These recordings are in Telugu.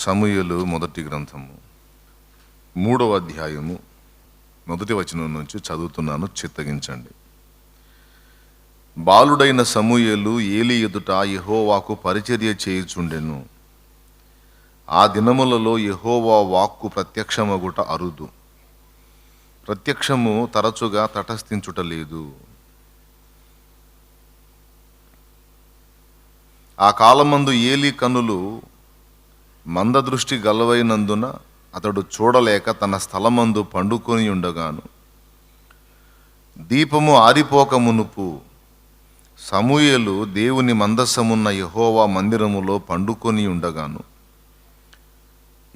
సమూయేలు మొదటి గ్రంథము 3వ అధ్యాయము మొదటి వచనం నుంచి చదువుతున్నాను, చిత్తగించండి. బాలుడైన సమూయేలు ఏలి ఎదుట యెహోవాకు పరిచర్య చేయుచుండెను. ఆ దినములలో యెహోవా వాక్కు ప్రత్యక్షమగుట అరుదు, ప్రత్యక్షము తరచుగా తటస్థించుట లేదు. ఆ కాలమందు ఏలి కన్నులు మందదృష్టి గలవైనందున అతడు చూడలేక తన స్థలమందు పండుకొని ఉండగాను, దీపము ఆరిపోక మునుపు సమూయేలు దేవుని మందసమున్న యెహోవా మందిరములో పండుకొని ఉండగాను,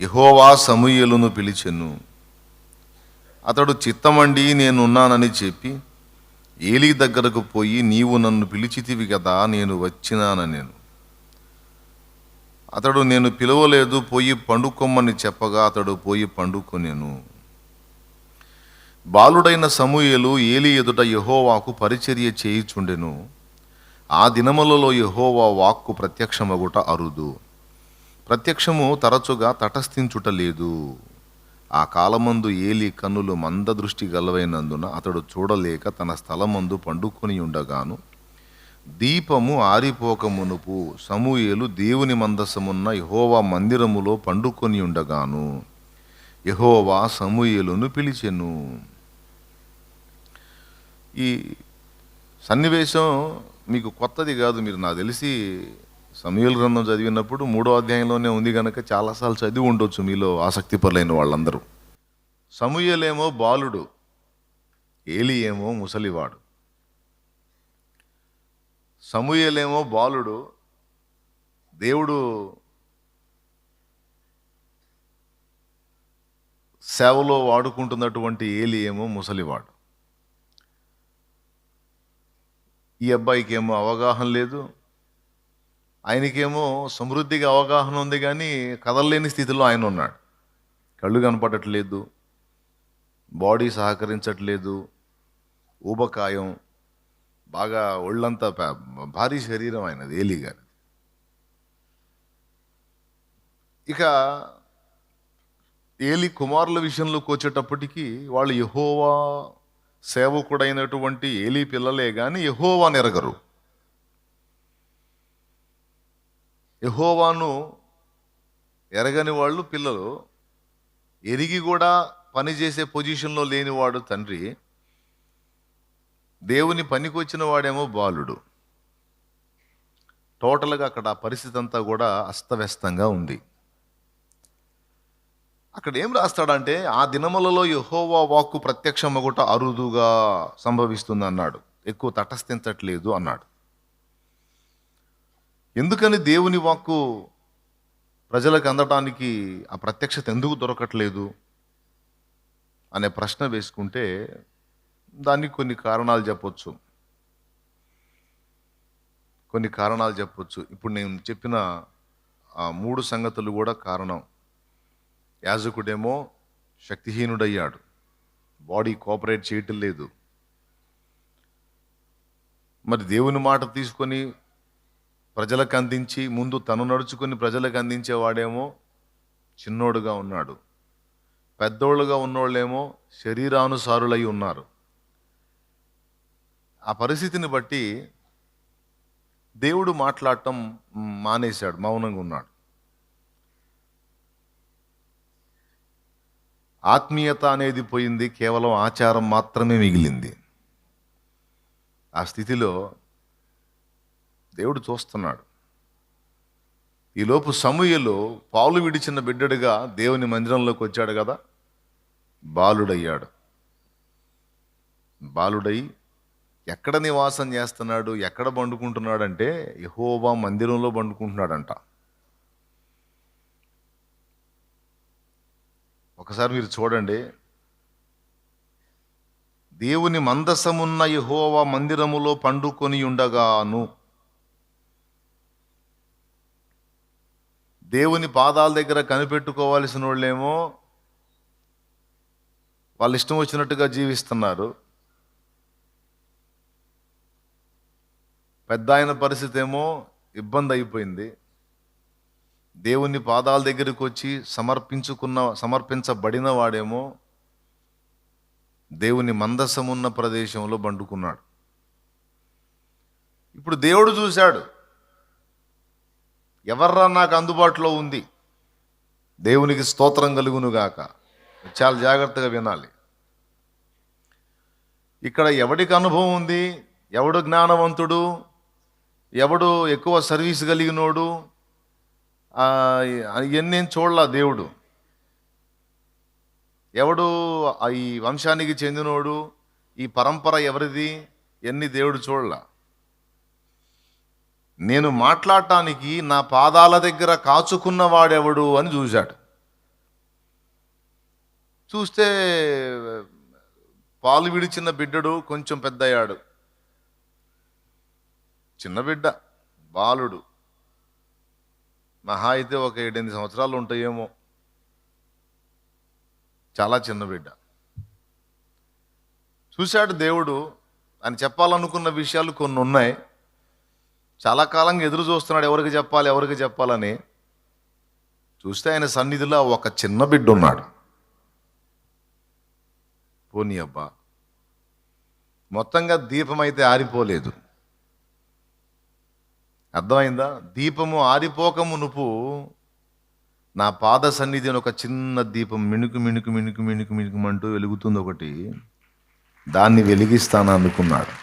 యెహోవా సమూయేలును పిలిచెను. అతడు చిత్తమండి నేనున్నానని చెప్పి ఏలీ దగ్గరకు పోయి, నీవు నన్ను పిలిచితివి కదా, నేను వచ్చినానెను. అతడు, నేను పిలవలేదు, పోయి పండుకొమ్మని చెప్పగా అతడు పోయి పండుకొనెను. బాలుడైన సమూయేలు ఏలీ ఎదుట యెహోవాకు పరిచర్య చేయుచుండెను. ఆ దినములలో యెహోవా వాక్కు ప్రత్యక్షమగుట అరుదు, ప్రత్యక్షము తరచుగా తటస్థించుట లేదు. ఆ కాలమందు ఏలి కన్నులు మందదృష్టి గలవైనందున అతడు చూడలేక తన స్థలమందు పండుకొని ఉండగాను, దీపము ఆరిపోక మునుపు సమూయేలు దేవుని మందసమున్న యెహోవా మందిరములో పండుకొని ఉండగాను, యెహోవా సమూయేలును పిలిచెను. ఈ సన్నివేశం మీకు కొత్తది కాదు. మీరు నాకు తెలిసి సమూయేలు గ్రంథం చదివినప్పుడు 3వ అధ్యాయంలోనే ఉంది కనుక చాలాసార్లు చదివి ఉండొచ్చు మీలో ఆసక్తిపరులైన వాళ్ళందరూ. సమూయేలేమో బాలుడు, ఏలి ఏమో ముసలివాడు. సమూయేలేమో బాలుడు, దేవుడు సేవలో వాడుకుంటున్నటువంటి ఏలి ఏమో ముసలివాడు. ఈ అబ్బాయికి ఏమో అవగాహన లేదు, ఆయనకేమో సమృద్ధిగా అవగాహన ఉంది, కానీ కదలలేని స్థితిలో ఆయన ఉన్నాడు. కళ్ళు కనపడట్లేదు, బాడీ సహకరించట్లేదు, ఊబకాయం, బాగా ఒళ్ళంతా భారీ శరీరం ఆయనది, ఏలి గారి. ఇక ఏలి కుమారుల విషయంలోకి వచ్చేటప్పటికి వాళ్ళు యెహోవా సేవకుడైనటువంటి ఏలి పిల్లలే కానీ యెహోవాను ఎరగరు. యెహోవాను ఎరగని వాళ్ళు పిల్లలు, ఎరిగి కూడా పనిచేసే పొజిషన్లో లేనివాడు తండ్రి, దేవుని పనికి వచ్చిన వాడేమో బాలుడు. టోటల్గా అక్కడ ఆ పరిస్థితి అంతా కూడా అస్తవ్యస్తంగా ఉంది. అక్కడ ఏం రాస్తాడంటే, ఆ దినములలో యెహోవా వాక్కు ప్రత్యక్షమగుట అరుదుగా సంభవిస్తుంది అన్నాడు, ఎక్కువ తటస్థించట్లేదు అన్నాడు. ఎందుకని దేవుని వాక్కు ప్రజలకు అందటానికి ఆ ప్రత్యక్షత ఎందుకు దొరకట్లేదు అనే ప్రశ్న వేసుకుంటే దానికి కొన్ని కారణాలు చెప్పొచ్చు. ఇప్పుడు నేను చెప్పిన ఆ 3 సంగతులు కూడా కారణం. యాజకుడేమో శక్తిహీనుడయ్యాడు, బాడీ కోఆపరేట్ చేయటం లేదు. మరి దేవుని మాట తీసుకొని ప్రజలకు అందించి ముందు తను నడుచుకొని ప్రజలకు అందించేవాడేమో చిన్నోడుగా ఉన్నాడు. పెద్దోళ్ళుగా ఉన్నోళ్ళేమో శరీరానుసారులై ఉన్నారు. ఆ పరిస్థితిని బట్టి దేవుడు మాట్లాడటం మానేశాడు, మౌనంగా ఉన్నాడు. ఆత్మీయత అనేది పోయింది, కేవలం ఆచారం మాత్రమే మిగిలింది. ఆ స్థితిలో దేవుడు చూస్తున్నాడు. ఈలోపు సమూయేలు పాలు విడిచిన బిడ్డడుగా దేవుని మందిరంలోకి వచ్చాడు కదా, బాలుడయ్యాడు. బాలుడై ఎక్కడ నివాసం చేస్తున్నాడు, ఎక్కడ పండుకుంటున్నాడంటే యెహోవా మందిరంలో పండుకుంటున్నాడంట. ఒకసారి మీరు చూడండి, దేవుని మందసమున్న యెహోవా మందిరములో పండుకొని ఉండగాను. దేవుని పాదాల దగ్గర కనిపెట్టుకోవాల్సిన వాళ్ళేమో వాళ్ళు ఇష్టం వచ్చినట్టుగా జీవిస్తున్నారు. పెద్ద ఆయన పరిస్థితి ఏమో ఇబ్బంది అయిపోయింది. దేవుని పాదాల దగ్గరికి వచ్చి సమర్పించబడిన వాడేమో దేవుని మందసమున్న ప్రదేశంలో బండుకున్నాడు. ఇప్పుడు దేవుడు చూశాడు, ఎవర్రా నాకు అందుబాటులో ఉంది. దేవునికి స్తోత్రం కలుగునుగాక. చాలా జాగ్రత్తగా వినాలి. ఇక్కడ ఎవడికి అనుభవం ఉంది, ఎవడు జ్ఞానవంతుడు, ఎవడు ఎక్కువ సర్వీస్ కలిగినోడు, ఇవన్నీ చూడలా దేవుడు. ఎవడు ఈ వంశానికి చెందినోడు, ఈ పరంపర ఎవరిది, ఎన్ని దేవుడు చూడలా. నేను మాట్లాడటానికి నా పాదాల దగ్గర కాచుకున్నవాడెవడు అని చూశాడు. చూస్తే పాలు విడిచిన బిడ్డడు కొంచెం పెద్దయ్యాడు. చిన్న బిడ్డ, బాలుడు, మహా అయితే ఒక 7-8 సంవత్సరాలు ఉంటాయేమో. చాలా చిన్న బిడ్డ. చూశాడు దేవుడు. అని చెప్పాలనుకున్న విషయాలు కొన్ని ఉన్నాయి. చాలా కాలంగా ఎదురు చూస్తున్నాడు, ఎవరికి చెప్పాలని. చూస్తే ఆయన సన్నిధిలో ఒక చిన్న బిడ్డ ఉన్నాడు. పోనీ అబ్బా, మొత్తంగా దీపం అయితే ఆరిపోలేదు. అర్థమైందా? దీపము ఆరిపోక మునుపు నా పాద సన్నిధి అని ఒక చిన్న దీపం మిణుకుమంటూ వెలుగుతుంది ఒకటి. దాన్ని వెలిగిస్తాను అనుకున్నాడు.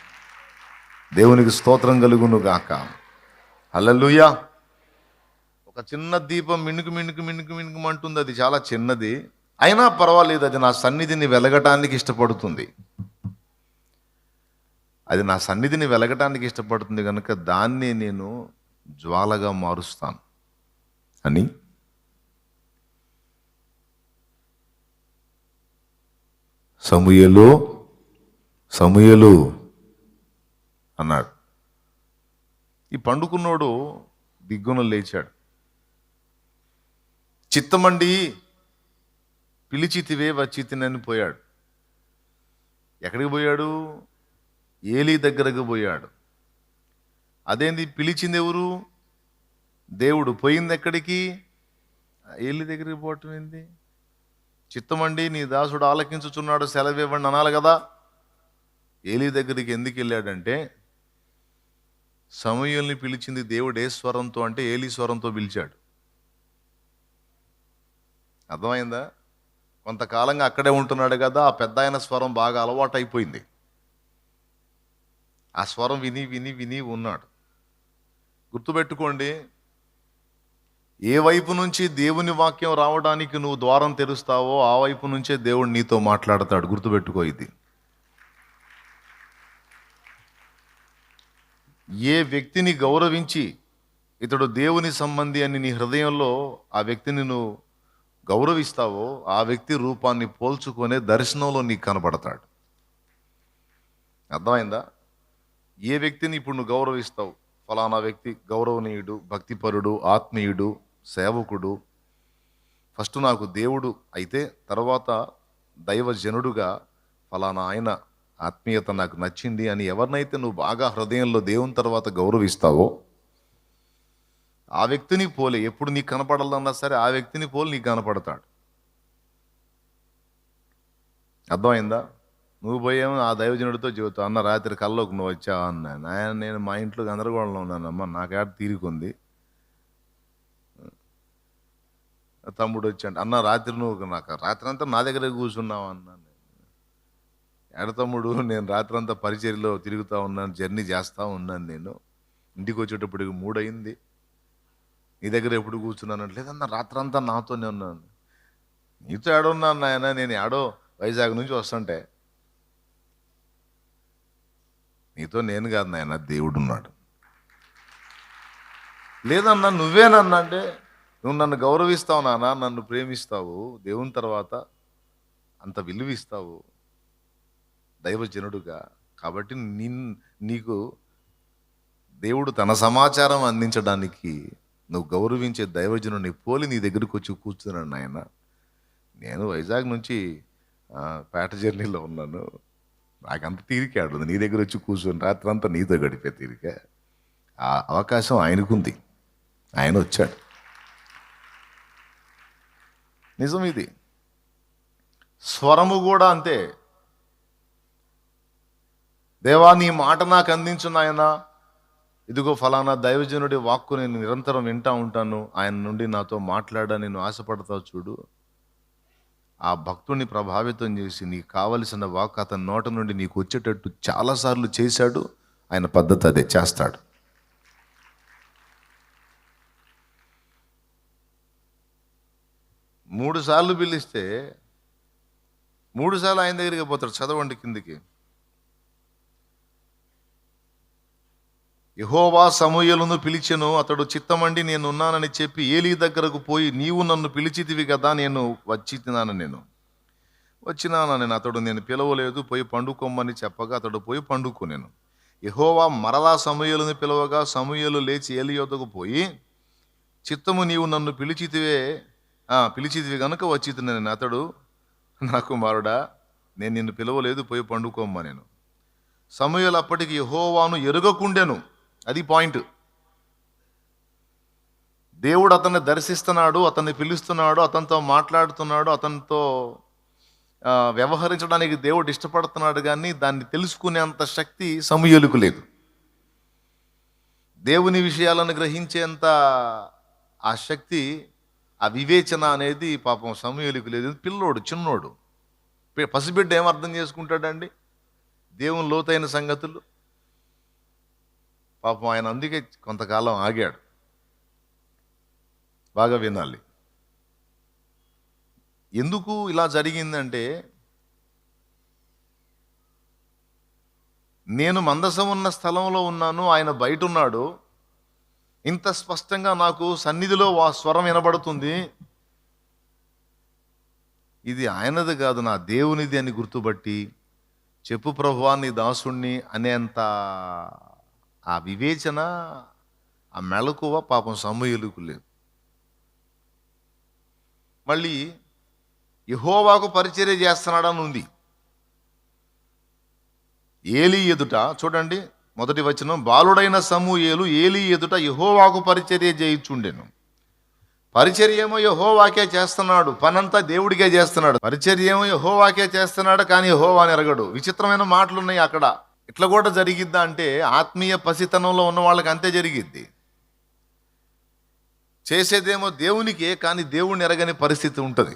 దేవునికి స్తోత్రం కలుగును గాక. హల్లెలూయా. ఒక చిన్న దీపం మిణుకుమంటుంది. అది చాలా చిన్నది, అయినా పర్వాలేదు. అది నా సన్నిధిని వెలగటానికి ఇష్టపడుతుంది. అది నా సన్నిధిని వెలగటానికి ఇష్టపడుతుంది కనుక దాన్ని నేను జ్వాలగా మారుస్తాను అని సమూయేలు అన్నాడు. ఈ పండుకున్నోడు దిగ్గున లేచాడు. చిత్తమండి పిలిచితివే వచ్చితినని పోయాడు. ఎక్కడికి పోయాడు? ఏలీ దగ్గరకు పోయాడు. అదేంది, పిలిచింది ఎవరు? దేవుడు. పోయింది ఎక్కడికి? ఏలీ దగ్గరికి పోవటం ఏంది? చిత్తమండి నీ దాసుడు ఆలకించుచున్నాడు, సెలవివ్వండి అనాలి కదా. ఏలీ దగ్గరికి ఎందుకు వెళ్ళాడంటే, సమూయేలుని పిలిచింది దేవుడు ఏ స్వరంతో అంటే ఏలీ స్వరంతో పిలిచాడు. అర్థమైందా? కొంతకాలంగా అక్కడే ఉంటున్నాడు కదా, ఆ పెద్ద ఆయన స్వరం బాగా అలవాటు అయిపోయింది. ఆ స్వరం విని ఉన్నాడు. గుర్తుపెట్టుకోండి, ఏ వైపు నుంచి దేవుని వాక్యం రావడానికి నువ్వు ద్వారం తెరుస్తావో ఆ వైపు నుంచే దేవుడు నీతో మాట్లాడతాడు. గుర్తుపెట్టుకో ఇది. ఏ వ్యక్తిని గౌరవించి ఇతడు దేవుని సంబంధి అని నీ హృదయంలో ఆ వ్యక్తిని నువ్వు గౌరవిస్తావో ఆ వ్యక్తి రూపాన్ని పోల్చుకొనే దర్శనంలో నీకు కనబడతాడు. అర్థమైందా? ఏ వ్యక్తిని ఇప్పుడు నువ్వు గౌరవిస్తావు, ఫలానా వ్యక్తి గౌరవనీయుడు, భక్తిపరుడు, ఆత్మీయుడు, సేవకుడు, ఫస్ట్ నాకు దేవుడు అయితే తర్వాత దైవజనుడుగా ఫలానా ఆయన ఆత్మీయత నాకు నచ్చింది అని ఎవరినైతే నువ్వు బాగా హృదయంలో దేవుని తర్వాత గౌరవిస్తావో ఆ వ్యక్తిని పోలే. ఎప్పుడు నీకు కనపడాలన్నా సరే ఆ వ్యక్తిని పోలి నీకు కనపడతాడు. అర్థమైందా? నువ్వు పోయేమో ఆ దైవజనుడితో చెబుతావు, అన్న రాత్రి కల్లోకి నువ్వు వచ్చావా అన్నాను. ఆయన నేను మా ఇంట్లో గందరగోళంలో ఉన్నానమ్మా, నాకేడ తీరుకుంది. తమ్ముడు వచ్చాడు, అన్న రాత్రి నువ్వు రాత్రి అంతా నా దగ్గర కూర్చున్నావు అన్నాను. ఏడ తమ్ముడు, నేను రాత్రి అంతా పరిచర్యలో తిరుగుతూ ఉన్నాను, జర్నీ చేస్తూ ఉన్నాను. నేను ఇంటికి వచ్చేటప్పటికి 3 అయింది. నీ దగ్గర ఎప్పుడు కూర్చున్నాను? లేదన్న రాత్రంతా నాతోనే ఉన్నాను. నీతో ఏడున్నాను నాయన, నేను ఏడో వైజాగ్ నుంచి వస్తుంటే. నీతో నేను కాదు నాయన, దేవుడున్నాడు. లేదన్నా నువ్వేనన్నా అంటే, నువ్వు నన్ను గౌరవిస్తావు నాన్న, నన్ను ప్రేమిస్తావు, దేవుని తర్వాత అంత విలువిస్తావు దైవజనుడుగా. కాబట్టి నీకు దేవుడు తన సమాచారం అందించడానికి నువ్వు గౌరవించే దైవజనుడిని పోలి నీ దగ్గరికి వచ్చి కూర్చున్నాను నాయన. నేను వైజాగ్ నుంచి పేట జర్నీలో ఉన్నాను, నాకంత తీరికాడు నీ దగ్గర వచ్చి కూర్చొని రాత్రి అంతా నీతో గడిపే తీరిక. ఆ అవకాశం ఆయనకుంది, ఆయన వచ్చాడు. నిజం ఇది. స్వరము కూడా అంతే. దేవా నీ మాట నాకు అందించు నాయనా, ఇదిగో ఫలానా దైవజనుడి వాక్కు నేను నిరంతరం వింటా ఉంటాను, ఆయన నుండి నాతో మాట్లాడా నేను ఆశపడతావు చూడు. ఆ భక్తుడిని ప్రభావితం చేసి నీకు కావలసిన వాక్ అతని నోట నుండి నీకు వచ్చేటట్టు చాలాసార్లు చేశాడు. ఆయన పద్ధతి అదే, చేస్తాడు. మూడు సార్లు పిలిస్తే 3 సార్లు ఆయన దగ్గరికి పోతాడు. చదవండి కిందికి. యెహోవా సమూయేలును పిలిచెను, అతడు చిత్తమండి నేనున్నానని చెప్పి ఏలీ దగ్గరకు పోయి, నీవు నన్ను పిలిచితివి కదా, నేను వచ్చినానని అతడు నేను పిలవలేదు, పోయి పండుకోమని చెప్పగా అతడు పోయి పండుకొనెను. యెహోవా మరలా సమూయేలును పిలవగా సమూయేలు లేచి ఏలీ యొద్దకు పోయి, చిత్తము నీవు నన్ను పిలిచితివి గనుక వచ్చితినని. అతడు, నా కుమారుడా, నేను నిన్ను పిలవలేదు, పోయి పండుకోమనెను. సమూయేలు అప్పటికి యెహోవాను ఎరుగకుండెను. అది పాయింట్. దేవుడు అతన్ని దర్శిస్తున్నాడు, అతన్ని పిలుస్తున్నాడు, అతనితో మాట్లాడుతున్నాడు, అతనితో వ్యవహరించడానికి దేవుడు ఇష్టపడుతున్నాడు, కానీ దాన్ని తెలుసుకునేంత శక్తి సమూయేలుకు లేదు. దేవుని విషయాలను గ్రహించేంత ఆ శక్తి, ఆ వివేచన అనేది పాపం సమూయేలుకు లేదు. పిల్లోడు, చిన్నోడు, పసిబిడ్డ ఏం అర్థం చేసుకుంటాడండి దేవుని లోతైన సంగతులు? పాపం ఆయన అందుకే కొంతకాలం ఆగాడు. బాగా వినాలి. ఎందుకు ఇలా జరిగిందంటే, నేను మందసం ఉన్న స్థలంలో ఉన్నాను, ఆయన బయట ఉన్నాడు, ఇంత స్పష్టంగా నాకు సన్నిధిలో స్వరం వినబడుతుంది, ఇది ఆయనది కాదు నా దేవునిది అని గుర్తుపట్టి, చెప్పు ప్రభువా నీ దాసుణ్ణి అనేంత ఆ వివేచన, ఆ మెలకువ పాపం సమూయేలుకు లేదు. మళ్ళీ యెహోవాకు పరిచర్య చేస్తున్నాడని ఉంది. ఏలీ ఎదుట చూడండి, మొదటి వచనం, బాలుడైన సమూయేలు ఏలీ ఎదుట యెహోవాకు పరిచర్య చేయుచుండెను. పరిచర్య ఏమో యెహోవాకే చేస్తున్నాడు, పనంతా దేవుడికే చేస్తున్నాడు. పరిచర్య ఏమో యెహోవాకే చేస్తున్నాడు, కానీ యెహోవాని ఎరగడు. విచిత్రమైన మాటలు ఉన్నాయి అక్కడ. ఇట్లా కూడా జరిగిద్దా అంటే, ఆత్మీయ పసితనంలో ఉన్న వాళ్ళకి అంతే జరిగిద్ది. చేసేదేమో దేవునికే, కానీ దేవుడిని ఎరగని పరిస్థితి ఉంటుంది.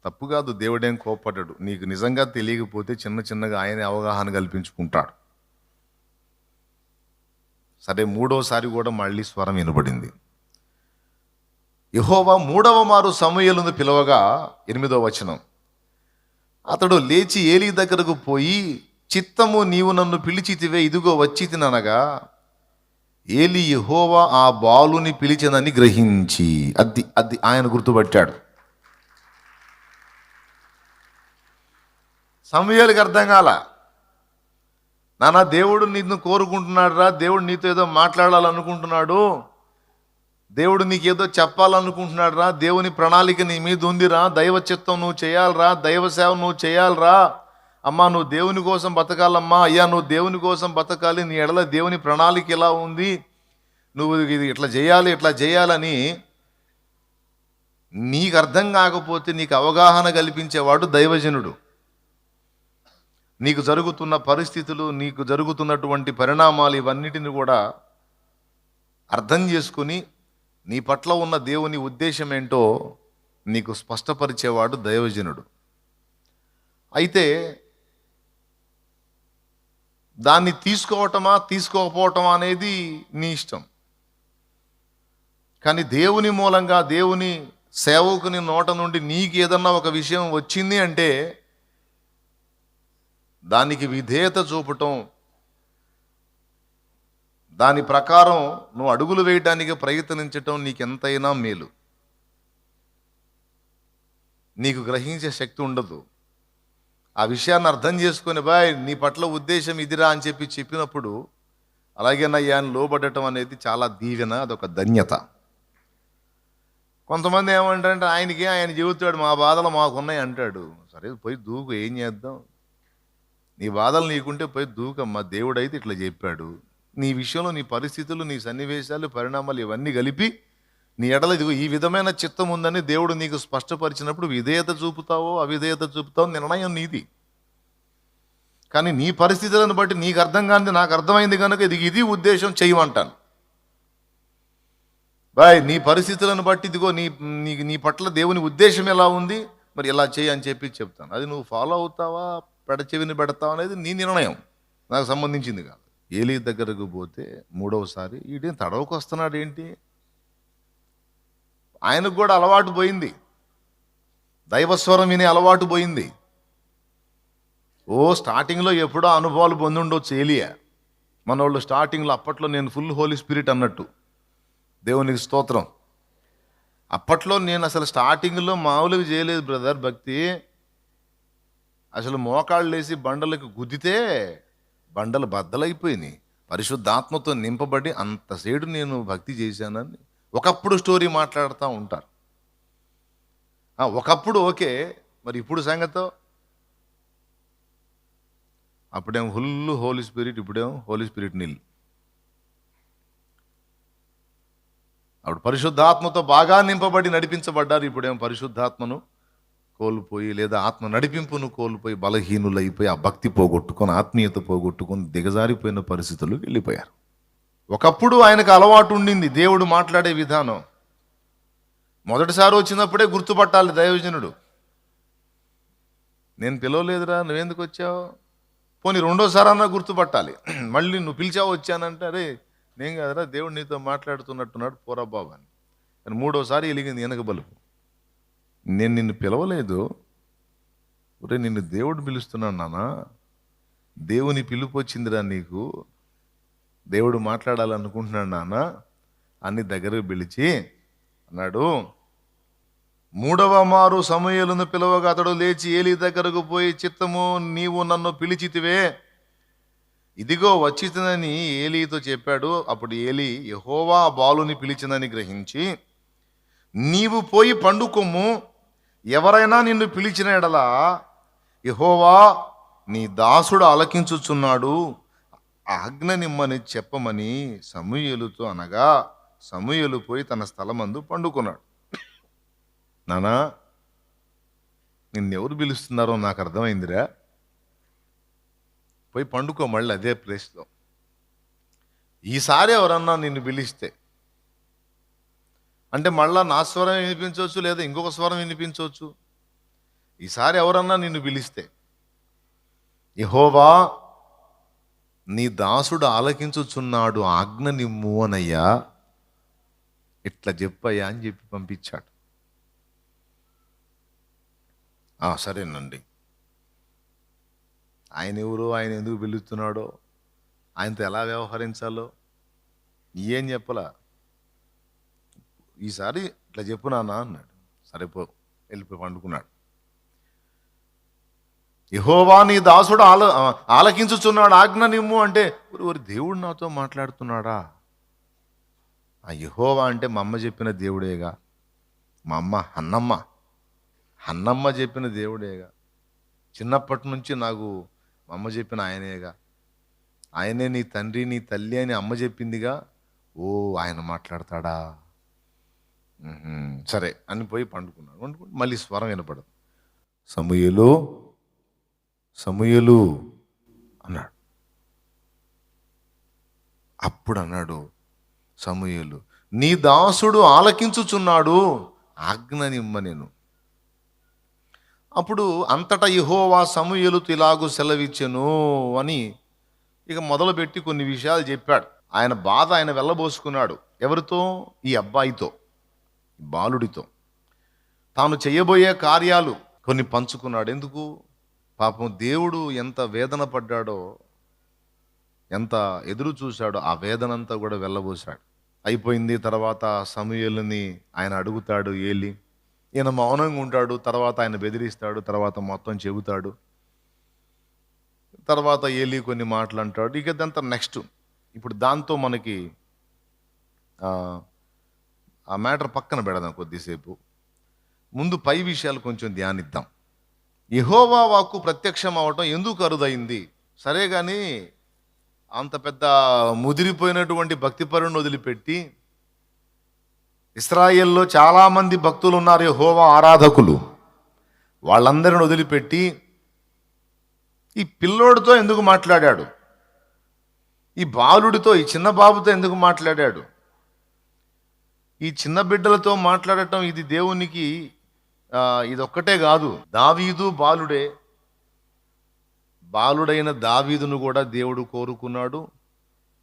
తప్పు కాదు, దేవుడేం కోపడ్డాడు. నీకు నిజంగా తెలియకపోతే చిన్నగా ఆయనే అవగాహన కల్పించుకుంటాడు. సరే, 3వసారి కూడా మళ్ళీ స్వరం వినబడింది. యెహోవా 3వ మారు సమూయేలును పిలవగా, 8వ వచనం, అతడు లేచి ఏలీ దగ్గరకు పోయి, చిత్తము నీవు నన్ను పిలిచితివే, ఇదిగో వచ్చి తిననగా, ఏలీ యెహోవా ఆ బాలుని పిలిచెనని గ్రహించి, అది ఆయన గుర్తుపట్టాడు. సమూయేలుకి అర్థం కాల. నాన్న, దేవుడు నిన్ను కోరుకుంటున్నాడు రా, దేవుడు నీతో ఏదో మాట్లాడాలనుకుంటున్నాడు, దేవుడు నీకేదో చెప్పాలనుకుంటున్నాడు రా, దేవుని ప్రణాళిక నీ మీద ఉందిరా, దైవ చిత్తం నువ్వు చేయాలరా, దైవ సేవ నువ్వు చేయాలరా, అమ్మా నువ్వు దేవుని కోసం బతకాలమ్మా, అయ్యా నువ్వు దేవుని కోసం బతకాలి, నీ ఎడల దేవుని ప్రణాళిక ఎలా ఉంది, నువ్వు ఇది ఇట్లా చేయాలని నీకు అర్థం కాకపోతే నీకు అవగాహన కల్పించేవాడు దైవజనుడు. నీకు జరుగుతున్న పరిస్థితులు, నీకు జరుగుతున్నటువంటి పరిణామాలు ఇవన్నిటిని కూడా అర్థం చేసుకుని నీ పట్ల ఉన్న దేవుని ఉద్దేశం ఏంటో నీకు స్పష్టపరిచేవాడు దైవజనుడు. అయితే దాన్ని తీసుకోకపోవటమా అనేది నీ ఇష్టం. కానీ దేవుని మూలంగా, దేవుని సేవకుని నోట నుండి నీకు ఏదన్నా ఒక విషయం వచ్చింది అంటే దానికి విధేయత చూపటం, దాని ప్రకారం నువ్వు అడుగులు వేయడానికి ప్రయత్నించటం నీకెంతైనా మేలు. నీకు గ్రహించే శక్తి ఉండదు. ఆ విషయాన్ని అర్థం చేసుకొని, బాయ్ నీ పట్ల ఉద్దేశం ఇదిరా అని చెప్పినప్పుడు అలాగేనయ్యా అని లోబడటం అనేది చాలా దీవెన, అదొక ధన్యత. కొంతమంది ఏమంటారంటే, ఆయన చెబుతాడు మా బాధలు మాకున్నాయి అంటాడు. సరే పోయి దూకు, ఏం చేద్దాం, నీ బాధలు నీకుంటే పోయి దూకమ్మా, దేవుడైతే ఇట్లా చెప్పాడు. నీ విషయంలో నీ పరిస్థితులు, నీ సన్నివేశాలు, పరిణామాలు ఇవన్నీ కలిపి నీ ఎడల ఇదిగో ఈ విధమైన చిత్తం ఉందని దేవుడు నీకు స్పష్టపరిచినప్పుడు విధేయత చూపుతావో అవిధేయత చూపుతావో నిర్ణయం నీది. కానీ నీ పరిస్థితులను బట్టి నీకు అర్థం కానిది నాకు అర్థమైంది కనుక ఇది ఉద్దేశం చేయమంటాను. బాయ్, నీ పరిస్థితులను బట్టి ఇదిగో నీ నీ పట్ల దేవుని ఉద్దేశం ఎలా ఉంది, మరి ఇలా చేయి అని చెప్పి చెప్తాను. అది నువ్వు ఫాలో అవుతావా పెడచెవిని పెడతావా అనేది నీ నిర్ణయం, నాకు సంబంధించింది కాదు. ఏలీ దగ్గరకు పోతే మూడవసారి ఈడేం తడవకు వస్తున్నాడు ఏంటి, ఆయనకు కూడా అలవాటు పోయింది, దైవస్వరం వినే అలవాటు పోయింది. స్టార్టింగ్లో ఎప్పుడో అనుభవాలు పొంది ఉండొచ్చు ఏలియా. మన వాళ్ళు స్టార్టింగ్లో అప్పట్లో నేను ఫుల్ హోలీ స్పిరిట్ అన్నట్టు, దేవునికి స్తోత్రం. అప్పట్లో నేను అసలు స్టార్టింగ్లో మామూలుగా చేయలేదు బ్రదర్ భక్తి. అసలు మోకాళ్ళు వేసి బండలకు గుద్దితే బండలు బద్దలైపోయినాయి. పరిశుద్ధాత్మతో నింపబడి అంతసేడు నేను భక్తి చేశానని ఒకప్పుడు స్టోరీ మాట్లాడుతూ ఉంటారు. ఒకప్పుడు ఓకే, మరి ఇప్పుడు సంగతో అప్పుడేమో ఫుల్ హోలీ స్పిరిట్, ఇప్పుడేమో హోలీ స్పిరిట్ నీళ్ళు. అప్పుడు పరిశుద్ధాత్మతో బాగా నింపబడి నడిపించబడ్డారు, ఇప్పుడేమో పరిశుద్ధాత్మను కోల్పోయి లేదా ఆత్మ నడిపింపును కోల్పోయి బలహీనులైపోయి ఆ భక్తి పోగొట్టుకొని ఆత్మీయత పోగొట్టుకొని దిగజారిపోయిన పరిస్థితులకు వెళ్ళిపోయారు. ఒకప్పుడు ఆయనకు అలవాటు ఉండింది దేవుడు మాట్లాడే విధానం. మొదటిసారి వచ్చినప్పుడే గుర్తుపట్టాలి దైవజనుడు. నేను పిలవలేదురా, నువ్వెందుకు వచ్చావు, పోనీ రెండోసారి అన్నా గుర్తుపట్టాలి. మళ్ళీ నువ్వు పిలిచావు వచ్చానంటే అరే నేను కదరా దేవుడు నీతో మాట్లాడుతున్నట్టున్నాడు పోరా బాబు అని. కానీ మూడోసారి వెలిగింది వెనక బలుపు. నేను నిన్ను పిలవలేదు, ఒరే నిన్ను దేవుడు పిలుస్తున్నాడు నాన్న, దేవుని పిలుపు వచ్చిందిరా నీకు, దేవుడు మాట్లాడాలనుకుంటున్నాడు నాన్న అన్ని దగ్గరకు పిలిచి అన్నాడు. మూడవ మారు సమూయేలును పిలవగా అతడు లేచి ఏలీ దగ్గరకు పోయి, చిత్తము నీవు నన్ను పిలిచితివే, ఇదిగో వచ్చిందని ఏలీతో చెప్పాడు. అప్పుడు ఏలీ యెహోవా బాలుని పిలిచిందని గ్రహించి, నీవు పోయి పండుకొమ్ము, ఎవరైనా నిన్ను పిలిచిన ఎడలా యెహోవా నీ దాసుడు ఆలకించుచున్నాడు, ఆజ్ఞ నిమ్మని చెప్పమని సమూయేలుతో అనగా సమూయేలు పోయి తన స్థలమందు పండుకున్నాడు. నానా నిన్నెవరు పిలుస్తున్నారో నాకు అర్థమైందిరా, పోయి పండుకో మళ్ళీ అదే ప్లేస్లో. ఈసారి ఎవరన్నా నిన్ను పిలిస్తే అంటే మళ్ళా నా స్వరం వినిపించవచ్చు లేదా ఇంకొక స్వరం వినిపించవచ్చు. ఈసారి ఎవరన్నా నిన్ను పిలిస్తే యెహోవా నీ దాసుడు ఆలకించుచున్నాడు, ఆజ్ఞ నిమ్ము అనయ్యా, ఇట్లా చెప్పయ్యా అని చెప్పి పంపించాడు. సరేనండి, ఆయన ఎవరో, ఆయన ఎందుకు పిలుస్తున్నాడో, ఆయనతో ఎలా వ్యవహరించాలో ఏం చెప్పలా. ఈసారి ఇట్లా చెప్పు నాన్న అన్నాడు. సరేపో వెళ్ళిపోయి పండుకున్నాడు. యెహోవా నీ దాసుడు ఆలకించుచున్నాడు, ఆజ్ఞ నిమ్ము అంటే ఒక దేవుడు నాతో మాట్లాడుతున్నాడా? ఆ యెహోవా అంటే మా అమ్మ చెప్పిన దేవుడేగా, మా అమ్మ హన్నమ్మ చెప్పిన దేవుడేగా, చిన్నప్పటి నుంచి నాకు మా అమ్మ చెప్పిన ఆయనేగా, ఆయనే నీ తండ్రి నీ తల్లి అని అమ్మ చెప్పిందిగా, ఆయన మాట్లాడతాడా, సరే అని పోయి పండుకున్నాడు. మళ్ళీ స్వరం వినపడదు, సమూయేలు సమూయేలు అన్నాడు. అప్పుడు అన్నాడు సమూయేలు, నీ దాసుడు ఆలకించుచున్నాడు, ఆజ్ఞ నిమ్మ నేను. అప్పుడు అంతటా యెహోవా సమూయేలుతో ఇలాగూ సెలవిచ్చెను అని ఇక మొదలుపెట్టి కొన్ని విషయాలు చెప్పాడు. ఆయన బాధ ఆయన వెళ్ళబోసుకున్నాడు. ఎవరితో? ఈ అబ్బాయితో, బాలుడితో. తాను చేయబోయే కార్యాలు కొన్ని పంచుకున్నాడు. ఎందుకు? పాపం దేవుడు ఎంత వేదన పడ్డాడో, ఎంత ఎదురు చూశాడో ఆ వేదనంతా కూడా వెళ్ళబోసాడు. అయిపోయింది. తర్వాత సమూయేలుని ఆయన అడుగుతాడు ఏలీ. ఈయన మౌనంగా ఉంటాడు. తర్వాత ఆయన బెదిరిస్తాడు. తర్వాత మొత్తం చెబుతాడు. తర్వాత ఏలీ కొన్ని మాటలు అంటాడు. ఇక అదంతా నెక్స్ట్. ఇప్పుడు దాంతో మనకి ఆ మ్యాటర్ పక్కన పెడదాం కొద్దిసేపు. ముందు పై విషయాలు కొంచెం ధ్యానిద్దాం. యెహోవా వాక్కు ప్రత్యక్షం అవటం ఎందుకు అరుదైంది? సరే కానీ అంత పెద్ద ముదిరిపోయినటువంటి భక్తిపరుని వదిలిపెట్టి ఇశ్రాయేల్లో చాలామంది భక్తులు ఉన్నారు, యెహోవా ఆరాధకులు. వాళ్ళందరిని వదిలిపెట్టి ఈ పిల్లోడితో ఎందుకు మాట్లాడాడు, ఈ బాలుడితో, ఈ చిన్న బాబుతో ఎందుకు మాట్లాడాడు, ఈ చిన్న బిడ్డలతో మాట్లాడటం ఇది దేవునికి ఇదొక్కటే కాదు. దావీదు బాలుడైన దావీదును కూడా దేవుడు కోరుకున్నాడు,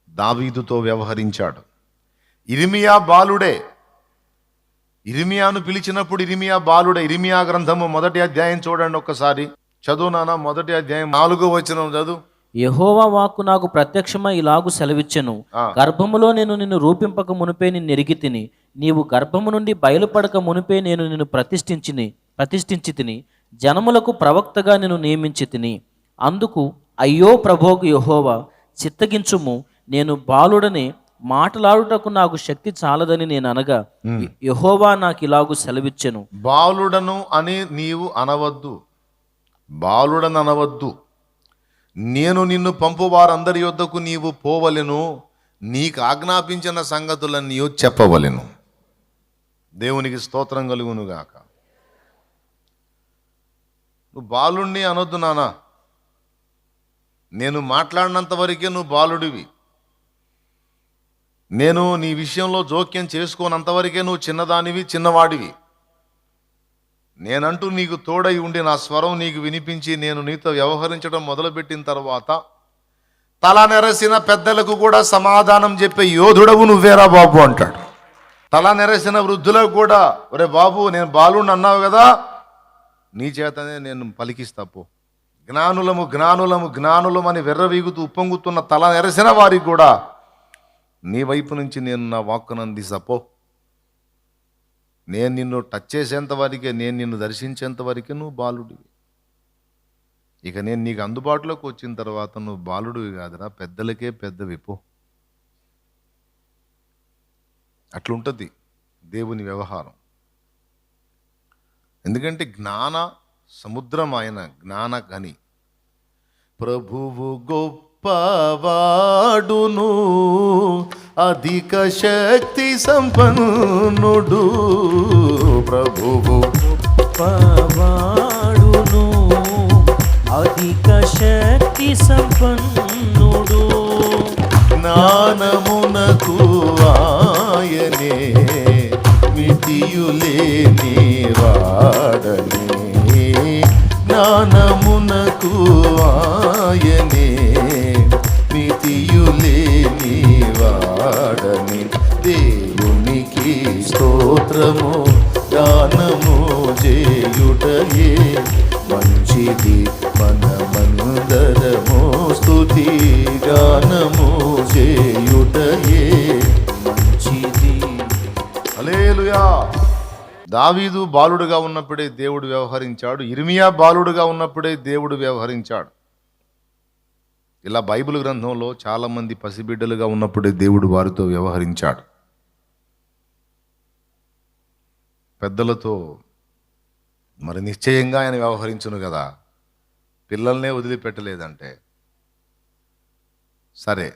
దావీదుతో వ్యవహరించాడు. ఇర్మియా బాలుడే, ఇర్మియాను పిలిచినప్పుడు ఇర్మియా బాలుడే. ఇర్మియా గ్రంథము 1వ అధ్యాయం చూడండి ఒక్కసారి, చదువు నాన్న. 1వ అధ్యాయం 4వ వచనం చదువు. యెహోవా వాక్కు నాకు ప్రత్యక్షమై ఇలాగు సెలవిచ్చెను, గర్భములో నేను నిన్ను రూపింపక మునిపే నిన్ను ఎరిగి తిని, నీవు గర్భము నుండి బయలుపడక మునిపే నేను నిన్ను ప్రతిష్ఠించి తిని, జనములకు ప్రవక్తగా నేను నియమించి తిని. అందుకు అయ్యో ప్రభోగు యెహోవా, చిత్తగించుము, నేను బాలుడని మాటలాడుటకు నాకు శక్తి చాలదని నేను అనగా, యెహోవా నాకు ఇలాగు సెలవిచ్చెను. బాలుడను అని నీవు అనవద్దు, బాలుడని అనవద్దు. నేను నిన్ను పంపు వారందరి యొద్దకు నీవు పోవలెను, నీకు ఆజ్ఞాపించిన సంగతులను నీవు చెప్పవలెను. దేవునికి స్తోత్రం కలుగునుగాక. నువ్వు బాలుణ్ణి అనొద్దు నాన్న, నేను మాట్లాడినంత వరకే నువ్వు బాలుడివి. నేను నీ విషయంలో జోక్యం చేసుకోనంతవరకే నువ్వు చిన్నదానివి, చిన్నవాడివి. నేనంటూ నీకు తోడై ఉండి నా స్వరం నీకు వినిపించి నేను నీతో వ్యవహరించడం మొదలుపెట్టిన తర్వాత తల నెరసిన పెద్దలకు కూడా సమాధానం చెప్పే యోధుడవు నువ్వేరా బాబు అంటాడు. తల నెరసిన వృద్ధులకు కూడా, ఒరే బాబు నేను బాలుని అన్నావు కదా, నీ చేతనే నేను పలికిస్తా పో. జ్ఞానులమని వెర్రవీగుతూ ఉప్పొంగుతున్న తల నెరసిన వారికి కూడా నీ వైపు నుంచి నేను నా వాక్కును అందిస్తా పో. నేను నిన్ను టచ్ చేసేంత వరకే, నేను నిన్ను దర్శించేంత వరకే నువ్వు బాలుడివి. ఇక నేను నీకు అందుబాటులోకి వచ్చిన తర్వాత నువ్వు బాలుడివి కాదురా, పెద్దలకే పెద్దవి పో. అట్లుంటుంది దేవుని వ్యవహారం. ఎందుకంటే జ్ఞాన సముద్రం ఆయన, జ్ఞాన గని. ప్రభువు గొప్పవాడును, అధిక శక్తి సంపన్నుడు. ప్రభువు గొప్పవాడును, అధిక శక్తి సంపన్నుడు. జ్ఞానమునకు ఆయనే మితియులేని వాడనే, జ్ఞానమునకు ఆయనే మితియులేని వాడని. దేవునికి స్తోత్రము గానము చేయుటయే మంచిది, మనమందరము స్తుతి గానము చేయుటయే మంచిది. హల్లెలూయా. దావీదు బాలుడుగా ఉన్నప్పుడే దేవుడు వ్యవహరించాడు, ఇర్మియా బాలుడుగా ఉన్నప్పుడే దేవుడు వ్యవహరించాడు. ఇలా బైబిల్ గ్రంథంలో చాలామంది పసిబిడ్డలుగా ఉన్నప్పుడే దేవుడు వారితో వ్యవహరించాడు. పెద్దలతో మరి నిశ్చయంగా ఆయన వ్యవహరించును కదా, పిల్లల్నే వదిలిపెట్టలేదంటే. సరే,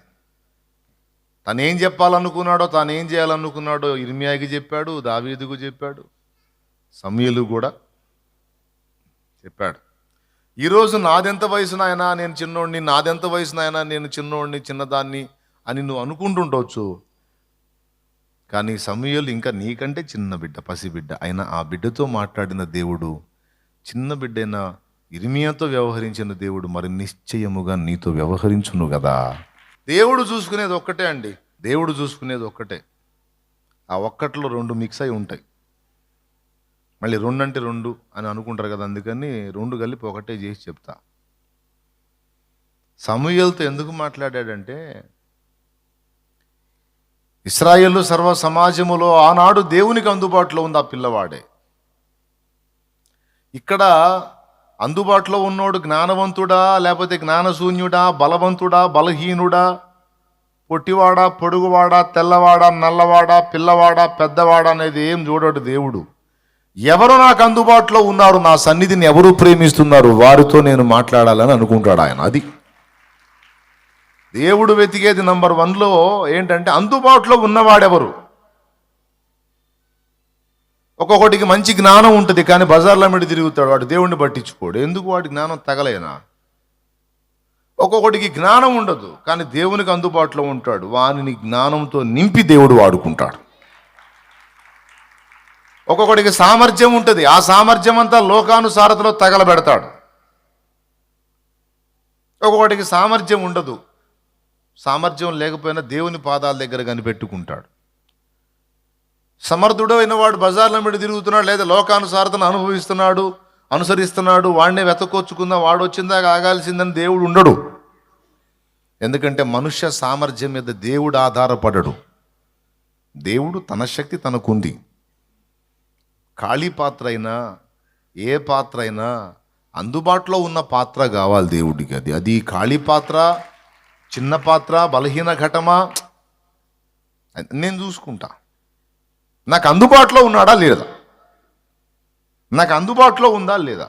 తనేం చెప్పాలనుకున్నాడో, తానేం చేయాలనుకున్నాడో ఇర్మియాకి చెప్పాడు, దావీదుకు చెప్పాడు, సమూయేలు కూడా చెప్పాడు. ఈరోజు నాదెంత వయసు నాయనా నేను చిన్నోడిని, నాదెంత వయసు నాయనా నేను చిన్నోడిని, చిన్నదాన్ని అని నువ్వు అనుకుంటుండొచ్చు. కానీ సమూయేలు ఇంకా నీకంటే చిన్న బిడ్డ, పసిబిడ్డ. అయినా ఆ బిడ్డతో మాట్లాడిన దేవుడు, చిన్న బిడ్డైన ఇర్మియాతో వ్యవహరించిన దేవుడు మరి నిశ్చయముగా నీతో వ్యవహరించును కదా. దేవుడు చూసుకునేది ఒక్కటే అండి, దేవుడు చూసుకునేది ఒక్కటే. ఆ ఒక్కట్లో రెండు మిక్స్ అయి ఉంటాయి. మళ్ళీ 2 అంటే 2 అని అనుకుంటారు కదా, అందుకని 2 కలిపి ఒకటే చేసి చెప్తా. సమూయేలుతో ఎందుకు మాట్లాడాడంటే, ఇశ్రాయేలు సర్వ సమాజములో ఆనాడు దేవునికి అందుబాటులో ఉంది ఆ పిల్లవాడే. ఇక్కడ అందుబాటులో ఉన్నోడు జ్ఞానవంతుడా, లేకపోతే జ్ఞానశూన్యుడా, బలవంతుడా, బలహీనుడా, పొట్టివాడా, పొడుగువాడా, తెల్లవాడా, నల్లవాడా, పిల్లవాడా, పెద్దవాడా అనేది ఏం చూడడు దేవుడు. ఎవరు నాకు అందుబాటులో ఉన్నారు, నా సన్నిధిని ఎవరు ప్రేమిస్తున్నారు, వారితో నేను మాట్లాడాలని అనుకుంటాడు ఆయన. అది దేవుడు వెతికేది నంబర్ 1లో ఏంటంటే అందుబాటులో ఉన్నవాడెవరు. ఒక్కొక్కటికి మంచి జ్ఞానం ఉంటుంది, కానీ బజార్లో మీద తిరుగుతాడు, వాడు దేవుణ్ణి పట్టించుకోడు. ఎందుకు? వాడి జ్ఞానం తగలేనా? ఒక్కొక్కటికి జ్ఞానం ఉండదు, కానీ దేవునికి అందుబాటులో ఉంటాడు, వానిని జ్ఞానంతో నింపి దేవుడు వాడుకుంటాడు. ఒక్కొక్కడికి సామర్థ్యం ఉంటుంది, ఆ సామర్థ్యం అంతా లోకానుసారతలో తగలబెడతాడు. ఒక్కొక్కడికి సామర్థ్యం ఉండదు, సామర్థ్యం లేకపోయినా దేవుని పాదాల దగ్గర కనిపెట్టుకుంటాడు. సమర్థుడు అయిన వాడు బజార్ల మీద తిరుగుతున్నాడు, లేదా లోకానుసారతను అనుసరిస్తున్నాడు, వాడినే వెతకొచ్చుకుందాం, వాడు వచ్చిందాక ఆగాల్సిందని దేవుడు ఉండడు. ఎందుకంటే మనుష్య సామర్థ్యం మీద దేవుడు ఆధారపడడు. దేవుడు తన శక్తి తనకుంది. ఖాళీ పాత్ర అయినా ఏ పాత్ర అయినా అందుబాటులో ఉన్న పాత్ర కావాలి దేవుడికి. అది ఖాళీ పాత్ర, చిన్న పాత్ర, బలహీన ఘటమా, నేను చూసుకుంటా. నాకు అందుబాటులో ఉన్నాడా లేదా, నాకు అందుబాటులో ఉందా లేదా.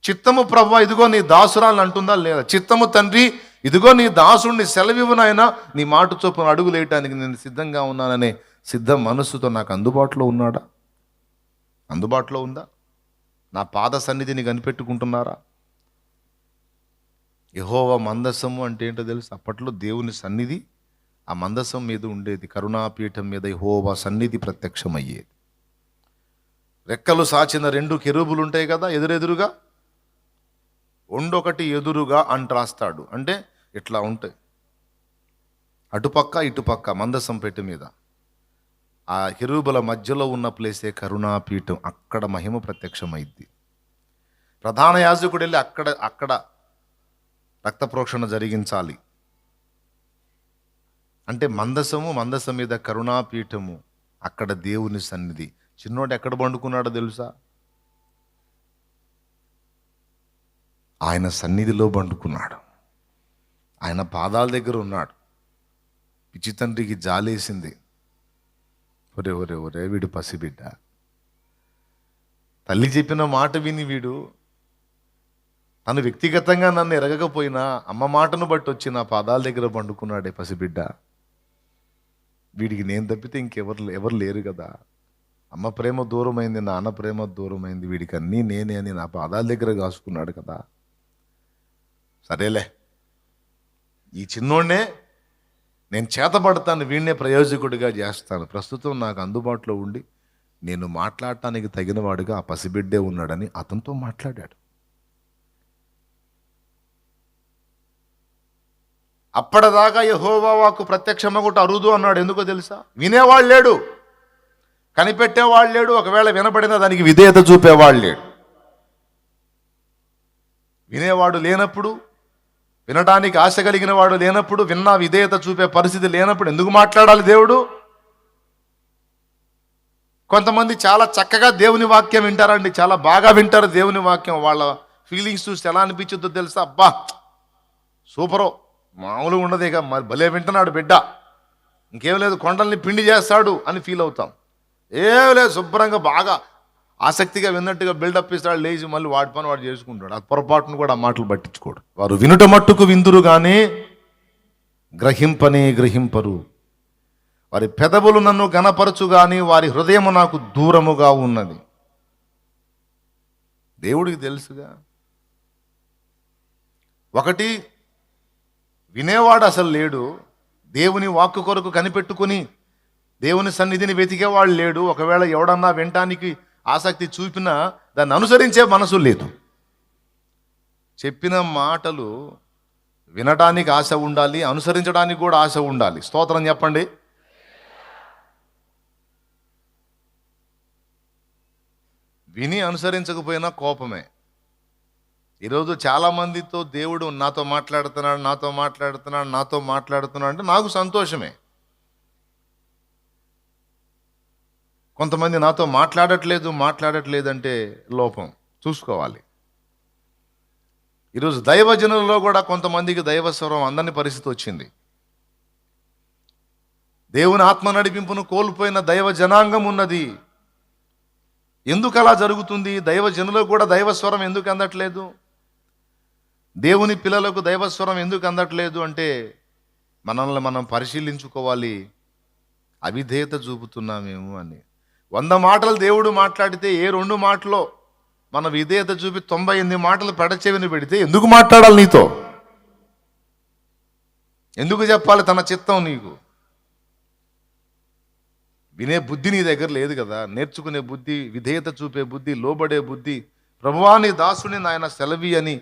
చిత్తము ప్రభువా ఇదిగో నీ దాసురాలను అంటుందా లేదా. చిత్తము తండ్రి ఇదిగో నీ దాసుడిని సెలవివ్వనైనా నీ మాట చొప్పున అడుగులేయటానికి నేను సిద్ధంగా ఉన్నాననే సిద్ధ మనస్సుతో నాకు అందుబాటులో ఉన్నాడా, అందుబాటులో ఉందా. నా పాద సన్నిధిని కనిపెట్టుకుంటున్నారా. యెహోవా మందసము అంటే ఏంటో తెలుసు. అప్పట్లో దేవుని సన్నిధి ఆ మందసం మీద ఉండేది. కరుణాపీఠం మీద యెహోవా సన్నిధి ప్రత్యక్షమయ్యేది. రెక్కలు సాచిన 2 కెరూబులు ఉంటాయి కదా ఎదురెదురుగా, ఒండొకటి ఎదురుగా అంట రాస్తాడు. అంటే ఇట్లా ఉంటాయి, అటుపక్క ఇటుపక్క మందసం పెట్టి మీద. ఆ కెరూబుల మధ్యలో ఉన్న ప్లేసే కరుణాపీఠం. అక్కడ మహిమ ప్రత్యక్షమైద్ది. ప్రధాన యాజకుడు వెళ్ళి అక్కడ రక్త ప్రోక్షణ జరిగించాలి. అంటే మందసం మీద కరుణాపీఠము, అక్కడ దేవుని సన్నిధి. చిన్నోడు ఎక్కడ పండుకున్నాడో తెలుసా? ఆయన సన్నిధిలో పండుకున్నాడు, ఆయన పాదాల దగ్గర ఉన్నాడు. పిచ్చి తండ్రికి జాలేసింది. ఒరే ఒరే ఒరే వీడు పసిబిడ్డ, తల్లి చెప్పిన మాట విని వీడు తను వ్యక్తిగతంగా నన్ను ఎరగకపోయినా అమ్మ మాటను బట్టి వచ్చి నా పాదాల దగ్గర పండుకున్నాడే పసిబిడ్డ. వీడికి నేను తప్పితే ఎవరు లేరు కదా. అమ్మ ప్రేమ దూరమైంది, నాన్న ప్రేమ దూరమైంది, వీడికి అన్నీ నేనే అని నా పాదాల దగ్గర కాసుకున్నాడు కదా. సరేలే, ఈ చిన్నోడ్నే నేను చేతపడతాను, వీడినే ప్రయోజకుడిగా చేస్తాను. ప్రస్తుతం నాకు అందుబాటులో ఉండి నేను మాట్లాడటానికి తగినవాడుగా ఆ పసిబిడ్డే ఉన్నాడని అతనితో మాట్లాడాడు. అప్పటిదాకా యెహోవా వాక్కు ప్రత్యక్షమగుట అరుదు అన్నాడు. ఎందుకో తెలుసా? వినేవాళ్ళు లేడు, కనిపెట్టేవాళ్ళు లేడు, ఒకవేళ వినపడినా దానికి విధేయత చూపేవాళ్ళు లేడు. వినేవాడు లేనప్పుడు, వినడానికి ఆశ కలిగిన వాడు లేనప్పుడు, విన్నా విధేయత చూపే పరిస్థితి లేనప్పుడు ఎందుకు మాట్లాడాలి దేవుడు? కొంతమంది చాలా చక్కగా దేవుని వాక్యం వింటారండి, చాలా బాగా వింటారు దేవుని వాక్యం. వాళ్ళ ఫీలింగ్స్ చూస్తే ఎలా అనిపించుద్దో తెలుసా? అబ్బా సూపరో, మామూలుగా ఉండదు, ఇక మరి భలే వింటున్నాడు బిడ్డ, ఇంకేం లేదు కొండల్ని పిండి చేస్తాడు అని ఫీల్ అవుతాం. ఏం లేదు, శుభ్రంగా బాగా ఆసక్తిగా విన్నట్టుగా బిల్డప్ ఇస్తాడు, లేచి మళ్ళీ వాడి పని వాడు చేసుకుంటాడు. అది పొరపాటును కూడా ఆ మాటలు పట్టించుకోడు. వారు వినుట మట్టుకు విందురు కానీ గ్రహింపరు. వారి పెదవులు నన్ను గణపరచు గాని వారి హృదయము నాకు దూరముగా ఉన్నది. దేవుడికి తెలుసుగా. ఒకటి, వినేవాడు అసలు లేడు, దేవుని వాక్కు కొరకు కనిపెట్టుకుని దేవుని సన్నిధిని వెతికేవాడు లేడు. ఒకవేళ ఎవడన్నా వినటానికి ఆసక్తి చూపినా దాన్ని అనుసరించే మనసు లేదు. చెప్పిన మాటలు వినటానికి ఆశ ఉండాలి, అనుసరించడానికి కూడా ఆశ ఉండాలి. స్తోత్రం చెప్పండి. విని అనుసరించకపోయినా కోపమే. ఈరోజు చాలామందితో దేవుడు నాతో మాట్లాడుతున్నాడు అంటే నాకు సంతోషమే. కొంతమంది నాతో మాట్లాడట్లేదు అంటే లోపం, చూసుకోవాలి. ఈరోజు దైవజనులలో కూడా కొంతమందికి దైవస్వరం అందని పరిస్థితి వచ్చింది. దేవుని ఆత్మ నడిపింపును కోల్పోయిన దైవ జనాంగం ఉన్నది. ఎందుకు అలా జరుగుతుంది? దైవజనులకు కూడా దైవస్వరం ఎందుకు అందట్లేదు? దేవుని పిల్లలకు దైవస్వరం ఎందుకు అందట్లేదు అంటే మనల్ని మనం పరిశీలించుకోవాలి. అవిధేయత చూపుతున్నామేమో అని. 100 మాటలు దేవుడు మాట్లాడితే ఏ 2 మాటలో మన విధేయత చూపి 98 మాటలు పెడచెవిని పెడితే ఎందుకు మాట్లాడాలి నీతో? ఎందుకు చెప్పాలి తన చిత్తం నీకు? వినే బుద్ధి నీ దగ్గర లేదు కదా, నేర్చుకునే బుద్ధి, విధేయత చూపే బుద్ధి, లోబడే బుద్ధి. ప్రభువా నీ దాసుని నాయన సెలవి అని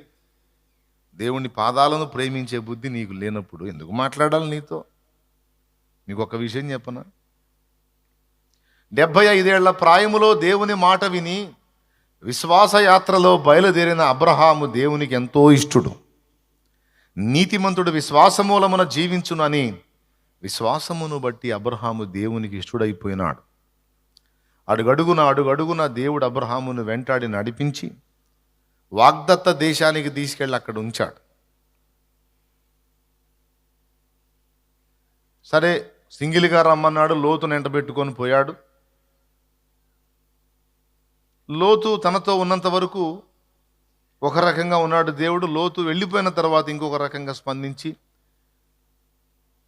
దేవుని పాదాలను ప్రేమించే బుద్ధి నీకు లేనప్పుడు ఎందుకు మాట్లాడాలి నీతో? నీకు ఒక విషయం చెప్పనా? 75 ఏళ్ల ప్రాయములో దేవుని మాట విని విశ్వాసయాత్రలో బయలుదేరిన అబ్రహాము దేవునికి ఎంతో ఇష్టుడు. నీతిమంతుడు విశ్వాసమూలమున జీవించునని విశ్వాసమును బట్టి అబ్రహాము దేవునికి ఇష్టుడైపోయినాడు. అడుగడుగున దేవుడు అబ్రహామును వెంటాడి నడిపించి వాగ్దత్త దేశానికి తీసుకెళ్ళి అక్కడ ఉంచాడు. సరే, సింగిల్గా రమ్మన్నాడు. లోతును ఎంటబెట్టుకొని పోయాడు. లోతు తనతో ఉన్నంత వరకు ఒక రకంగా ఉన్నాడు దేవుడు. లోతు వెళ్ళిపోయిన తర్వాత ఇంకొక రకంగా స్పందించి,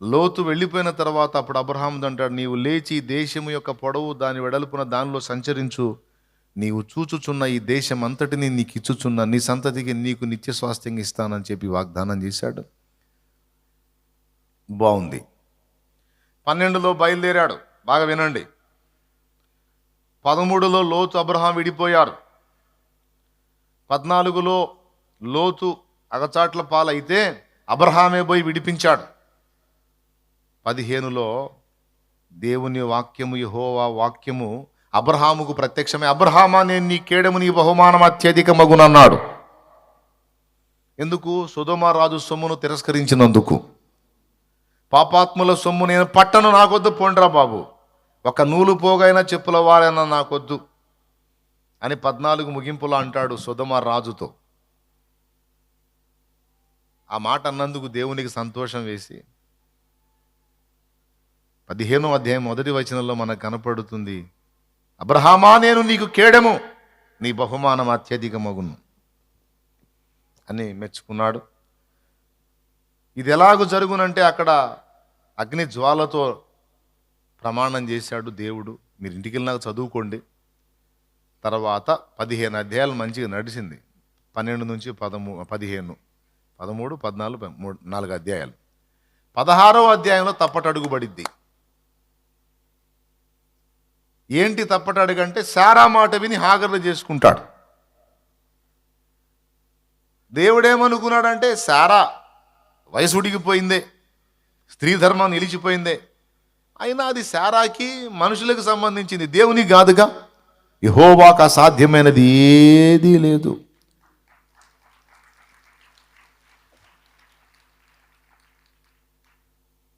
లోతు వెళ్ళిపోయిన తర్వాత అప్పుడు అబ్రహాము అంటాడు, నీవు లేచి దేశము యొక్క పొడవు దాని వెడల్పున దానిలో సంచరించు, నీవు చూచుచున్న ఈ దేశం అంతటిని నీకు ఇచ్చుచున్న నీ సంతతికి నీకు నిత్య స్వాస్థ్యంగా ఇస్తానని చెప్పి వాగ్దానం చేశాడు. బాగుంది. 12లో బయలుదేరాడు. బాగా వినండి. 13లో లోతు అబ్రహాం విడిపోయారు. 14లో లోతు అగచాట్ల పాలైతే అబ్రహామే పోయి విడిపించాడు. 15లో దేవుని వాక్యము, యెహోవా వాక్యము అబ్రహాముకు ప్రత్యక్షమే. అబ్రహామా, నేను నీ కేడము, నీ బహుమానం అత్యధికమగునన్నాడు. ఎందుకు? సొదొమ రాజు సొమ్మును తిరస్కరించినందుకు. పాపాత్ముల సొమ్ము నేను పట్టను, నాకొద్దు, పోండ్రా బాబు, ఒక నూలు పోగైనా చెప్పుల వారైనా నాకొద్దు అని 14 ముగింపులో అంటాడు సొదొమ రాజుతో. ఆ మాట అన్నందుకు దేవునికి సంతోషం వేసి 15వ అధ్యాయం 1వ వచనంలో మనకు కనపడుతుంది, అబ్రహామా, నేను నీకు కేడము, నీ బహుమానం అత్యధికమగును అని మెచ్చుకున్నాడు. ఇది ఎలాగూ జరుగునంటే అక్కడ అగ్ని జ్వాలతో ప్రమాణం చేశాడు దేవుడు. మీరు ఇంటికి వెళ్ళినాక చదువుకోండి. తర్వాత 15 అధ్యాయాలు మంచిగా నడిచింది. 12 నుంచి 15, 13, 14, 4 అధ్యాయాలు. 16వ అధ్యాయంలో తప్పటడుగు పడిద్ది. ఏంటి తప్పటడుగు అంటే, శారా మాట విని హాగర్లు చేసుకుంటాడు. దేవుడేమనుకున్నాడంటే, శారా వయసు ఉడిగిపోయిందే, స్త్రీ ధర్మం నిలిచిపోయిందే, అయినా అది శారాకి మనుషులకు సంబంధించింది, దేవునికి కాదుగా. యెహోవాకు అసాధ్యమైనది ఏదీ లేదు.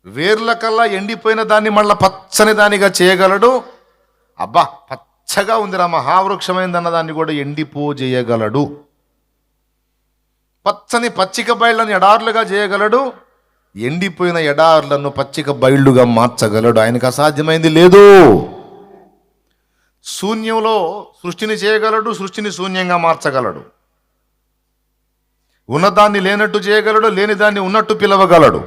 వేర్ల కల్లా ఎండిపోయిన దాన్ని మళ్ళీ పచ్చని దానిగా చేయగలడు. అబ్బా, పచ్చగా ఉందిరా, మహావృక్షమైందన్న దాన్ని కూడా ఎండిపోజేయగలడు. పచ్చని పచ్చిక బయళ్ళను ఎడార్లుగా చేయగలడు. ఎండిపోయిన ఎడార్లను పచ్చిక బయళ్ళుగా మార్చగలడు. ఆయనకు అసాధ్యమైంది లేదు. శూన్యంలో సృష్టిని చేయగలడు, సృష్టిని శూన్యంగా మార్చగలడు. ఉన్నదాన్ని లేనట్టు చేయగలడు, లేని దాన్ని ఉన్నట్టు పిలవగలడు.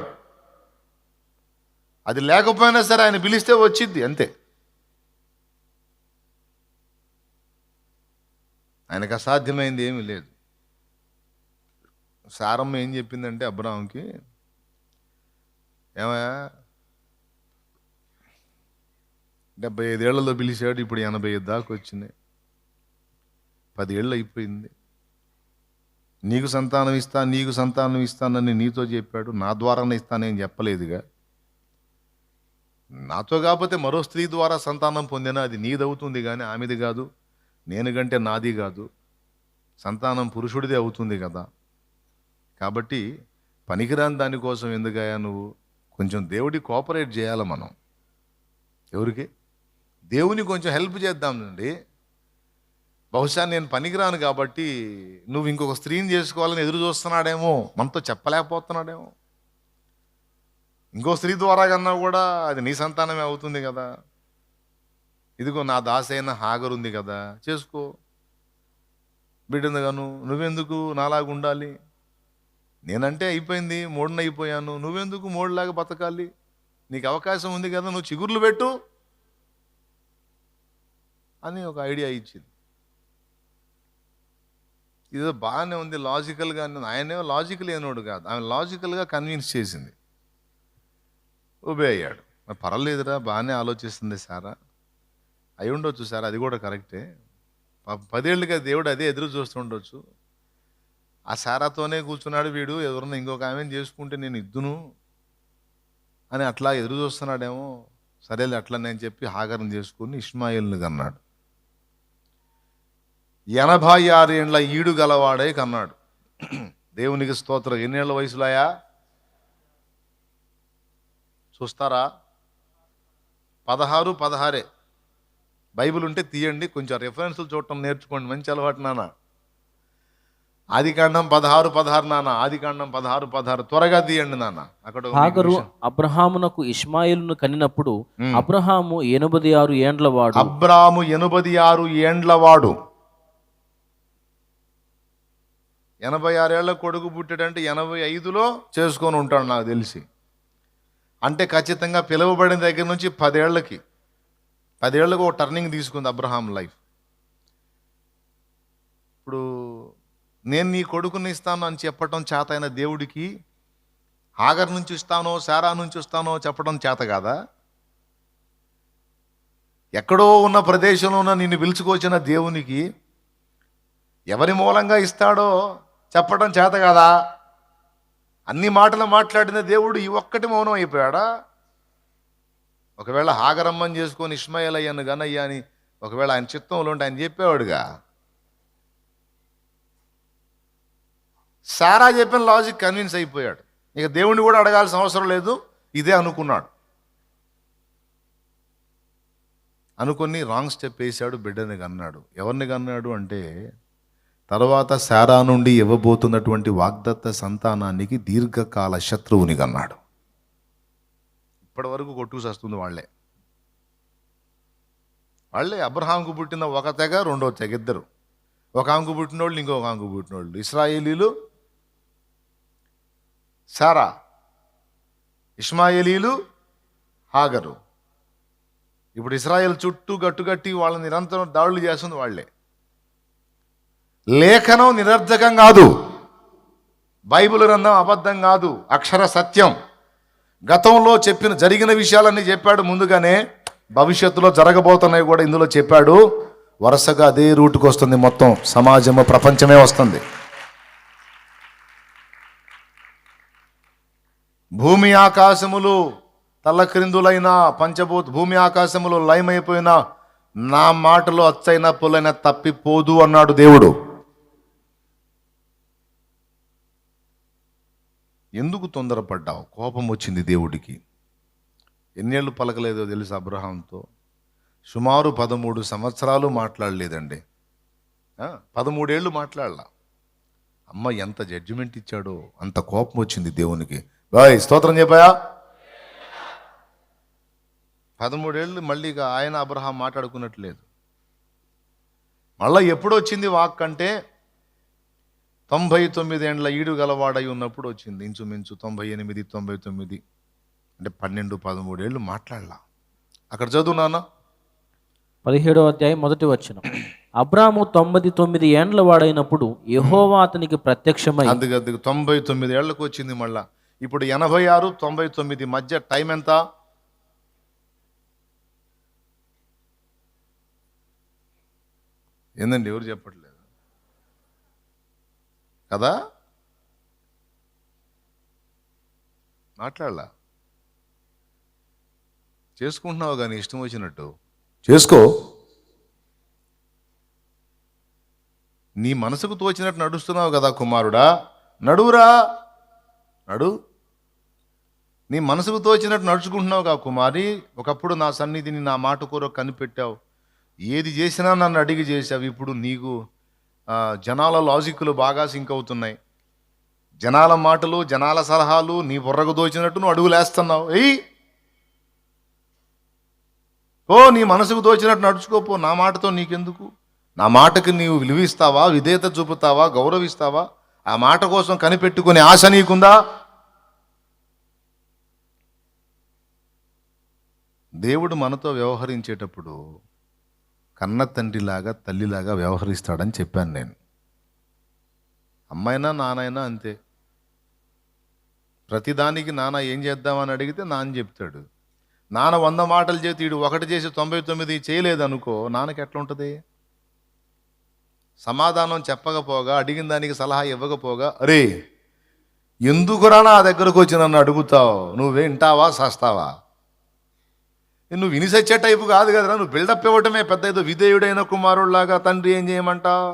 అది లేకపోయినా సరే ఆయన పిలిస్తే వచ్చిద్ది, అంతే. ఆయనకు అసాధ్యమైంది ఏమీ లేదు. సారమ్మ ఏం చెప్పిందంటే అబ్రాహాంకి, ఏమయ్యా 75 ఏళ్లలో పిలిచాడు, ఇప్పుడు 85 దాకా వచ్చినాయి, 10 ఏళ్ళు అయిపోయింది. నీకు సంతానం ఇస్తానని నీతో చెప్పాడు, నా ద్వారానే ఇస్తానని చెప్పలేదుగా. నాతో కాకపోతే మరో స్త్రీ ద్వారా సంతానం పొందినా అది నీదవుతుంది కానీ ఆమెది కాదు, నేను కంటే నాది కాదు, సంతానం పురుషుడిదే అవుతుంది కదా. కాబట్టి పనికిరాని దానికోసం ఎందుకయ్యా నువ్వు? కొంచెం దేవుడి కోఆపరేట్ చేయాలి మనం. ఎవరికి? దేవుని కొంచెం హెల్ప్ చేద్దామండి. బహుశా నేను పనికిరాను కాబట్టి నువ్వు ఇంకొక స్త్రీని చేసుకోవాలని ఎదురు చూస్తున్నాడేమో, మనతో చెప్పలేకపోతున్నాడేమో. ఇంకో స్త్రీ ద్వారా కన్నా కూడా అది నీ సంతానమే అవుతుంది కదా. ఇదిగో నా దాసైన హాగర్ ఉంది కదా, చేసుకో, బిడ్డగాను. నువ్వెందుకు నాలాగా ఉండాలి? నేనంటే అయిపోయింది, మోడన అయిపోయాను, నువ్వెందుకు మోడ్లాగా బతకాలి? నీకు అవకాశం ఉంది కదా, నువ్వు చిగుర్లు పెట్టు. అని ఒక ఐడియా ఇచ్చింది. ఇదో బాగానే ఉంది లాజికల్గా. ఆయనే లాజికల్ అయినోడు కాదు, ఆమె లాజికల్గా కన్విన్స్ చేసింది. ఒబే అయ్యాడు. మరి పర్వాలేదురా, బాగానే ఆలోచిస్తుంది సారా, అయి ఉండొచ్చు సార్, అది కూడా కరెక్టే. 10 ఏళ్ళుగా దేవుడు అదే ఎదురు చూస్తుండొచ్చు. ఆ సారాతోనే కూర్చున్నాడు వీడు, ఎవరన్నా ఇంకొక ఆమెను చేసుకుంటే నేను ఇద్దును అని అట్లా ఎదురు చూస్తున్నాడేమో. సరేలే అట్లనే అని చెప్పి హాగర్ని చేసుకుని ఇష్మాయిల్ని కన్నాడు. 86 ఏండ్ల ఈడు గలవాడే కన్నాడు. దేవునికి స్తోత్రం. ఎన్నేళ్ల వయసులాయా చూస్తారా? 16 బైబిల్ ఉంటే తీయండి, కొంచెం రెఫరెన్స్లు చూడటం నేర్చుకోండి, మంచి అలవాటు నాన్న. ఆదికాండం 16 నాన్న, ఆదికాండం 16 త్వరగా తీయండి నాన్న. అక్కడ హాగరు అబ్రహామునకు ఇష్మాయిలును కనినప్పుడు అబ్రహాము 86 ఏండ్ల వాడు. అబ్రాము 86 ఏండ్ల వాడు. 86 ఏళ్ల కొడుకు పుట్టాడంటే 85లో చేసుకొని ఉంటాడు నాకు తెలిసి. అంటే ఖచ్చితంగా పిలువబడిన దగ్గర నుంచి 10 ఏళ్లకు ఒక టర్నింగ్ తీసుకుంది అబ్రహాం లైఫ్. ఇప్పుడు నేను నీ కొడుకుని ఇస్తాను అని చెప్పటం చేత అయిన దేవుడికి హాగర్ నుంచి ఇస్తానో సారా నుంచి ఇస్తానో చెప్పడం చేత కాదా? ఎక్కడో ఉన్న ప్రదేశంలో ఉన్న నిన్ను పిలుచుకొచ్చిన దేవునికి ఎవరి మూలంగా ఇస్తాడో చెప్పడం చేత కాదా? అన్ని మాటలు మాట్లాడిన దేవుడు ఈ ఒక్కటి మౌనం అయిపోయాడా? ఒకవేళ హాగరమ్మని చేసుకొని ఇష్మాయిల్ అయ్యాను గనయ్యా అని ఒకవేళ ఆయన చిత్తంలో ఉంటే ఆయన చెప్పేవాడుగా. సారా చెప్పిన లాజిక్ కన్విన్స్ అయిపోయాడు. ఇక దేవుణ్ణి కూడా అడగాల్సిన అవసరం లేదు, ఇదే అనుకున్నాడు. అనుకొని రాంగ్ స్టెప్ వేసాడు, బిడ్డని కన్నాడు. ఎవరిని కన్నాడు అంటే తర్వాత సారా నుండి ఇవ్వబోతున్నటువంటి వాగ్దత్త సంతానానికి దీర్ఘకాల శత్రువుని కన్నాడు. ఇప్పటి వరకు కొట్టుకుసస్తుంది వాళ్ళే అబ్రహాంకు పుట్టిన ఒక తెగ, రెండో తెగ, ఇద్దరు. ఒక ఆంకు పుట్టినోళ్ళు, ఇంకొక ఆంకు పుట్టినోళ్ళు. ఇశ్రాయేలీలు సారా, ఇష్మాయేలీలు హాగరు. ఇప్పుడు ఇశ్రాయేల్ చుట్టూ గట్టుగట్టి వాళ్ళని నిరంతరం దాడులు చేస్తుంది వాళ్ళే. లేఖనం నిరర్ధకం కాదు, బైబిల్ గ్రంథం అబద్ధం కాదు, అక్షర సత్యం. గతంలో జరిగిన విషయాలన్నీ చెప్పాడు ముందుగానే, భవిష్యత్తులో జరగబోతున్నాయి కూడా ఇందులో చెప్పాడు. వరుసగా అదే రూటుకు వస్తుంది, మొత్తం సమాజము ప్రపంచమే వస్తుంది. భూమి ఆకాశములు తల్లక్రిందులైన భూమి ఆకాశములు లయమైపోయిన నా మాటలు అచ్చైన పుల్లైన తప్పిపోదు అన్నాడు దేవుడు. ఎందుకు తొందరపడ్డావు? కోపం వచ్చింది దేవుడికి. ఎన్నేళ్ళు పలకలేదో తెలుసు అబ్రహాంతో? సుమారు 13 సంవత్సరాలు మాట్లాడలేదండి. 13 ఏళ్ళు మాట్లాడలా. అమ్మ ఎంత జడ్జిమెంట్ ఇచ్చాడో, అంత కోపం వచ్చింది దేవునికి. బాయ్ స్తోత్రం చెప్పాయా? 13 ఏళ్ళు మళ్ళీ ఆయన అబ్రహాం మాట్లాడుకున్నట్లేదు. మళ్ళీ ఎప్పుడు వచ్చింది వాక్ అంటే 99 ఏండ్ల ఈడు గలవాడై ఉన్నప్పుడు వచ్చింది. ఇంచుమించు 98, 99 అంటే 12, 13 ఏళ్ళు మాట్లాడలా. అక్కడ చదువు నాన్న, 17వ అధ్యాయం 1వ వచనం. అబ్రాము 99 ఏండ్ల వాడైనప్పుడు యెహోవా అతనికి ప్రత్యక్షమై. అందుకు 99 ఏళ్లకు వచ్చింది మళ్ళా. ఇప్పుడు 86, 99 మధ్య టైం ఎంత? ఏందండి ఎవరు చెప్పట్లేదు కదా? మాట్లాడలా. చేసుకుంటున్నావు కానీ ఇష్టం వచ్చినట్టు చేసుకో. నీ మనసుకు తోచినట్టు నడుస్తున్నావు కదా కుమారుడా, నడువురా, నడు. నీ మనసుకు తోచినట్టు నడుచుకుంటున్నావు కా కుమారి. ఒకప్పుడు నా సన్నిధిని నా మాట కొరకు కనిపెట్టావు, ఏది చేసినా నన్ను అడిగి చేసావు. ఇప్పుడు నీకు జనాల లాజిక్లు బాగా సింక్ అవుతున్నాయి. జనాల మాటలు, జనాల సలహాలు నీ బుర్రకు దోచినట్టు నువ్వు అడుగులేస్తున్నావు. నీ మనసుకు దోచినట్టు నడుచుకోపో. నా మాటతో నీకెందుకు? నా మాటకి నీవు విలువిస్తావా? విధేయత చూపుతావా? గౌరవిస్తావా? ఆ మాట కోసం కనిపెట్టుకునే ఆశ నీకుందా? దేవుడు మనతో వ్యవహరించేటప్పుడు కన్న తండ్రిలాగా తల్లిలాగా వ్యవహరిస్తాడని చెప్పాను నేను. అమ్మైనా నానైనా అంతే. ప్రతిదానికి నాన్న ఏం చేద్దామని అడిగితే నాన్న చెప్తాడు. నాన్న 100 మాటలు చేతి వీడు ఒకటి చేసి 99 చేయలేదనుకో, నాన్నకి ఎట్లా ఉంటుంది? సమాధానం చెప్పకపోగా, అడిగిన దానికి సలహా ఇవ్వకపోగా, అరే ఎందుకురా నా దగ్గరకు వచ్చి నన్ను అడుగుతావు, నువ్వు వింటావా సస్తావా? నువ్వు వినిసచ్చే టైపు కాదు కదరా, నువ్వు బిల్డప్ ఇవ్వటమే పెద్ద ఏదో విధేయుడైన కుమారుడిలాగా. తండ్రి ఏం చేయమంటావు?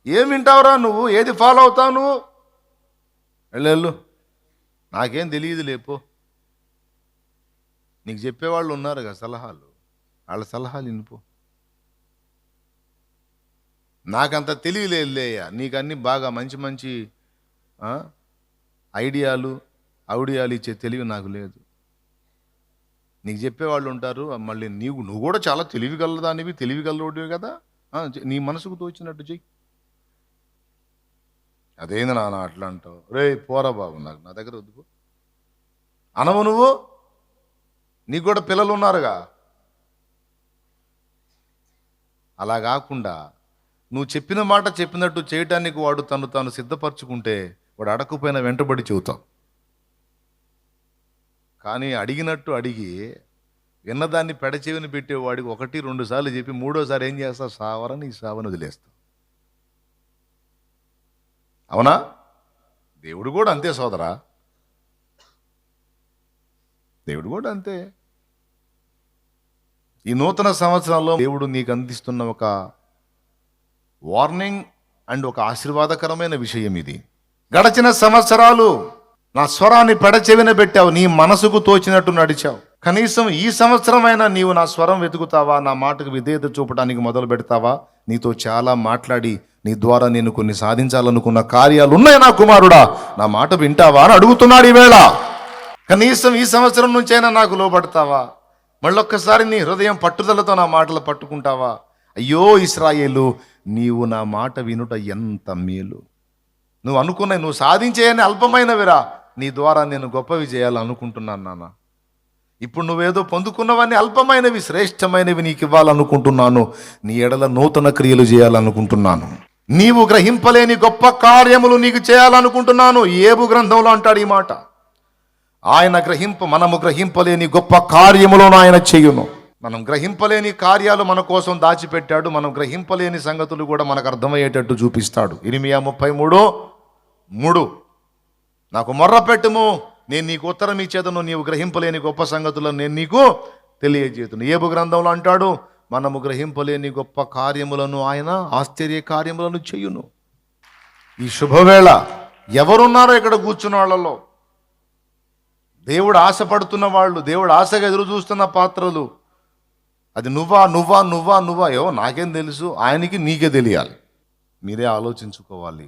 ఏం వింటావురా నువ్వు? ఏది ఫాలో అవుతావు నువ్వు? వెళ్ళు, నాకేం తెలియదు లేపో. నీకు చెప్పేవాళ్ళు ఉన్నారు కదా సలహాలు, వాళ్ళ సలహాలు వినిపో. నాకంత తెలియలేదులేయ్యా, నీకు అన్నీ బాగా మంచి మంచి ఐడియాలు ఔడియాలు ఇచ్చే తెలివి నాకు లేదు. నీకు చెప్పేవాళ్ళు ఉంటారు, మళ్ళీ నువ్వు కూడా చాలా తెలివిగలదానివి, తెలివిగలవాడివి కదా, నీ మనసుకు తోచినట్టు చెయ్యి. అదేంది నాన్న అట్లా అంటావు? రే పోరా బాబు, నా దగ్గర వద్దుకో అనవు నువ్వు. నీకు కూడా పిల్లలు ఉన్నారుగా. అలా కాకుండా నువ్వు చెప్పిన మాట చెప్పినట్టు చేయటానికి వాడు తాను సిద్ధపరచుకుంటే వాడు అడగకపోయినా వెంటబడి చెబుతావు. కానీ అడిగినట్టు అడిగి విన్నదాన్ని పెడచెవిని పెట్టేవాడికి 1-2 సార్లు చెప్పి 3వసారి ఏం చేస్తావు? సావరని ఈ సావని వదిలేస్తావు. అవునా? దేవుడు కూడా అంతే సోదరా, దేవుడు కూడా అంతే. ఈ నూతన సంవత్సరంలో దేవుడు నీకు అందిస్తున్న ఒక వార్నింగ్ అండ్ ఒక ఆశీర్వాదకరమైన విషయం ఇది. గడచిన సంవత్సరాలు నా స్వరాన్ని పెడచెవిన పెట్టావు, నీ మనసుకు తోచినట్టు నడిచావు. కనీసం ఈ సంవత్సరమైనా నీవు నా స్వరం వెతుకుతావా? నా మాటకు విధేయత చూపడానికి మొదలు పెడతావా? నీతో చాలా మాట్లాడి నీ ద్వారా నేను కొన్ని సాధించాలనుకున్న కార్యాలు ఉన్నాయి నా కుమారుడా, నా మాట వింటావా అని అడుగుతున్నాడు ఈవేళ. కనీసం ఈ సంవత్సరం నుంచైనా నాకు లోబడతావా? మళ్ళొక్కసారి నీ హృదయం పట్టుదలతో నా మాటలు పట్టుకుంటావా? అయ్యో ఇశ్రాయేలు, నీవు నా మాట వినుట ఎంత మేలు. నువ్వు అనుకున్నాయి, నువ్వు సాధించేయని అల్పమైనవిరా, నీ ద్వారా నేను గొప్పవి చేయాలనుకుంటున్నాను నాన్న. ఇప్పుడు నువ్వేదో పొందుకున్నవన్నీ అల్పమైనవి, శ్రేష్టమైనవి నీకు ఇవ్వాలనుకుంటున్నాను. నీ ఎడల నూతన క్రియలు చేయాలనుకుంటున్నాను. నీవు గ్రహింపలేని గొప్ప కార్యములు నీకు చేయాలనుకుంటున్నాను. ఏబు గ్రంథంలో అంటాడు ఈ మాట. మనము గ్రహింపలేని గొప్ప కార్యములను ఆయన చెయ్యును. మనం గ్రహింపలేని కార్యాలు మన కోసం దాచిపెట్టాడు. మనం గ్రహింపలేని సంగతులు కూడా మనకు అర్థమయ్యేటట్టు చూపిస్తాడు. ఇర్మియా 33:3 నాకు మొర్ర పెట్టుము, నేను నీకు ఉత్తరం ఇచ్చేదను, నీవు గ్రహింపలేని గొప్ప సంగతులను నేను నీకు తెలియజేతును. ఏబు గ్రంథంలో అంటాడు, మనము గ్రహింపలేని గొప్ప కార్యములను ఆయన ఆశ్చర్య కార్యములను చెయ్యును. ఈ శుభవేళ ఎవరున్నారో ఇక్కడ కూర్చున్న వాళ్ళలో దేవుడు ఆశపడుతున్న వాళ్ళు, దేవుడు ఆశగా ఎదురు చూస్తున్న పాత్రలు, అది నువ్వా ఏవో నాకేం తెలుసు, ఆయనకి నీకే తెలియాలి. మీరే ఆలోచించుకోవాలి.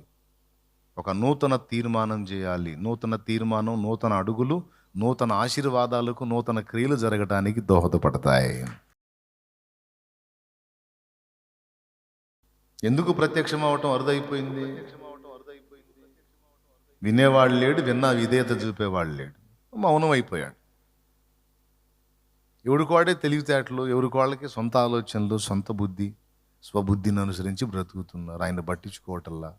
ఒక నూతన తీర్మానం చేయాలి. నూతన తీర్మానం, నూతన అడుగులు, నూతన ఆశీర్వాదాలకు, నూతన క్రియలు జరగడానికి దోహదపడతాయి. ఎందుకు ప్రత్యక్షం అవటం అరుదైపోయింది? వినేవాడు లేడు, విన్నా విధేయత చూపేవాడు లేడు, మౌనం అయిపోయాడు. ఎవరికి వాడే తెలివితేటలు, ఎవరికి వాళ్ళకి సొంత ఆలోచనలు, సొంత బుద్ధి, స్వబుద్ధిని అనుసరించి బ్రతుకుతున్నారు. ఆయన పట్టించుకోవటల్లా.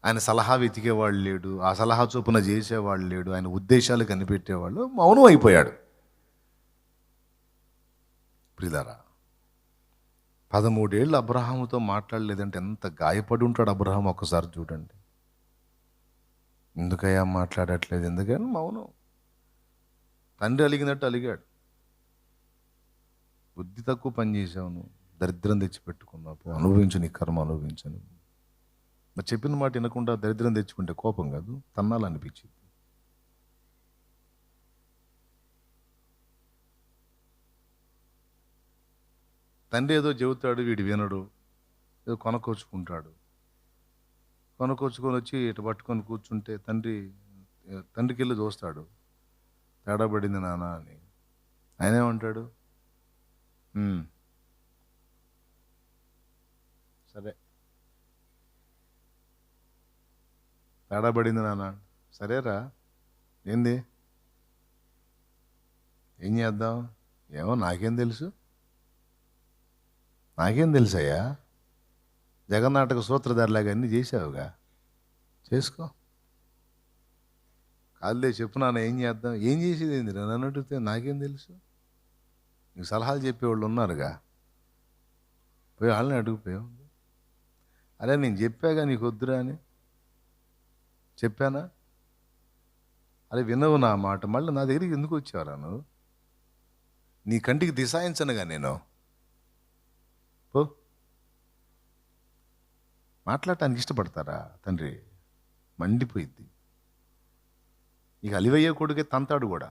ఆయన సలహా వెతికేవాళ్ళు లేడు, ఆ సలహా చొప్పున చేసేవాళ్ళు లేడు, ఆయన ఉద్దేశాలు కనిపెట్టేవాళ్ళు, మౌనం అయిపోయాడు. ప్రియులారా, 13 ఏళ్ళు అబ్రహాముతో మాట్లాడలేదంటే ఎంత గాయపడి ఉంటాడు అబ్రహాం. ఒక్కసారి చూడండి. ఎందుకయ్యా మాట్లాడట్లేదు? ఎందుకని మౌనం. తండ్రి అలిగినట్టు అలిగాడు. బుద్ధి తక్కువ పని చేసావు నువ్వు, దరిద్రం తెచ్చిపెట్టుకున్నావు, అనుభవించు, నీ కర్మ అనుభవించను. మరి చెప్పిన మాట వినకుండా దరిద్రం తెచ్చుకుంటే కోపం కాదు, తన్నాలనిపించింది. తండ్రి ఏదో చెబుతాడు, వీడు వినడు, ఏదో కొనకొచ్చుకుంటాడు. కొనకొచ్చుకొని వచ్చి ఇటు పట్టుకొని కూర్చుంటే తండ్రికి వెళ్ళి చూస్తాడు, తేడా పడింది నాన్న అని. ఆయన ఏమంటాడు? సరే, తేడా పడింది నాన్న, సరేరా, ఏంది, ఏం చేద్దాం, ఏమో నాకేం తెలుసు, నాకేం తెలుసయ్యా, జగన్నాటక సూత్రధారిలాగా అన్నీ చేసావుగా, చేసుకో. కాదులే చెప్పు నాన్న, ఏం చేద్దాం, ఏం చేసేది ఏంది నన్ను అడిగితే నాకేం తెలుసు. నీకు సలహాలు చెప్పేవాళ్ళు ఉన్నారుగా, పోయి వాళ్ళని అడిగిపోయావు. అరే నేను చెప్పాగా నీకు వద్దురా అని, చెప్పానా? అరే వినవు నా మాట, మళ్ళీ నా దగ్గరికి ఎందుకు వచ్చావురా నువ్వు? నీ కంటికి దిశాయించనుగా నేను. పో. మాట్లాడటానికి ఇష్టపడతారా తండ్రి? మండిపోయిద్ది. ఇక అలివయ్యే కొడుకే తంతాడు కూడా,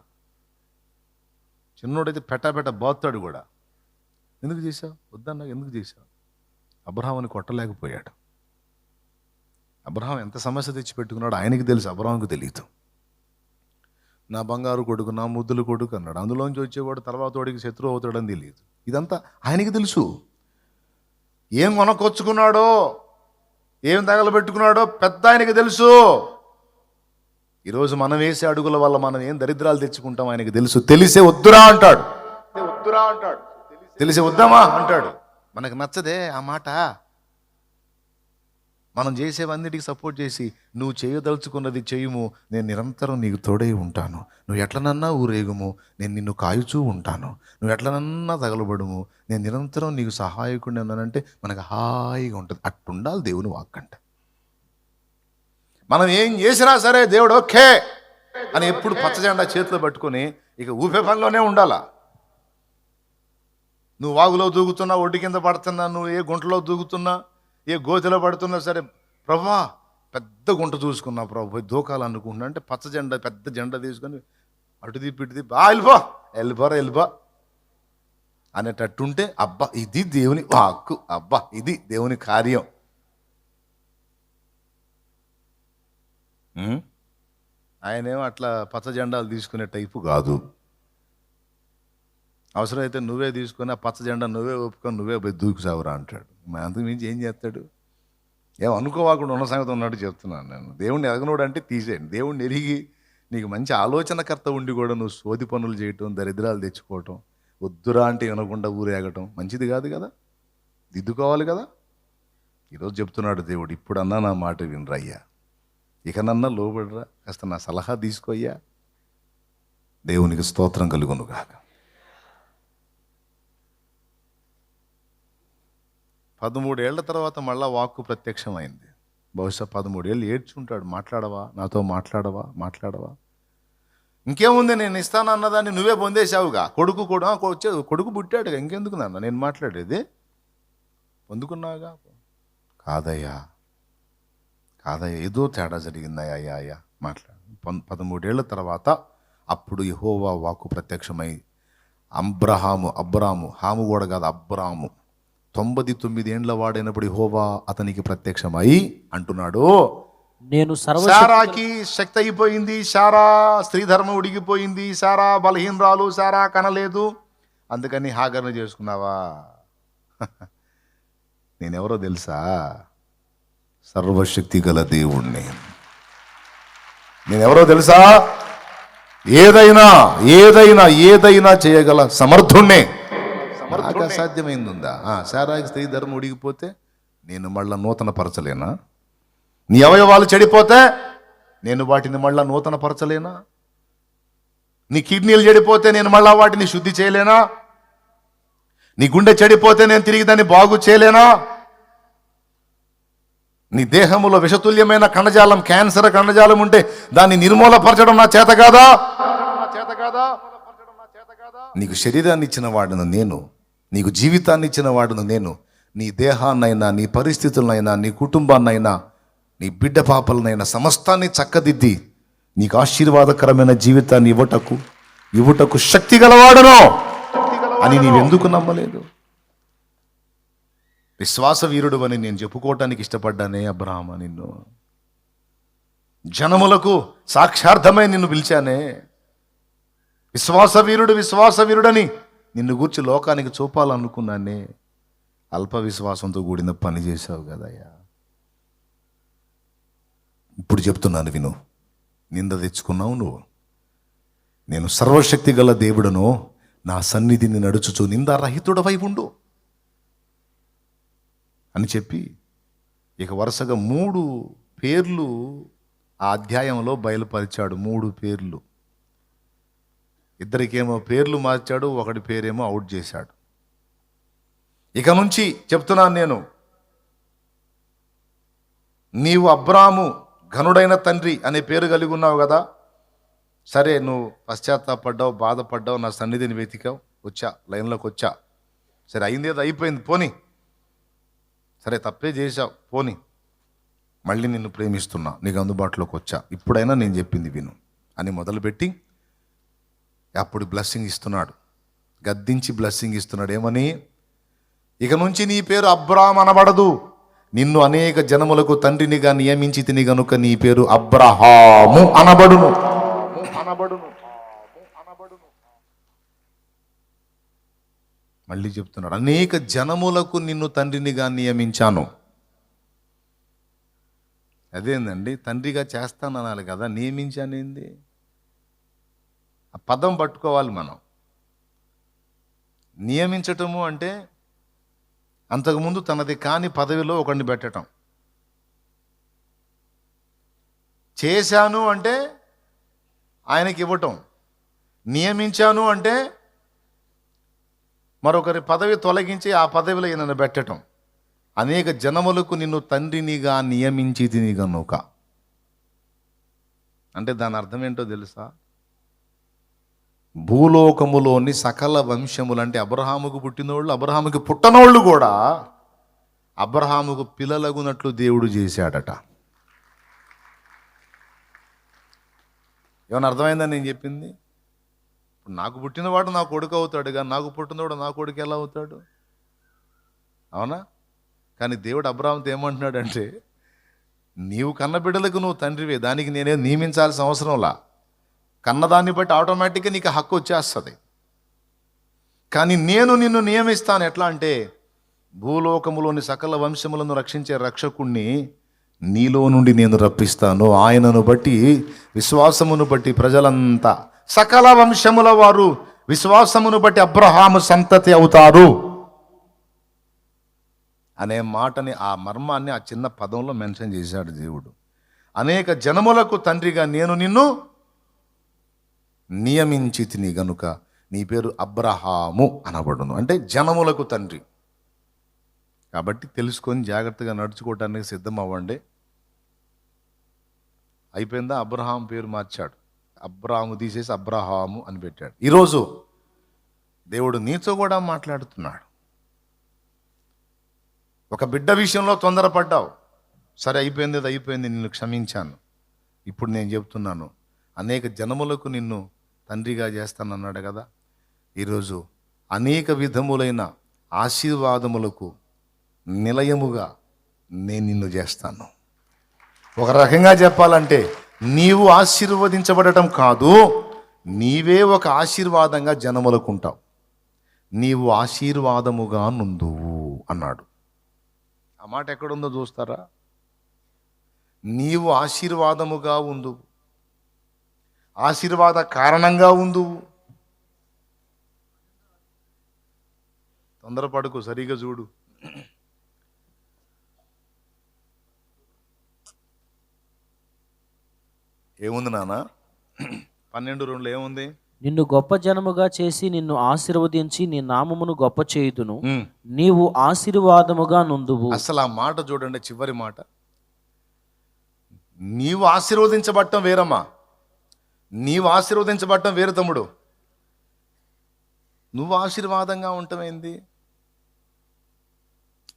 చిన్నోడైతే పెట్ట బాతాడు కూడా. ఎందుకు చేశావు? వద్దన్నా ఎందుకు చేశావు? అబ్రహాముని కొట్టలేకపోయాడు. అబ్రహాం ఎంత సమస్య తెచ్చిపెట్టుకున్నాడో ఆయనకి తెలుసు, అబ్రహాంకి తెలియదు. నా బంగారు కొడుకు, నా ముద్దుల కొడుకు అన్నాడు. అందులోంచి వచ్చేవాడు తర్వాత వాడికి శత్రువు అవుతాడని తెలియదు. ఇదంతా ఆయనకి తెలుసు. ఏం కొనకొచ్చుకున్నాడో, ఏం తగలబెట్టుకున్నాడో పెద్ద ఆయనకి తెలుసు. ఈరోజు మనం వేసే అడుగుల వల్ల మనం ఏం దరిద్రాలు తెచ్చుకుంటాం ఆయనకి తెలుసు. తెలిసే వద్దురా అంటాడు, తెలిసే వద్దామా అంటాడు. మనకు నచ్చదే ఆ మాట. మనం చేసేవన్నిటికి సపోర్ట్ చేసి, నువ్వు చేయదలుచుకున్నది చేయుము, నేను నిరంతరం నీకు తోడై ఉంటాను, నువ్వు ఎట్లనన్నా ఊరేగుము, నేను నిన్ను కాయుచూ ఉంటాను, నువ్వు ఎట్లనన్నా తగలబడుము, నేను నిరంతరం నీకు సహాయకుడిని అన్నానంటే మనకు హాయిగా ఉంటుంది. అట్టుండాలి దేవుని వాక్కంట. మనం ఏం చేసినా సరే దేవుడు ఓకే అని ఎప్పుడు పచ్చజెండా చేతిలో పట్టుకొని ఇక ఊపే పనిలోనే ఉండాలా. నువ్వు వాగులో దూకుతున్నా, ఒడ్డు కింద పడుతున్నా, నువ్వు ఏ గుంటలో దూకుతున్నా, ఏ గోతిలో పడుతున్నా సరే, ప్రభా పెద్ద గుంట చూసుకున్నా ప్రభు పోయి దూకాలనుకుంటున్నా అంటే పచ్చ జెండా, పెద్ద జెండా తీసుకొని అటు తిప్పి ఇటు తిప్పి వెళ్ళిపో అనేటట్టుంటే, అబ్బా ఇది దేవుని వాక్కు, అబ్బా ఇది దేవుని కార్యం. ఆయనేమో అట్లా పచ్చ జెండాలు తీసుకునే టైపు కాదు. అవసరమైతే నువ్వే తీసుకొని ఆ పచ్చ జెండా నువ్వే ఒప్పుకొని నువ్వే పోయి దూకుసావురా అంటాడు. అంతకు మించి ఏం చేస్తాడు? ఏం అనుకోవాకుండా ఉన్న సంగతి ఉన్నట్టు చెప్తున్నాను నేను. దేవుణ్ణి ఎరగనోడు అంటే తీసేయండి. దేవుణ్ణి ఎరిగి నీకు మంచి ఆలోచనకర్త ఉండి కూడా నువ్వు సోది పనులు చేయటం, దరిద్రాలు తెచ్చుకోవటం, వద్దురా అంటే వినకుండా ఊరేగటం మంచిది కాదు కదా. దిద్దుకోవాలి కదా. ఈరోజు చెప్తున్నాడు దేవుడు, ఇప్పుడన్నా నా మాట వినరయ్యా, ఇకనన్నా లోబడరా, కాస్త నా సలహా తీసుకోయ్యా. దేవునికి స్తోత్రం కలుగును గాక. 13 ఏళ్ల తర్వాత మళ్ళా వాక్కు ప్రత్యక్షమైంది. బహుశా 13 ఏళ్ళు ఏడ్చుంటాడు. మాట్లాడవా, నాతో మాట్లాడవా. ఇంకేముంది, నేను ఇస్తాను అన్నదాన్ని నువ్వే పొందేశావుగా. కొడుకు పుట్టాడుగా, ఇంకెందుకు నాన్న నేను మాట్లాడేది? పొందుకున్నావుగా. కాదయ్యా ఏదో తేడా జరిగిందయ్యా అయ్యా మాట్లాడు. 13 ఏళ్ల తర్వాత అప్పుడు యెహోవా వాక్కు ప్రత్యక్షమై అబ్రాము హాము కూడా కాదు, అబ్రాము 99 ఏండ్ల వాడైనప్పుడు యెహోవా అతనికి ప్రత్యక్షమై అంటున్నాడు, నేను శారాకి శక్తి అయిపోయింది, శారా స్త్రీ ధర్మం ఉడిగిపోయింది, శారా బలహీనరాలు, శారా కనలేదు, అందుకని హాగర్ను చేసుకున్నావా? నేనెవరో తెలుసా? సర్వశక్తి గల దేవుణ్ణి. నేనెవరో తెలుసా? ఏదైనా చేయగల సమర్థుణ్ణే. నాకు అసాధ్యమైందా? శారాకి స్త్రీ ధర్మం ఉడిగిపోతే నేను మళ్ళా నూతన పరచలేనా? నీ అవయవాలు చెడిపోతే నేను వాటిని మళ్ళా నూతన పరచలేనా? నీ కిడ్నీలు చెడిపోతే నేను మళ్ళా వాటిని శుద్ధి చేయలేనా? నీ గుండె చెడిపోతే నేను తిరిగి దాన్ని బాగు చేయలేనా? నీ దేహములో విషతుల్యమైన కణజాలం, క్యాన్సర్ కణజాలం ఉంటే దాన్ని నిర్మూలపరచడం నా చేత కాదా? నీకు శరీరాన్ని ఇచ్చిన వాడును నేను, నీకు జీవితాన్ని ఇచ్చిన వాడును నేను. నీ దేహాన్నైనా, నీ పరిస్థితులనైనా, నీ కుటుంబాన్నైనా, నీ బిడ్డ పాపలనైనా సమస్తాన్ని చక్కదిద్ది నీకు ఆశీర్వాదకరమైన జీవితాన్ని ఇవ్వటకు శక్తి గలవాడను అని నీవెందుకు నమ్మలేదు? విశ్వాస వీరుడు అని నేను చెప్పుకోవటానికి ఇష్టపడ్డానే అబ్రహామా. నిన్ను జనములకు సాక్షార్థమై నిన్ను పిలిచానే. విశ్వాస వీరుడని నిన్ను గూర్చి లోకానికి చూపాలనుకున్నానే. అల్ప విశ్వాసంతో కూడిన పని చేశావు కదయ్యా. ఇప్పుడు చెప్తున్నాను విను. నింద తెచ్చుకున్నావు నువ్వు. నేను సర్వశక్తి గల దేవుడను, నా సన్నిధిని నడుచుచు నిందారహితుడవై ఉండు. అని చెప్పి ఇక వరుసగా 3 పేర్లు ఆ అధ్యాయంలో బయలుపరిచాడు. 3 పేర్లు. ఇద్దరికేమో పేర్లు మార్చాడు, ఒకటి పేరేమో అవుట్ చేశాడు. ఇక నుంచి చెప్తున్నాను నేను, నీవు అబ్రాము ఘనుడైన తండ్రి అనే పేరు కలిగి ఉన్నావు కదా. సరే, నువ్వు పశ్చాత్తాపడ్డావు, బాధపడ్డావు, నా సన్నిధిని వెతికావు, వచ్చా, లైన్లోకి వచ్చా. సరే, అయిందేదో అయిపోయింది, పోని. సరే, తప్పే చేశావు, పోని. మళ్ళీ నిన్ను ప్రేమిస్తున్నా, నీకు అందుబాటులోకి వచ్చా, ఇప్పుడైనా నేను చెప్పింది విను అని మొదలుపెట్టి అప్పుడు బ్లెస్సింగ్ ఇస్తున్నాడు. గద్దించి బ్లెస్సింగ్ ఇస్తున్నాడు. ఏమని? ఇక నుంచి నీ పేరు అబ్రామ్ అనబడదు, నిన్ను అనేక జనములకు తండ్రినిగా నియమించి తిని గనుక నీ పేరు అబ్రహాము అనబడును. మళ్ళీ చెప్తున్నాడు, అనేక జనములకు నిన్ను తండ్రినిగా నియమించాను. అదేందండి, తండ్రిగా చేస్తాననాలి కదా, నియమించానేంది? ఆ పదం పట్టుకోవాలి మనం. నియమించటము అంటే అంతకుముందు తనది కాని పదవిలో ఒకరిని పెట్టడం. చేశాను అంటే ఆయనకి ఇవ్వటం. నియమించాను అంటే మరొకరి పదవి తొలగించి ఆ పదవిలో ఈయనను పెట్టడం. అనేక జనములకు నిన్ను తండ్రినిగా నియమించి తిని గనుక అంటే దాని అర్థం ఏంటో తెలుసా? భూలోకములోని సకల వంశములు అంటే అబ్రహాముకు పుట్టినోళ్ళు, అబ్రహాముకి పుట్టనోళ్ళు కూడా అబ్రహాముకు పిల్లలగునట్లు దేవుడు చేశాడట. ఏమన్నా అర్థమైందని నేను చెప్పింది? ఇప్పుడు నాకు పుట్టినవాడు నా కొడుకు అవుతాడు, కానీ నాకు పుట్టినవాడు నా కొడుకు ఎలా అవుతాడు? అవునా? కానీ దేవుడు అబ్రహాముతో ఏమంటున్నాడంటే, నీవు కన్న బిడ్డలకు నువ్వు తండ్రివే, దానికి నేనే నియమించాల్సిన అవసరంలా. కన్నదాన్ని బట్టి ఆటోమేటిక్గా నీకు హక్కు వచ్చేస్తుంది. కానీ నేను నిన్ను నియమిస్తాను. ఎట్లా అంటే, భూలోకములోని సకల వంశములను రక్షించే రక్షకుణ్ణి నీలో నుండి నేను రప్పిస్తాను. ఆయనను బట్టి, విశ్వాసమును బట్టి ప్రజలంతా, సకల వంశముల వారు విశ్వాసమును బట్టి అబ్రహాము సంతతి అవుతారు అనే మాటని, ఆ మర్మాన్ని ఆ చిన్న పదంలో మెన్షన్ చేశాడు దేవుడు. అనేక జనములకు తండ్రిగా నేను నిన్ను నియమించి తిని గనుక నీ పేరు అబ్రహాము అనబడును. అంటే జనములకు తండ్రి. కాబట్టి తెలుసుకొని జాగ్రత్తగా నడుచుకోవటానికి సిద్ధం అవ్వండి. అయిపోయిందా? అబ్రహాం పేరు మార్చాడు, అబ్రాము తీసేసి అబ్రహాము అని పెట్టాడు. ఈరోజు దేవుడు నీతో కూడా మాట్లాడుతున్నాడు. ఒక బిడ్డ విషయంలో తొందరపడ్డావు, సరే అయిపోయింది, అది అయిపోయింది, నిన్ను క్షమించాను. ఇప్పుడు నేను చెప్తున్నాను, అనేక జనములకు నిన్ను తండ్రిగా చేస్తానన్నాడు కదా. ఈరోజు అనేక విధములైన ఆశీర్వాదములకు నిలయముగా నేను నిన్ను చేస్తాను. ఒక రకంగా చెప్పాలంటే, నీవు ఆశీర్వదించబడటం కాదు, నీవే ఒక ఆశీర్వాదంగా జనములకు ఉంటావు. నీవు ఆశీర్వాదముగా నుందువు అన్నాడు. ఆ మాట ఎక్కడుందో చూస్తారా? నీవు ఆశీర్వాదముగా ఉందువు, ఆశీర్వాద కారణంగా ఉందువు. తొందరపడుకు, సరిగా చూడు. ఏముంది నాన్న? 12:2 ఏముంది? నిన్ను గొప్ప జనముగా చేసి నిన్ను ఆశీర్వదించి నీ నామమును గొప్ప చేయుదును, నీవు ఆశీర్వాదముగా నుందువు. అసలు ఆ మాట చూడండి, చివరి మాట. నీవు ఆశీర్వదించబడటం వేరమ్మా, నీవు ఆశీర్వదించబడటం వేరు తమ్ముడు. నువ్వు ఆశీర్వాదంగా ఉండటమేంది?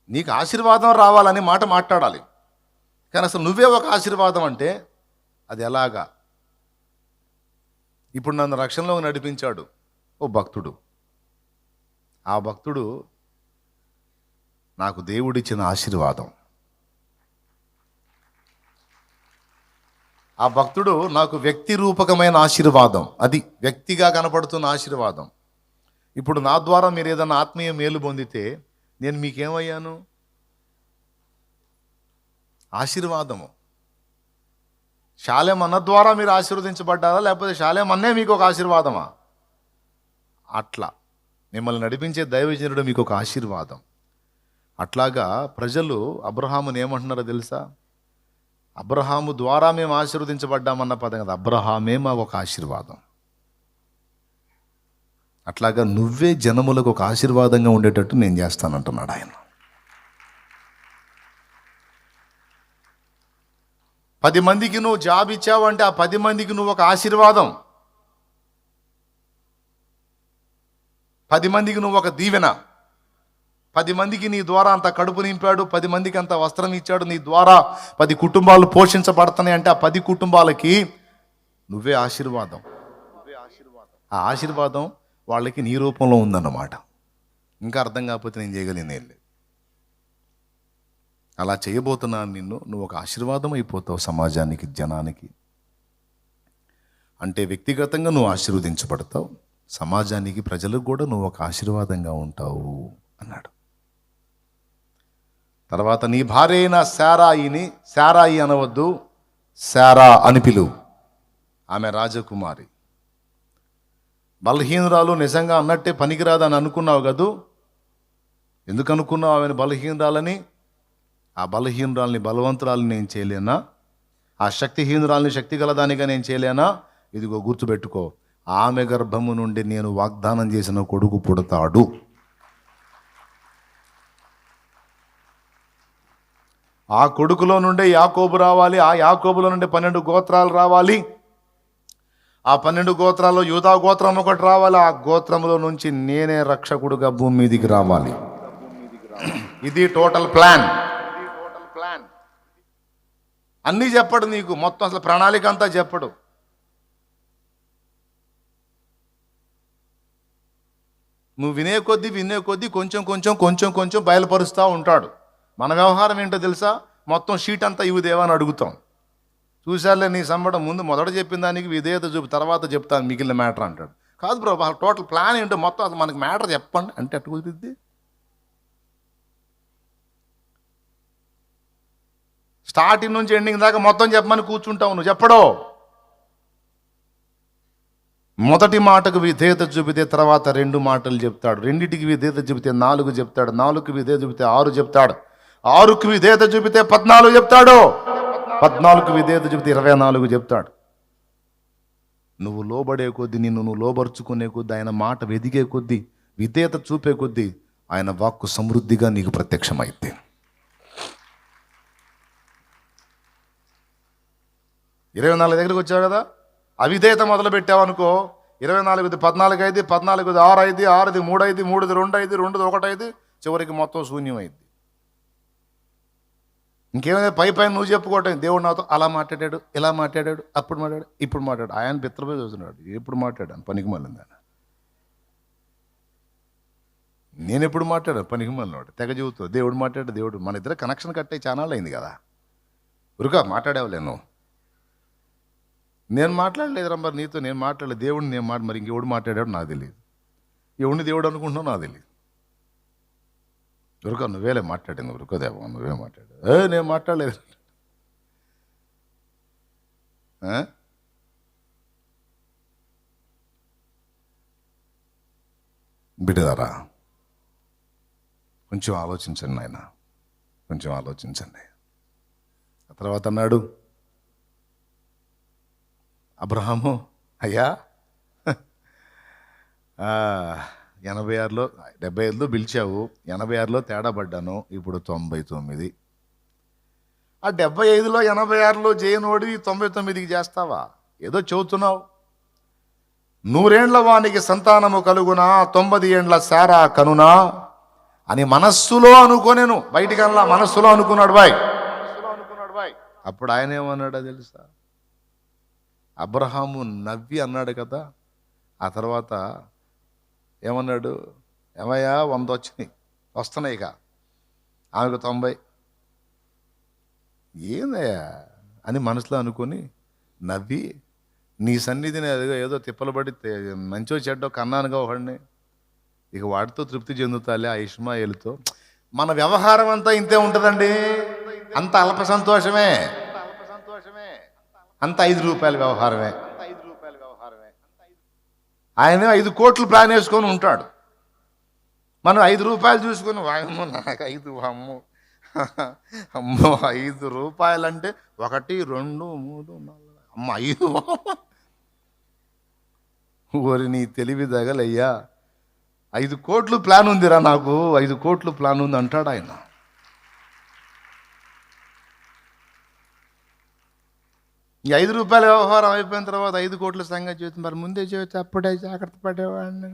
నీకు ఆశీర్వాదం రావాలని మాట మాట్లాడాలి, కానీ అసలు నువ్వే ఒక ఆశీర్వాదం అంటే అది ఎలాగా? ఇప్పుడు నన్ను రక్షణలోకి నడిపించాడు ఓ భక్తుడు. ఆ భక్తుడు నాకు దేవుడిచ్చిన ఆశీర్వాదం. ఆ భక్తుడు నాకు వ్యక్తి రూపకమైన ఆశీర్వాదం, అది వ్యక్తిగా కనపడుతున్న ఆశీర్వాదం. ఇప్పుడు నా ద్వారా మీరు ఏదైనా ఆత్మీయ మేలు పొందితే నేను మీకేమయ్యాను? ఆశీర్వాదము. శాలేం అన్న ద్వారా మీరు ఆశీర్వదించబడ్డారా, లేకపోతే శాలేం అన్నే మీకు ఒక ఆశీర్వాదమా? అట్లా మిమ్మల్ని నడిపించే దైవజనుడు మీకు ఒక ఆశీర్వాదం. అట్లాగా ప్రజలు అబ్రహాముని ఏమంటున్నారో తెలుసా? అబ్రహాము ద్వారా మేము ఆశీర్వదించబడ్డామన్న పదం కదా, అబ్రహామే మాకు ఒక ఆశీర్వాదం. అట్లాగా నువ్వే జనములకు ఒక ఆశీర్వాదంగా ఉండేటట్టు నేను చేస్తానంటున్నాడు ఆయన. 10 మందికి నువ్వు జాబ్ ఇచ్చావంటే ఆ 10 మందికి నువ్వు ఒక ఆశీర్వాదం. 10 మందికి నువ్వు ఒక దీవెన. 10 మందికి నీ ద్వారా అంత కడుపు నింపాడు, 10 మందికి అంత వస్త్రం ఇచ్చాడు, నీ ద్వారా 10 కుటుంబాలు పోషించబడుతున్నాయి అంటే ఆ 10 కుటుంబాలకి నువ్వే ఆశీర్వాదం. ఆ ఆశీర్వాదం వాళ్ళకి నీ రూపంలో ఉందన్నమాట. ఇంకా అర్థం కాకపోతే నేను చేయగలిగింది ఏం లేదు. అలా చేయబోతున్నాను నిన్ను. నువ్వు ఒక ఆశీర్వాదం అయిపోతావు సమాజానికి, జనానికి. అంటే వ్యక్తిగతంగా నువ్వు ఆశీర్వదించబడతావు, సమాజానికి, ప్రజలకు కూడా నువ్వు ఒక ఆశీర్వాదంగా ఉంటావు అన్నాడు. తర్వాత నీ భార్య అయిన శారాయిని, శారాయి అనవద్దు, శారా అని పిలువు. ఆమె రాజకుమారి. బలహీనురాలు, నిజంగా అన్నట్టే పనికిరాదని అనుకున్నావు కదూ. ఎందుకు అనుకున్నావు ఆమెను బలహీనురాలని? ఆ బలహీనురాలని బలవంతురాలని నేను చేయలేనా? ఆ శక్తిహీనురాలని శక్తి గలదానిగా నేను చేయలేనా? ఇదిగో గుర్తుపెట్టుకో, ఆమె గర్భము నుండి నేను వాగ్దానం చేసిన కొడుకు పుడతాడు. ఆ కొడుకులో నుండే యాకోబు రావాలి, ఆ యాకోబులో నుండి 12 గోత్రాలు రావాలి, ఆ 12 గోత్రాల్లో యూదా గోత్రం ఒకటి రావాలి, ఆ గోత్రంలో నుంచి నేనే రక్షకుడుగా భూమి మీదికి రావాలి. ఇది టోటల్ ప్లాన్. అన్నీ చెప్పడు నీకు, మొత్తం అసలు ప్రణాళిక అంతా చెప్పడు. నువ్వు వినే కొద్దీ కొంచెం బయలుపరుస్తూ ఉంటాడు. మన వ్యవహారం ఏంటో తెలుసా? మొత్తం షీట్ అంతా ఇవి దేవా అని అడుగుతాం. చూశారులే నీ సంబడం, ముందు మొదట చెప్పిన దానికి విధేయత చూపి తర్వాత చెప్తాను మిగిలిన మ్యాటర్ అంటాడు. కాదు బ్రో, టోటల్ ప్లాన్ ఏంటో మొత్తం అసలు మనకి మ్యాటర్ చెప్పండి అంటే అట్టు కుదిరిద్ది. స్టార్టింగ్ నుంచి ఎండింగ్ దాకా మొత్తం చెప్పమని కూర్చుంటావు, నువ్వు చెప్పడో. మొదటి మాటకు విధేయత చూపితే తర్వాత 2 మాటలు చెప్తాడు, 2టికి విధేయత చూపితే 4 చెప్తాడు, 4కి విధేయత చూపితే 6 చెప్తాడు, 6కి విధేయత చూపితే 14 చెప్తాడు, 14కి విధేయత చూపితే 24 చెప్తాడు. నువ్వు లోబడే కొద్దీ, నువ్వు లోబరుచుకునే కొద్దీ, ఆయన మాట వెదిగే కొద్దీ, విధేయత చూపే కొద్దీ ఆయన వాక్కు సమృద్ధిగా నీకు ప్రత్యక్షమైతే. 24 దగ్గరికి వచ్చావు కదా, అవిధేయత మొదలు పెట్టావనుకో, 24 14 అయింది, 14 6 అయింది, 6 3 అయింది, 3 2 అయింది, 2 1 అయింది, చివరికి మొత్తం శూన్యం అయింది. ఇంకేమైనా పై నువ్వు చెప్పుకోవటం, దేవుడు నాతో అలా మాట్లాడాడు, ఇలా మాట్లాడాడు, అప్పుడు మాట్లాడు, ఇప్పుడు మాట్లాడు. ఆయన పిత్రపై చూస్తున్నాడు, ఎప్పుడు మాట్లాడాను పనికి మళ్ళీ నేను ఎప్పుడు మాట్లాడాను పనికి మళ్ళీ తెగ చెబుతావు. దేవుడు మాట్లాడు, దేవుడు మన ఇద్దరు కనెక్షన్ కట్టే ఛానల్ అయింది కదా. ఉరుగా మాట్లాడేవలేను, నేను మాట్లాడలేదు రంబర్ నీతో, నేను మాట్లాడలేదు. దేవుడిని నేను మరి ఇంకెవడు మాట్లాడాడు నాకు తెలియదు, ఎవడిని దేవుడు అనుకుంటున్నావు నాకు తెలియదు. ఉరుక నువ్వేలే మాట్లాడింది, ఉరుకోదేవా నువ్వే మాట్లాడు. నేను మాట్లాడలేదు. బిడ్డదారా, కొంచెం ఆలోచించండి నాయన, కొంచెం ఆలోచించండి. ఆ తర్వాత అన్నాడు అబ్రహాము, అయ్యా 86లో 75లో పిలిచావు, 86లో తేడా పడ్డాను, ఇప్పుడు 99. ఆ 75లో 86లో జయనోడి 99కి చేస్తావా? ఏదో చెబుతున్నావు. 100 ఏండ్ల వానికి సంతానము కలుగునా, 90 ఏండ్ల శారా కనునా అని మనస్సులో అనుకోనేను, బయటికల్లా మనస్సులో అనుకున్నాడు బాయ్. అప్పుడు ఆయన ఏమన్నాడో తెలుసా? అబ్రహాము నవ్వి అన్నాడు కదా. ఆ తర్వాత ఏమన్నాడు? ఏమయ్యా 100 వస్తున్నాయి, ఇక ఆమెకు 90 ఏందయ్యా అని మనసులో అనుకొని నవ్వి, నీ సన్నిధిని ఏదో తిప్పలు పడి మంచో చెడ్డో కన్నానుగా ఒకడిని, ఇక వాడితో తృప్తి చెందుతాలే, ఆ ఇష్మాయేలుతో. మన వ్యవహారం అంతా ఇంతే ఉంటుందండి, అంత అల్ప సంతోషమే, అంత 5 రూపాయల వ్యవహారమే. ఆయన 5 కోట్లు ప్లాన్ వేసుకొని ఉంటాడు. మనం 5 రూపాయలు చూసుకుని వాయమ్మో నాకు 5 అమ్మో అమ్మో 5 రూపాయలంటే 1 2 3 4 అమ్మ 5 ఓరి నీ తెలివి తగలయ్యా 5 కోట్లు ప్లాన్ ఉందిరా నాకు 5 కోట్లు ప్లాన్ ఉంది అంటాడు ఆయన. ఈ 5 రూపాయల వ్యవహారం అయిపోయిన తర్వాత 5 కోట్ల సంగతి చేస్తుంది. మరి ముందే చేస్తే అప్పుడే జాగ్రత్త పడేవాడిని.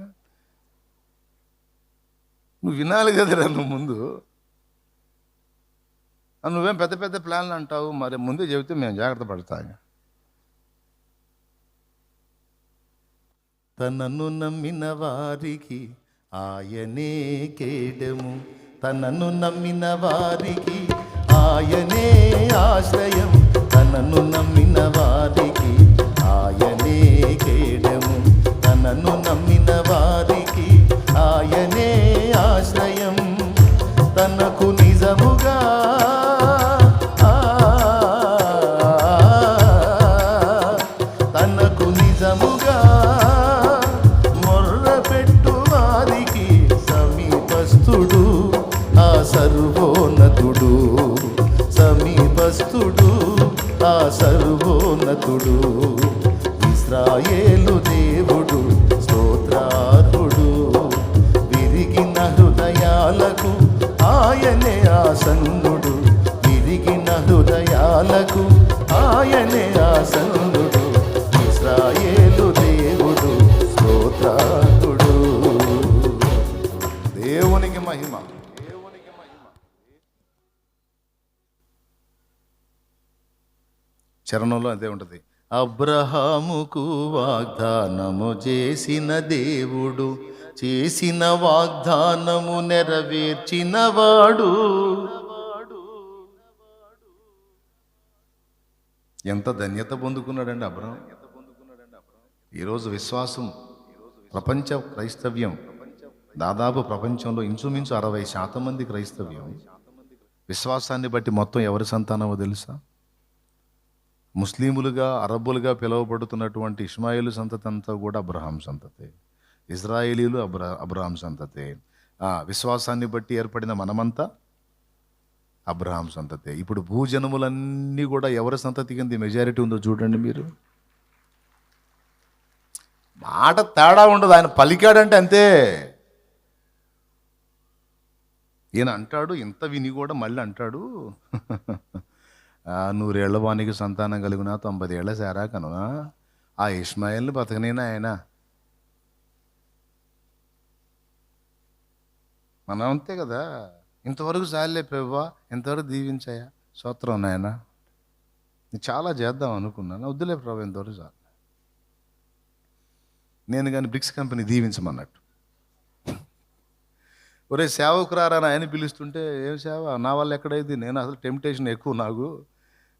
నువ్వు వినాలి కదరా నువ్వు ముందు. నువ్వేం పెద్ద పెద్ద ప్లాన్లు అంటావు, మరి ముందే చెబితే మేము జాగ్రత్త పడతాము. తనను నమ్మిన వారికి ఆయనే కేడము, తనను నమ్మిన వారికి ఆయనే ఆశ్రయం, తనను నమ్మిన వారికి ఆయనే కేడము, తనను నమ్మిన వారికి ఆయనే ఆశ్రయం, తనకు నిజముగా తనకు నిజముగా మొర్రపెట్టు వారికి సమీపస్థుడు ఆ సర్వోన్నతుడు, సమీపస్థుడు ఆ సర్వోన్నతుడు, ఇశ్రాయేలు దేవుడు స్తోత్రార్హుడు, విరిగిన హృదయాలకు ఆయనే ఆసన్నుడు, విరిగిన హృదయాలకు ఆయనే ఆసన్నుడు, ఇశ్రాయేలు దేవుడు స్తోత్రార్హుడు. దేవునికి మహిమ. చరణంలో అదే ఉంటుంది. అబ్రహాముకు వాగ్దానము చేసిన దేవుడు, చేసిన వాగ్దానము నెరవేర్చినవాడు. ఎంత ధన్యత పొందుకున్నాడండి అబ్రహాం. ఈరోజు విశ్వాసం, ప్రపంచ క్రైస్తవ్యం, దాదాపు ప్రపంచంలో ఇంచుమించు 60% మంది క్రైస్తవ్యం విశ్వాసాన్ని బట్టి మొత్తం ఎవరి సంతానమో తెలుసా? ముస్లిములుగా, అరబ్బులుగా పిలువబడుతున్నటువంటి ఇష్మాయిలు సంతతి అంతా కూడా అబ్రహాం సంతతే, ఇజ్రాయేలీలు అబ్రహాం సంతతే. విశ్వాసాన్ని బట్టి ఏర్పడిన మనమంతా అబ్రహాం సంతతే. ఇప్పుడు భూజనములన్నీ కూడా ఎవరి సంతతి కింద మెజారిటీ ఉందో చూడండి మీరు. మాట తేడా ఉండదు, ఆయన పలికాడంటే అంతే. ఈయన అంటాడు, ఇంత విని కూడా మళ్ళీ అంటాడు 100 ఏళ్ల వానికి సంతానం కలిగిన 90 ఏళ్ల సారా కనునా ఆ ఇష్మాయిల్ని బతకనేనా ఆయన. మనం అంతే కదా, ఇంతవరకు చాలే ప్రభువా, ఇంతవరకు దీవించాయా, స్తోత్రం నాయన, చాలా చేద్దాం అనుకున్నాను, వద్దులే ప్రభు ఇంతవరకు చాలు. నేను కానీ బ్రిక్స్ కంపెనీ దీవించమన్నట్టు. ఒరే సేవకు రారా ఆయన పిలుస్తుంటే, ఏం సేవ నా వల్ల ఎక్కడైంది, నేను అసలు టెంప్టేషన్ ఎక్కువ నాకు,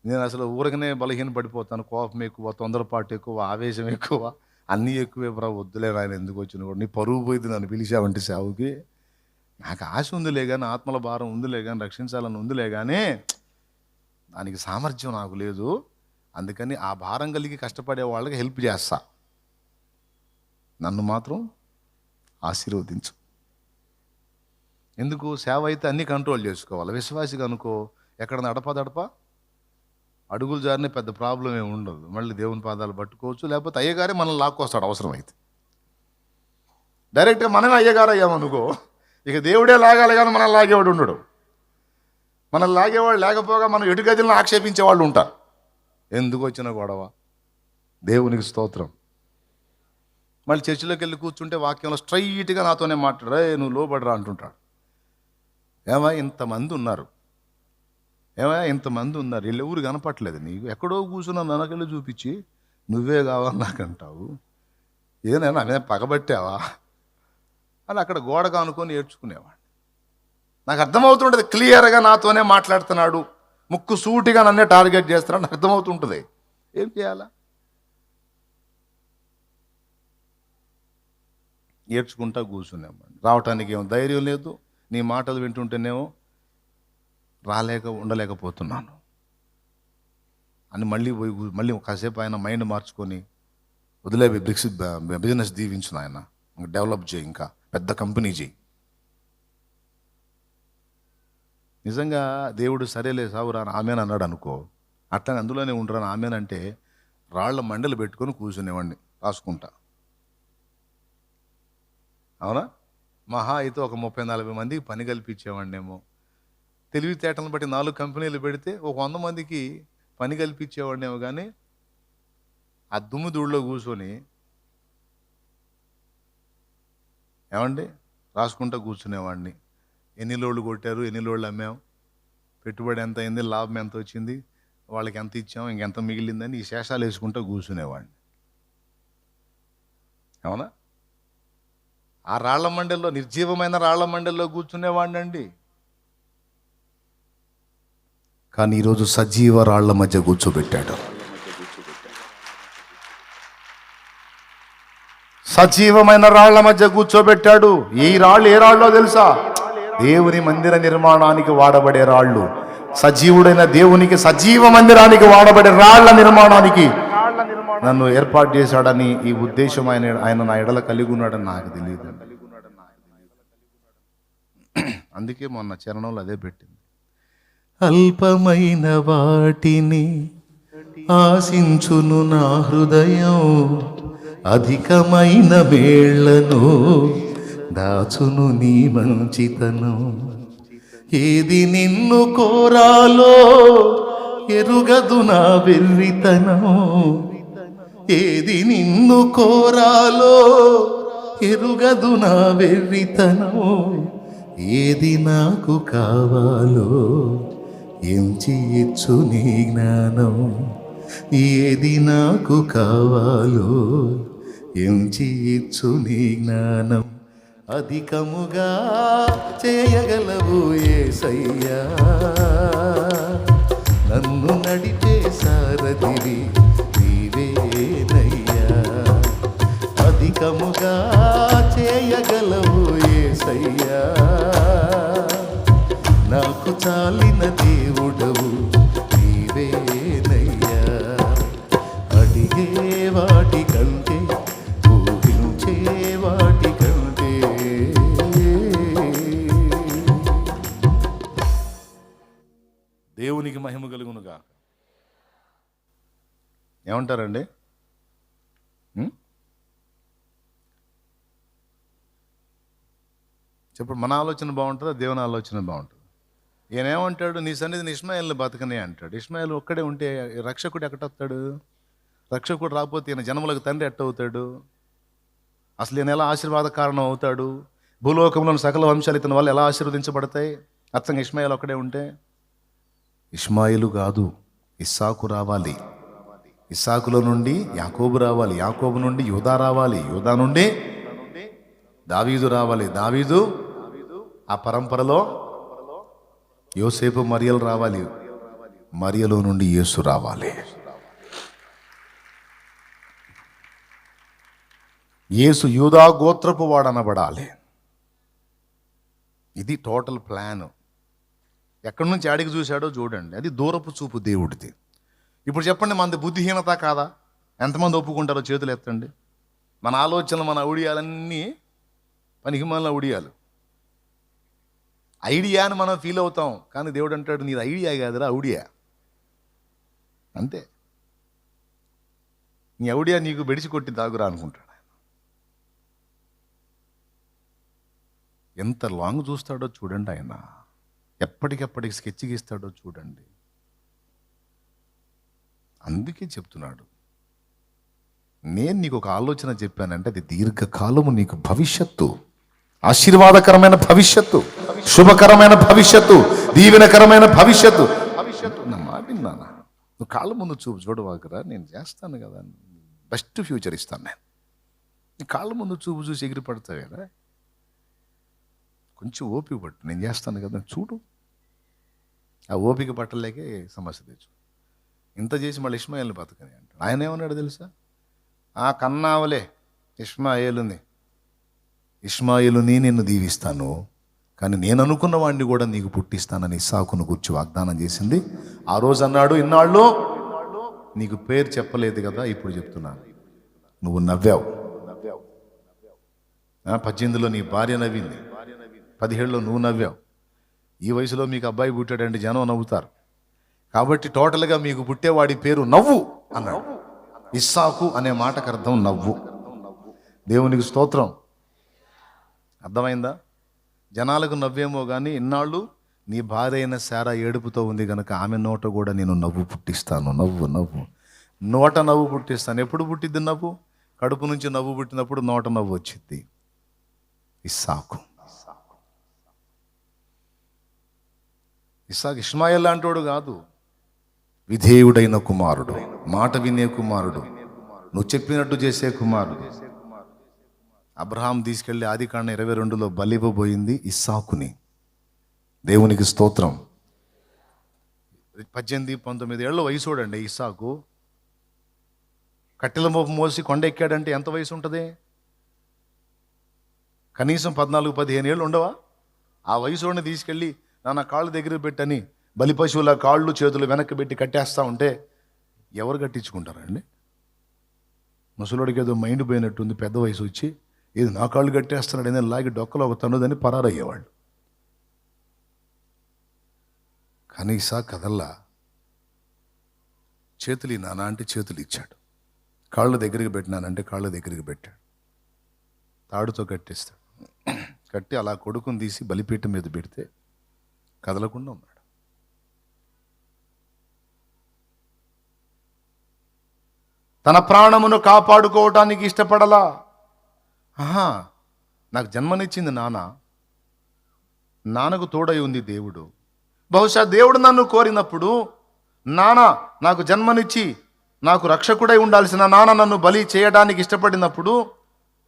నేను అసలు ఊరకనే బలహీన పడిపోతాను, కోపం ఎక్కువ, తొందరపాటు ఎక్కువ, ఆవేశం ఎక్కువ, అన్నీ ఎక్కువే ప్రభు, వద్దులే ఆయన ఎందుకు వచ్చిన కూడా, నీ పరువు పోయింది నన్ను పిలిచావంటే సేవకి. నాకు ఆశ ఉందిలే కానీ, ఆత్మల భారం ఉందిలే కానీ, రక్షించాలని ఉందిలే కానీ దానికి సామర్థ్యం నాకు లేదు. అందుకని ఆ భారం కలిగి కష్టపడే వాళ్ళకి హెల్ప్ చేస్తా, నన్ను మాత్రం ఆశీర్వదించు. ఎందుకు? సేవ అయితే అన్నీ కంట్రోల్ చేసుకోవాలి. విశ్వాసిగా అనుకో, ఎక్కడ నడప అడుగులు జారినే పెద్ద ప్రాబ్లం ఏమి ఉండదు. మళ్ళీ దేవుని పాదాలు పట్టుకోవచ్చు, లేకపోతే అయ్యగారే మనల్ని లాక్కొస్తాడు అవసరమైతే. డైరెక్ట్గా మనమే అయ్యగారు అయ్యామనుకో, ఇక దేవుడే లాగాలి కానీ మనం లాగేవాడు ఉండడు. మనం లాగేవాడు లేకపోగా మనం ఎటుగదిలను ఆక్షేపించేవాళ్ళు ఉంటారు. ఎందుకు వచ్చిన గొడవ? దేవునికి స్తోత్రం. మళ్ళీ చర్చిలోకి వెళ్ళి కూర్చుంటే వాక్యంలో స్ట్రైట్గా నాతోనే మాట్లాడరా, నువ్వు లోబడరా అంటుంటాడు. ఏమా ఇంతమంది ఉన్నారు, వీళ్ళు ఎవరు కనపట్లేదు నీకు, ఎక్కడో కూర్చున్న వెనకెళ్ళి చూపించి నువ్వే కావాలి నాకంటావు, ఏదైనా అదే పగబట్టావా అని అక్కడ గోడగా అనుకొని ఏడ్చుకునేవాడు. నాకు అర్థమవుతుంటుంది, క్లియర్గా నాతోనే మాట్లాడుతున్నాడు, ముక్కు సూటిగా నన్నే టార్గెట్ చేస్తున్నాడు, నాకు అర్థమవుతుంటుంది. ఏం చేయాలా? ఏడ్చుకుంటా కూర్చునేవాడిని. రావటానికి ఏమో ధైర్యం లేదు, నీ మాటలు వింటుంటేనేమో ఉండలేకపోతున్నాను అని మళ్ళీ కాసేపు ఆయన మైండ్ మార్చుకొని, వదిలే బిజినెస్ దీవించు ఆయన, డెవలప్ చేయి, ఇంకా పెద్ద కంపెనీ చేయి, నిజంగా దేవుడు సరేలే సావురా ఆమెన్ అన్నాడు అనుకో, అట్లా అందులోనే ఉండరాను ఆమెన్ అంటే రాళ్ల మండలు పెట్టుకొని కూర్చునేవాడిని రాసుకుంటా. అవునా? మహా అయితే ఒక 30-40 మందికి పని కల్పించేవాడినేమో. తెలివితేటలను బట్టి 4 కంపెనీలు పెడితే ఒక 100 మందికి పని కల్పించేవాడినేమో. కానీ ఆ దుమ్ము ధూళిలో కూర్చొని ఏమండి రాసుకుంటూ కూర్చునేవాడిని. ఎన్ని లోళ్ళు కొట్టారు, ఎన్ని లోళ్ళు అమ్మాం, పెట్టుబడి ఎంత అయింది, లాభం ఎంత వచ్చింది, వాళ్ళకి ఎంత ఇచ్చాం, ఇంకెంత మిగిలిందని ఈ శేషాలు వేసుకుంటూ కూర్చునేవాడిని. అవునా? ఆ రాళ్ల మండల్లో, నిర్జీవమైన రాళ్ల మండల్లో కూర్చునేవాడిని అండి. కానీ ఈరోజు సజీవ రాళ్ల మధ్య కూర్చోబెట్టాడు. సజీవమైన రాళ్ల మధ్య కూర్చోబెట్టాడు. ఈ రాళ్ళు ఏ రాళ్ళో తెలుసా? దేవుని మందిర నిర్మాణానికి వాడబడే రాళ్ళు. సజీవుడైన దేవునికి సజీవ మందిరానికి వాడబడే రాళ్ల నిర్మాణానికి నన్ను ఏర్పాటు చేశాడని ఈ ఉద్దేశం ఆయన నా ఎడల కలిగి ఉన్నాడని నాకు తెలియదు. అందుకే మొన్న చరణంలో అదే పెట్టింది. అల్పమైన వాటిని ఆశించును నా హృదయం, అధికమైన వేళ్లను దాచును నీ మంచితనం. ఏది నిన్ను కోరాలో ఎరుగదు నా వెర్రితనం, ఏది నిన్ను కోరాలో ఎరుగదు నా వెర్రితనం. ఏది నాకు కావాలో ఎంచి ఇచ్చు నీ జ్ఞానం, ఏది నాకు కావాలో ఎంచి ఇచ్చు నీ జ్ఞానం. అధికముగా చేయగలవు యేసయ్యా, నన్ను నడిపే సారథివి నీవేనయ్యా. అధికముగా చేయగలవు యేసయ్యా, నాకు చాలిన దేవుడవు నీవేనయ్యా. అడిగే వాటి కంటే ఊహించే వాటి కంటే దేవునికి మహిమ కలుగునుగా. ఏమంటారండి? చెప్పండి, మన ఆలోచన బాగుంటుందా, దేవుని ఆలోచన బాగుంటుంది? ఈయన ఏమంటాడు? నీ సన్నిధిని ఇష్మాయేల్ని బతకనే అంటాడు. ఇష్మాయేల్ ఒక్కడే ఉంటే రక్షకుడు ఎక్కడొస్తాడు? రక్షకుడు రాకపోతే ఈయన జన్మలకు తండ్రి ఎట్టవుతాడు? అసలు ఈయన ఎలా ఆశీర్వాద కారణం అవుతాడు? భూలోకంలోని సకల వంశాలు ఇతని వల్ల ఎలా ఆశీర్వదించబడతాయి? అచ్చంగా ఇష్మాయేల్ ఒక్కడే ఉంటే. ఇష్మాయిలు కాదు, ఇస్సాకు రావాలి. ఇస్సాకులో నుండి యాకోబు రావాలి, యాకోబు నుండి యూదా రావాలి, యూదా నుండి దావీదు రావాలి, దావీదు ఆ పరంపరలో యోసేపు మరియలు రావాలి, మరియలో నుండి యేసు రావాలి. యేసు యూదా గోత్రపు వాడనబడాలి. ఇది టోటల్ ప్లాన్. ఎక్కడి నుంచి ఆడికి చూశాడో చూడండి. అది దూరపు చూపు దేవుడిది. ఇప్పుడు చెప్పండి, మనది బుద్ధిహీనత కాదా? ఎంతమంది ఒప్పుకుంటారో చేతులు ఎత్తండి. మన ఆలోచనలు, మన ఔడియాలన్నీ పనికి మన ఔడియాలు. ఐడియా అని మనం ఫీల్ అవుతాం, కానీ దేవుడు అంటాడు నీది ఐడియా కాదురా ఔడియా. అంతే. నీ ఔడియా నీకు బెడిసి కొట్టి తాగురా అనుకుంటాడు. ఎంత లాంగ్ చూస్తాడో చూడండి ఆయన. ఎప్పటికెప్పటికి స్కెచ్ గీస్తాడో చూడండి. అందుకే చెప్తున్నాడు, నేను నీకు ఒక ఆలోచన చెప్పానంటే అది దీర్ఘకాలము నీకు భవిష్యత్తు, ఆశీర్వాదకరమైన భవిష్యత్తు, శుభకరమైన భవిష్యత్తు, దీవెనకరమైన భవిష్యత్తు. నా మాట విన్నానా? నువ్వు కాళ్ళ ముందు చూడవాకరా, నేను చేస్తాను కదా, బెస్ట్ ఫ్యూచర్ ఇస్తాను నేను. నీ కాళ్ళ ముందు చూసి ఎగిరిపడతావు కదా, కొంచెం ఓపిక పట్టు, నేను చేస్తాను కదా, చూడు. ఆ ఓపిక పట్టలేకే సమస్య తెచ్చు. ఇంత చేసి మళ్ళీ ఇష్మాయేల్ని బతకని అంటాడు. ఆయన ఏమన్నాడు తెలుసా? ఆ కన్నావలే ఇష్మాయేలుని, ఇష్మాయేలుని నిన్ను దీవిస్తాను, కానీ నేను అనుకున్న వాడిని కూడా నీకు పుట్టిస్తానని ఇస్సాకును గుర్చి వాగ్దానం చేసింది. ఆ రోజు అన్నాడు, ఇన్నాళ్ళు నీకు పేరు చెప్పలేదు కదా, ఇప్పుడు చెప్తున్నాను. నువ్వు నవ్వావు. 18లో నీ భార్య నవ్వింది, 17లో నువ్వు నవ్వావు. ఈ వయసులో మీకు అబ్బాయి పుట్టాడంటే జనం నవ్వుతారు. కాబట్టి టోటల్గా మీకు పుట్టేవాడి పేరు నవ్వు అన్నాడు. ఇస్సాకు అనే మాటకు అర్థం నవ్వు. దేవునికి స్తోత్రం. అర్థమైందా? జనాలకు నవ్వేమో కానీ ఇన్నాళ్ళు నీ భార్య అయిన శారా ఏడుపుతో ఉంది కనుక ఆమె నోట కూడా నేను నవ్వు పుట్టిస్తాను. నవ్వు నవ్వు నోట నవ్వు పుట్టిస్తాను. ఎప్పుడు పుట్టిద్ది నవ్వు? కడుపు నుంచి నవ్వు పుట్టినప్పుడు నోట నవ్వు వచ్చింది. ఇస్సాకు ఇష్మాయేల్ లాంటోడు కాదు, విధేయుడైన కుమారుడు, మాట వినే కుమారుడు, నువ్వు చెప్పినట్టు చేసే కుమారుడు. అబ్రహాం తీసుకెళ్లి ఆదికాండం 22లో బలివ్వబోయింది ఇస్సాకుని. దేవునికి స్తోత్రం. 18-19 ఏళ్ళ వయసోడండి ఇస్సాకు. కట్టెల మోపు మోసి కొండ ఎక్కాడంటే ఎంత వయసు ఉంటుంది? కనీసం 14-15 ఏళ్ళు ఉండవా? ఆ వయసోడిని తీసుకెళ్ళి నా కాళ్ళు దగ్గర పెట్టని బలి పశువుల కాళ్ళు చేతులు వెనక్కి పెట్టి కట్టేస్తా ఉంటే ఎవరు కట్టించుకుంటారండి? ముసలోడికి ఏదో మైండ్ పోయినట్టుంది, పెద్ద వయసు వచ్చి ఏది నా కాళ్ళు కట్టేస్తున్నాడు ఏదైనా లాగి డొక్కలో ఒక తన్నుదని పరారయ్యేవాళ్ళు. కానీ ఈసా కదల్లా. చేతులు నానా అంటే చేతులు ఇచ్చాడు, కాళ్ళ దగ్గరికి పెట్టినానంటే కాళ్ళ దగ్గరికి పెట్టాడు, తాడుతో కట్టేస్తాడు. కట్టి అలా కొడుకుని తీసి బలిపీఠం మీద పెడితే కదలకుండా ఉన్నాడు. తన ప్రాణమును కాపాడుకోవటానికి ఇష్టపడలా. నాకు జన్మనిచ్చింది నాన్నకు తోడై ఉంది దేవుడు. బహుశా దేవుడు నన్ను కోరినప్పుడు నాన్న నాకు జన్మనిచ్చి నాకు రక్షకుడై ఉండాల్సిన నాన్న నన్ను బలి చేయడానికి ఇష్టపడినప్పుడు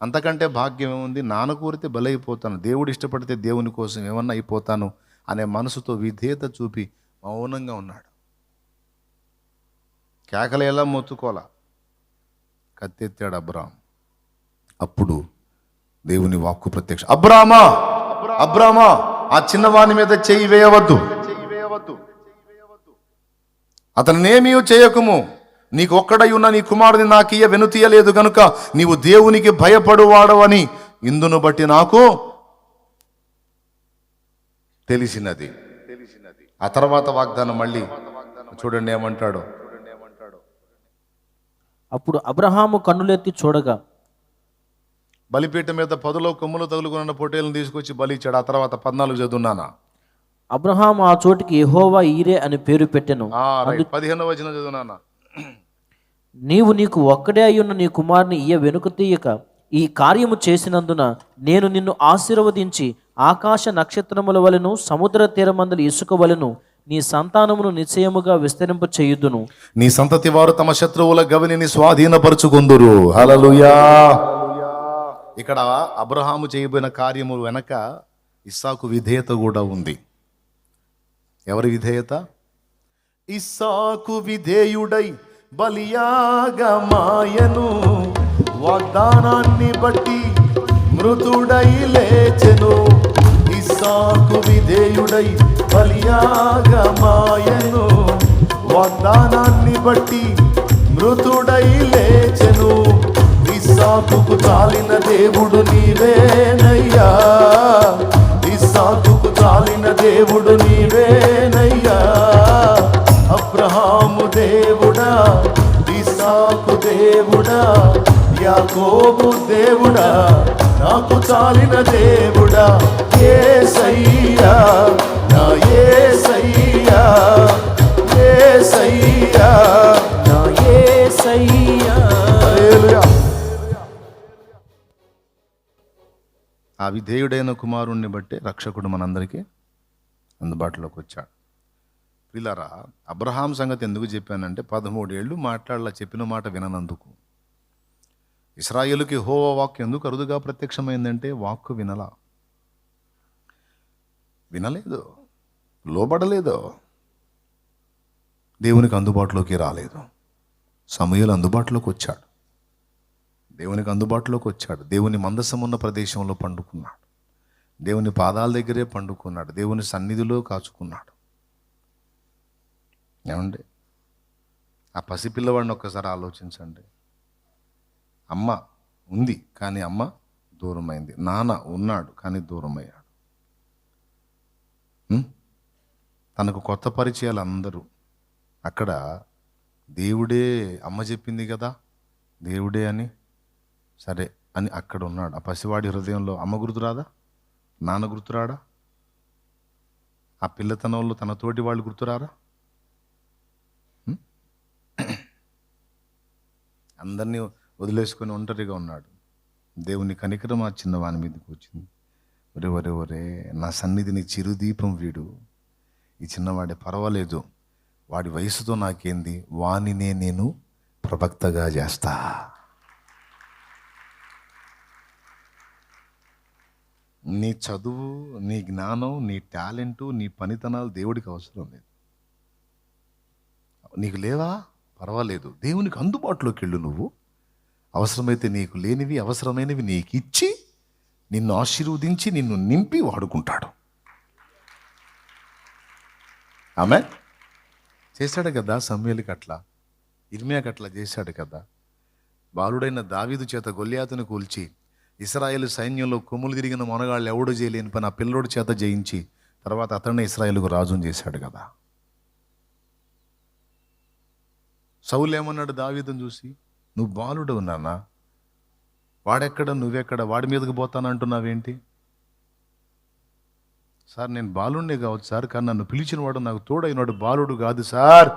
అంతకంటే భాగ్యం ఏముంది? నాన్న కోరితే బలి అయిపోతాను, దేవుడు ఇష్టపడితే దేవుని కోసం ఏమన్నా అయిపోతాను అనే మనసుతో విధేయత చూపి మౌనంగా ఉన్నాడు. కేకలేలా మొత్తుకోలా, కత్తెత్తాడు అబ్రాం. అప్పుడు దేవుని వాక్కు ప్రత్యక్ష, అబ్రామా అబ్రామా ఆ చిన్నవాని మీద చెయ్యి వేయవద్దు, అతనినేమీ చేయకుము, నీకు ఒక్కడై ఉన్న నీ కుమారుని నాకియ్య వెనుతీయలేదు గనుక నీవు దేవునికి భయపడువాడవని ఇందును బట్టి నాకు తెలిసినది. ఆ తర్వాత వాగ్దానం మళ్ళీ చూడండి ఏమంటాడు. అప్పుడు అబ్రహాము కన్నులెత్తి చూడగా బలిపీఠం మీద 10 కొమ్ములు తగులుకున్న పొట్టేలను తీసుకొచ్చి బలి ఇచ్చాడు. ఆ తర్వాత 14 చదువున్నానా? అబ్రహాము ఆ చోటికి యెహోవా ఈరే అని పేరు పెట్టెను. 15వ వచనం చదువునానా? నీవు నీకు ఒక్కడే అయ్యున్న నీ కుమారుని ఇయ్య వెనుక తీయక ఈ కార్యము చేసినందున నేను నిన్ను ఆశీర్వదించి ఆకాశ నక్షత్రముల వలెను సముద్ర తీరమందలి ఇసుక వలెను నీ సంతానమును నిశ్చయముగా విస్తరింప చేయుదును. నీ సంతతి వారు తమ శత్రువుల గవిని స్వాధీనపరుచుకుందురు. హల్లెలూయా. ఇక్కడ అబ్రహాము చేయబోయిన కార్యము వెనక ఇస్సాకు విధేయత కూడా ఉంది. ఎవరి విధేయత? ఇస్సాకు విధేయుడై బలియాగమాయను, వాగ్దానాన్ని బట్టి మృతుడై లేచెను. ఇస్సాకు విధేయుడై బలియాగమాయను, వాగ్దానాన్ని బట్టి మృతుడై లేచెను. ఇస్సాకుకు చాలిన దేవుడు నీవేనయ్యా, ఇస్సాకుకు చాలిన దేవుడు నీవేనయ్యా. అబ్రహాము దేవుడా, ఇస్సాకు దేవుడా, యాకోబు దేవుడా, నాకు చాలిన దేవుడా, యేసయ్యా నా యేసయ్యా, యేసయ్యా నా యేసయ్యా. హల్లెలూయా. ఆ విధేయుడైన కుమారుణ్ణి బట్టి రక్షకుడు మనందరికీ అందుబాటులోకి వచ్చాడు. పిల్లరా, అబ్రహాం సంగతి ఎందుకు చెప్పానంటే 13 ఏళ్ళు మాట్లాడలా, చెప్పిన మాట విననందుకు. ఇశ్రాయేలుకి యెహోవా వాక్కు ఎందుకు అరుదుగా ప్రత్యక్షమైందంటే వాక్కు వినలేదు, లోబడలేదు, దేవునికి అందుబాటులోకి రాలేదు. సమూయేలు అందుబాటులోకి వచ్చాడు, దేవునికి అందుబాటులోకి వచ్చాడు. దేవుని మందసం ఉన్న ప్రదేశంలో పండుకున్నాడు, దేవుని పాదాల దగ్గరే పండుకున్నాడు, దేవుని సన్నిధిలో కాచుకున్నాడు. ఏమండి, ఆ పసిపిల్లవాడిని ఒక్కసారి ఆలోచించండి. అమ్మ ఉంది కానీ అమ్మ దూరమైంది, నాన్న ఉన్నాడు కానీ దూరమయ్యాడు. తనకు కొత్త పరిచయాలు అందరూ. అక్కడ దేవుడే, అమ్మ చెప్పింది కదా దేవుడే అని, సరే అని అక్కడ ఉన్నాడు. ఆ పసివాడి హృదయంలో అమ్మ గుర్తురాదా, నాన్న గుర్తురాడా, ఆ పిల్లతనంలో తన తోటి వాళ్ళు గుర్తురారా? అందరినీ వదిలేసుకొని ఒంటరిగా ఉన్నాడు. దేవుని కనికరం ఆ చిన్నవాని మీదకి వచ్చింది. ఒరే ఒరే ఒరే, నా సన్నిధిని చిరుదీపం వీడు, ఈ చిన్నవాడే పర్వాలేదు, వాడి వయసుతో నాకేంది, వానినే నేను ప్రవక్తగా చేస్తా. నీ చదువు, నీ జ్ఞానం, నీ టాలెంటు, నీ పనితనాలు దేవుడికి అవసరం లేదు. నీకు లేవా పర్వాలేదు, దేవునికి అందుబాటులోకి వెళ్ళు. నువ్వు అవసరమైతే నీకు లేనివి అవసరమైనవి నీకు ఇచ్చి నిన్ను ఆశీర్వదించి నిన్ను నింపి వాడుకుంటాడు. ఆమె చేశాడు కదా సమూయేలుకి అట్లా, ఇర్మియాకి అట్లా చేశాడు కదా. బాలుడైన దావీదు చేత గొల్యాతును కూల్చి, ఇశ్రాయేలు సైన్యంలో కొమ్ములు తిరిగిన మొనగాళ్ళు ఎవడు చేయలేని పని ఆ పిల్లోడి చేత జయించి తర్వాత అతన్ని ఇశ్రాయేలుకు రాజుని చేశాడు కదా. సౌలు ఏమన్నాడు దావీదుని చూసి, నువ్వు బాలుడు నాన్న, వాడెక్కడ నువ్వెక్కడ, వాడి మీదకి పోతానంటున్నావేంటి? సార్ నేను బాలుడినే కావచ్చు సార్, కానీ నన్ను పిలిచిన వాడు నాకు తోడైనవాడు బాలుడు కాదు సార్.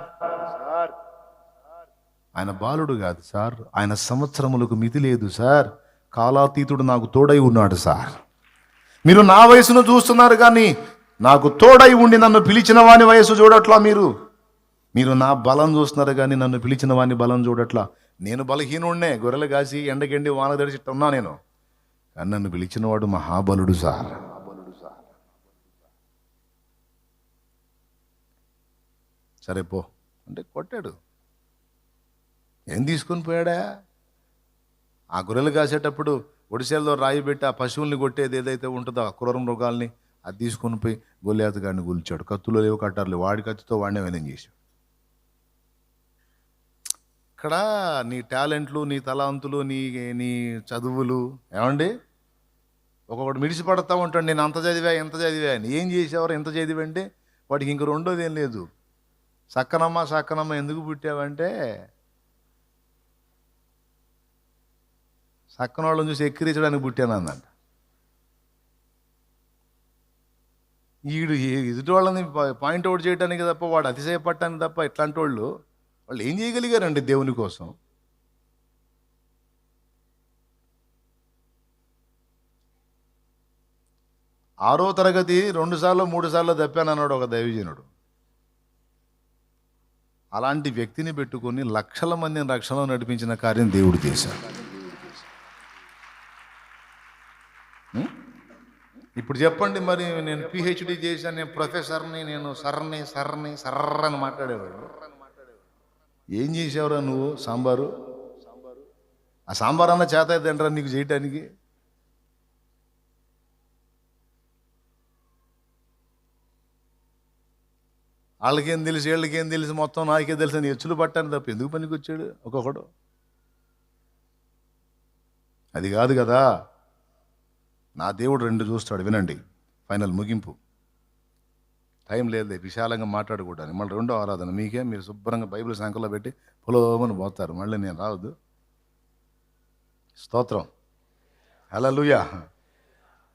ఆయన బాలుడు కాదు సార్, ఆయన సంవత్సరములకు మితి లేదు సార్, కాలాతీతుడు నాకు తోడై ఉన్నాడు సార్. మీరు నా వయసును చూస్తున్నారు కానీ నాకు తోడై ఉండి నన్ను పిలిచిన వాని వయసు చూడట్లా. మీరు నా బలం చూస్తున్నారు కానీ నన్ను పిలిచిన వాని బలం చూడట్లా. నేను బలహీనుడినే, గొర్రెలు కాసి ఎండకెండి వాన తడిచి ఉన్నా నేను, కానీ నన్ను పిలిచిన వాడు మహాబలుడు సార్. సరే పో అంటే కొట్టాడు. ఏం తీసుకొని పోయాడా? ఆ గొర్రెలు కాసేటప్పుడు ఒడిశాల్లో రాయి పెట్టి ఆ పశువుల్ని కొట్టేది ఏదైతే ఉంటుందో ఆ క్రూర మృగాల్ని, అది తీసుకొని పోయి గొల్యాతు గారిని కూల్చాడు. కత్తులో లేవు కట్టారులే, వాడి కత్తితో వాడినే వినం చేశాడు. ఇక్కడ నీ టాలెంట్లు, నీ తలాంతులు, నీ నీ చదువులు ఏమండి, ఒక్కొక్కటి మిడిసిపడతా ఉంటాడు. నేను అంత చదివా ఎంత చదివా అని. ఏం చేసేవారు ఎంత చదివంటే వాడికి ఇంక రెండోది ఏం లేదు. సక్కనమ్మ ఎందుకు పుట్టావంటే సక్కన వాళ్ళని చూసి ఎక్కిరించడానికి పుట్టాను అందంట. వీడు ఎదుటి వాళ్ళని పాయింట్అవుట్ చేయడానికి తప్ప, వాడు అతిశయపడటానికి తప్ప, ఇట్లాంటి వాళ్ళు ఏం చేయగలిగారండి దేవుని కోసం? ఆరో తరగతి 2 సార్లు 3 సార్లు తప్పానన్నాడు ఒక దైవజనుడు. అలాంటి వ్యక్తిని పెట్టుకొని లక్షల మందిని రక్షణలో నడిపించిన కార్యం దేవుడు చేశాడు. ఇప్పుడు చెప్పండి మరి, నేను పిహెచ్డి చేశాను, నేను ప్రొఫెసర్ని, నేను సర్ర అని మాట్లాడేవాడు. ఏం చేసావురా నువ్వు? సాంబారు. ఆ సాంబార్ అన్న చేత తింటరా నీకు చేయటానికి? వాళ్ళకేం తెలుసు, వీళ్ళకేం తెలుసు, మొత్తం నాకే తెలుసు అని ఎచ్చులు పట్టాను తప్ప ఎందుకు పనికి వచ్చాడు ఒక్కొక్కడు? అది కాదు కదా. నా దేవుడు 2 చూస్తాడు. వినండి, ఫైనల్ ముగింపు. టైం లేదు, విశాలంగా మాట్లాడకూడదు. మళ్ళీ 2వ ఆరాధన మీకే, మీరు శుభ్రంగా బైబిల్ సంఖ్యలో పెట్టి పొలోమని పోతారు. మళ్ళీ నేను రావద్దు. స్తోత్రం, హల్లెలూయా.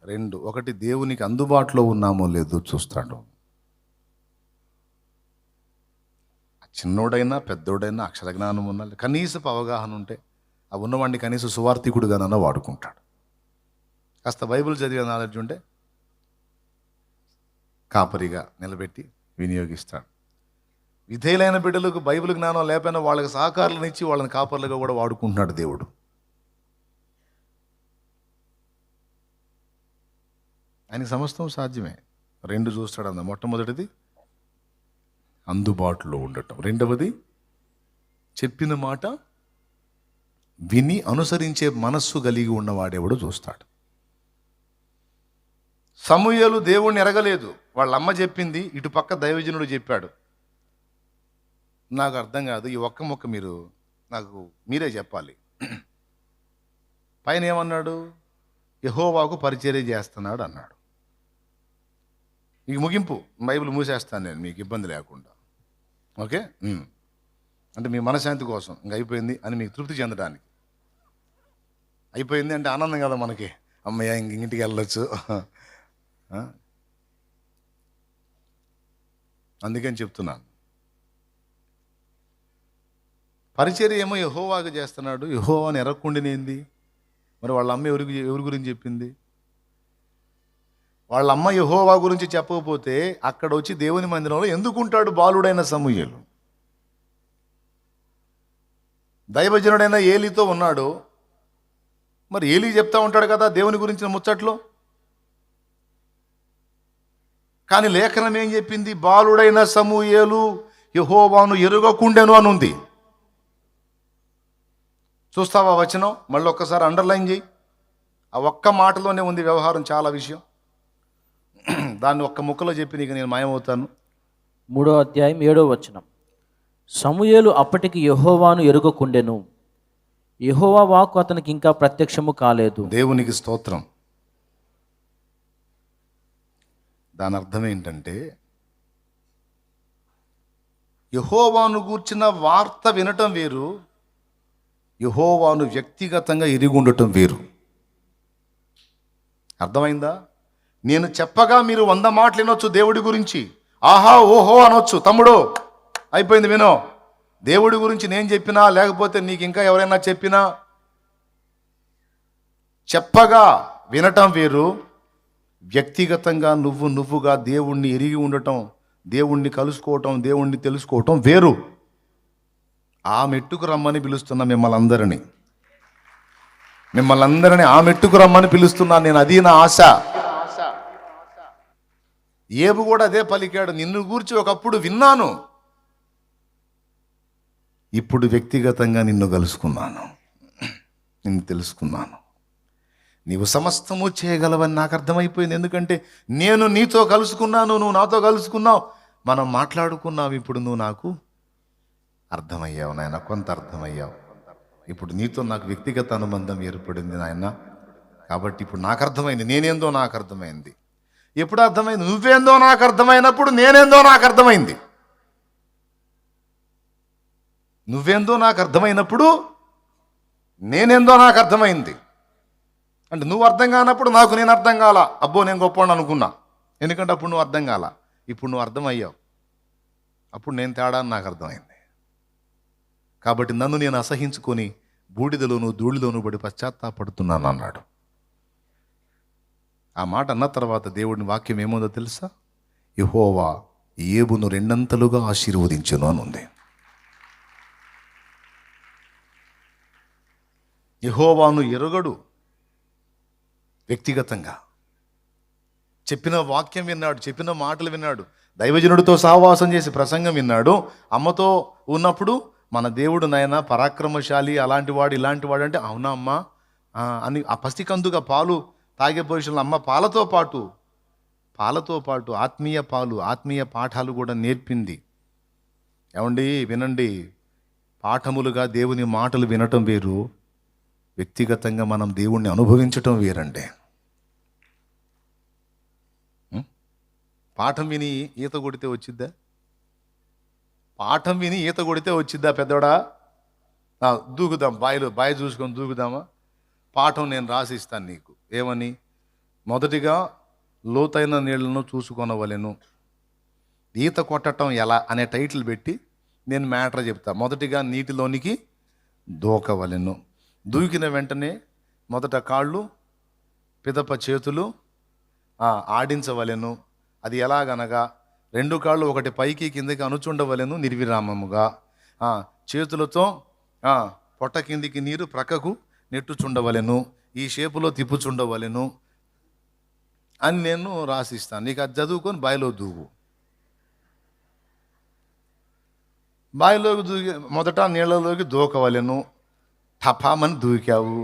2, 1 దేవునికి అందుబాటులో ఉన్నామో లేదో చూస్తాడు. చిన్నోడైనా పెద్దోడైనా అక్షర జ్ఞానం ఉన్నా, కనీసపు అవగాహన ఉంటే ఆ ఉన్నవాడిని కనీసం సువార్థికుడుగానన్నా వాడుకుంటాడు. కాస్త బైబిల్ చదివే నాలెడ్జ్ ఉంటే కాపరిగా నిలబెట్టి వినియోగిస్తాడు. విధేయులైన బిడ్డలకు బైబిల్ జ్ఞానం లేకపోయినా వాళ్ళకి సహకారాలను ఇచ్చి వాళ్ళని కాపర్లుగా కూడా వాడుకుంటున్నాడు దేవుడు. ఆయనకి సమస్తం సాధ్యమే. 2 చూస్తాడు అన్న. మొట్టమొదటిది అందుబాటులో ఉండటం, 2వది చెప్పిన మాట విని అనుసరించే మనస్సు కలిగి ఉన్నవాడెవడో చూస్తాడు. సమూయేలు దేవుణ్ణి ఎరగలేదు. వాళ్ళ అమ్మ చెప్పింది, ఇటు పక్క దైవజనుడు చెప్పాడు. నాకు అర్థం కాదు, ఈ ఒక్క మొక్క నాకు మీరే చెప్పాలి. పైన ఏమన్నాడు? యెహోవాకు పరిచర్య చేస్తున్నాడు అన్నాడు. ఇక ముగింపు, బైబిల్ మూసేస్తాను నేను మీకు ఇబ్బంది లేకుండా. ఓకే, అంటే మీ మనశ్శాంతి కోసం ఇంక అయిపోయింది అని మీకు తృప్తి చెందడానికి. అయిపోయింది అంటే ఆనందం కదా మనకి, అమ్మయ్య ఇంటికి వెళ్ళొచ్చు. అందుకని చెప్తున్నాను. పరిచర్య ఏమో యెహోవాకు చేస్తున్నాడు, యెహోవాని ఎరక్కుండినేంది. మరి వాళ్ళ అమ్మ ఎవరి గురించి చెప్పింది? వాళ్ళ అమ్మ యెహోవా గురించి చెప్పకపోతే అక్కడ వచ్చి దేవుని మందిరంలో ఎందుకుంటాడు బాలుడైన సమూయేలు? దైవజనుడైన ఏలీతో ఉన్నాడు, మరి ఏలీ చెప్తా ఉంటాడు కదా దేవుని గురించిన ముచ్చట్లో. కానీ లేఖనం ఏం చెప్పింది? బాలుడైన సమూయేలు యెహోవాను ఎరుగకుండెను అని ఉంది. చూస్తావా వచనం? మళ్ళీ ఒక్కసారి అండర్లైన్ చేయి. ఆ ఒక్క మాటలోనే ఉంది వ్యవహారం, చాలా విషయం. దాన్ని ఒక్క ముక్కలో చెప్పి నీకు నేను మాయమవుతాను. 3వ అధ్యాయం 7వ వచనం. సమూయేలు అప్పటికి యెహోవాను ఎరుగకుండెను, యెహోవా వాక్కు అతనికి ఇంకా ప్రత్యక్షము కాలేదు. దేవునికి స్తోత్రం. దాని అర్థం ఏంటంటే, యెహోవాను గూర్చిన వార్త వినటం వేరు, యెహోవాను వ్యక్తిగతంగా ఎరిగి ఉండటం వేరు. అర్థమైందా? నేను చెప్పగా మీరు 100 మాటలు వినొచ్చు దేవుడి గురించి, ఆహా ఓహో అనొచ్చు. తమ్ముడు అయిపోయింది వినో. దేవుడి గురించి నేను చెప్పినా లేకపోతే నీకు ఇంకా ఎవరైనా చెప్పినా, చెప్పగా వినటం వేరు, వ్యక్తిగతంగా నువ్వుగా దేవుణ్ణి ఎరిగి ఉండటం, దేవుణ్ణి కలుసుకోవటం, దేవుణ్ణి తెలుసుకోవటం వేరు. ఆ మెట్టుకు రమ్మని పిలుస్తున్నా మిమ్మల్ని అందరినీ ఆ మెట్టుకు రమ్మని పిలుస్తున్నా నేను. అది నా ఆశ. ఏబు కూడా అదే పలికాడు, నిన్ను గూర్చి ఒకప్పుడు విన్నాను, ఇప్పుడు వ్యక్తిగతంగా నిన్ను కలుసుకున్నాను, నిన్ను తెలుసుకున్నాను. నీవు సమస్తము చేయగలవని నాకు అర్థమైపోయింది. ఎందుకంటే నేను నీతో కలుసుకున్నాను, నువ్వు నాతో కలుసుకున్నావు, మనం మాట్లాడుకున్నావు. ఇప్పుడు నువ్వు నాకు అర్థమయ్యావు నాయన, కొంత అర్థమయ్యావు. ఇప్పుడు నీతో నాకు వ్యక్తిగత అనుబంధం ఏర్పడింది నాయన. కాబట్టి ఇప్పుడు నాకు అర్థమైంది, నేనేందో నాకు అర్థమైంది. ఎప్పుడు అర్థమైంది? నువ్వేందో నాకు అర్థమైనప్పుడు నేనేందో నాకు అర్థమైంది. నువ్వేందో నాకు అర్థమైనప్పుడు నేనేందో నాకు అర్థమైంది. అంటే నువ్వు అర్థం కానప్పుడు నాకు నేను అర్థం కాల. అబ్బో నేను గొప్పవాడిని అనుకున్నా, ఎందుకంటే అప్పుడు నువ్వు అర్థం కాల. ఇప్పుడు నువ్వు అర్థమయ్యావు, అప్పుడు నేను తేడా అని నాకు అర్థమైంది. కాబట్టి నన్ను నేను అసహించుకొని బూడిదలోను ధూళిలోను పడి పశ్చాత్తాపడుతున్నాను అన్నాడు. ఆ మాట అన్న తర్వాత దేవుడిని వాక్యం ఏముందో తెలుసా? యెహోవా ఏబును 2 ఆశీర్వదించును అని ఉంది. యెహోవాను ఎరుగడు, వ్యక్తిగతంగా చెప్పిన వాక్యం విన్నాడు, చెప్పిన మాటలు విన్నాడు, దైవజనుడితో సహవాసం చేసి ప్రసంగం విన్నాడు. అమ్మతో ఉన్నప్పుడు మన దేవుడు నాయన పరాక్రమశాలి, అలాంటి వాడు ఇలాంటి వాడు అంటే అవునా అమ్మా అని ఆ పసికందుగా పాలు తాగే పొజిషన్లో అమ్మ పాలతో పాటు ఆత్మీయ పాలు, ఆత్మీయ పాఠాలు కూడా నేర్పింది. ఏమండి వినండి, పాఠములుగా దేవుని మాటలు వినటం వేరు, వ్యక్తిగతంగా మనం దేవుణ్ణి అనుభవించటం వేరండి. పాఠం విని ఈత కొడితే వచ్చిద్దా? పాఠం విని ఈత కొడితే వచ్చిద్దా పెద్దోడా? దూకుదాం, బావి చూసుకొని దూకుదామా? పాఠం నేను రాసిస్తాను నీకు. ఏమని? మొదటిగా లోతైన నీళ్లను చూసుకొనవలెను, ఈత కొట్టడం ఎలా అనే టైటిల్ పెట్టి నేను మ్యాటర్ చెప్తా. మొదటిగా నీటిలోనికి దూకవలెను, దూకిన వెంటనే మొదట కాళ్ళు పిదప చేతులు ఆడించవలెను. అది ఎలాగనగా 2 కాళ్ళు ఒకటి పైకి కిందకి అనుచుండవలెను నిర్విరామముగా, చేతులతో పొట్ట కిందికి నీరు ప్రక్కకు నెట్టుచుండవలెను, ఈ షేపులో తిప్పుచుండవలెను అని నేను రాసిస్తాను. నీకు అది చదువుకొని బావిలో దూకు. బావిలోకి దూకి మొదట నీళ్ళలోకి దూకవలెను, టపామని దూకావు.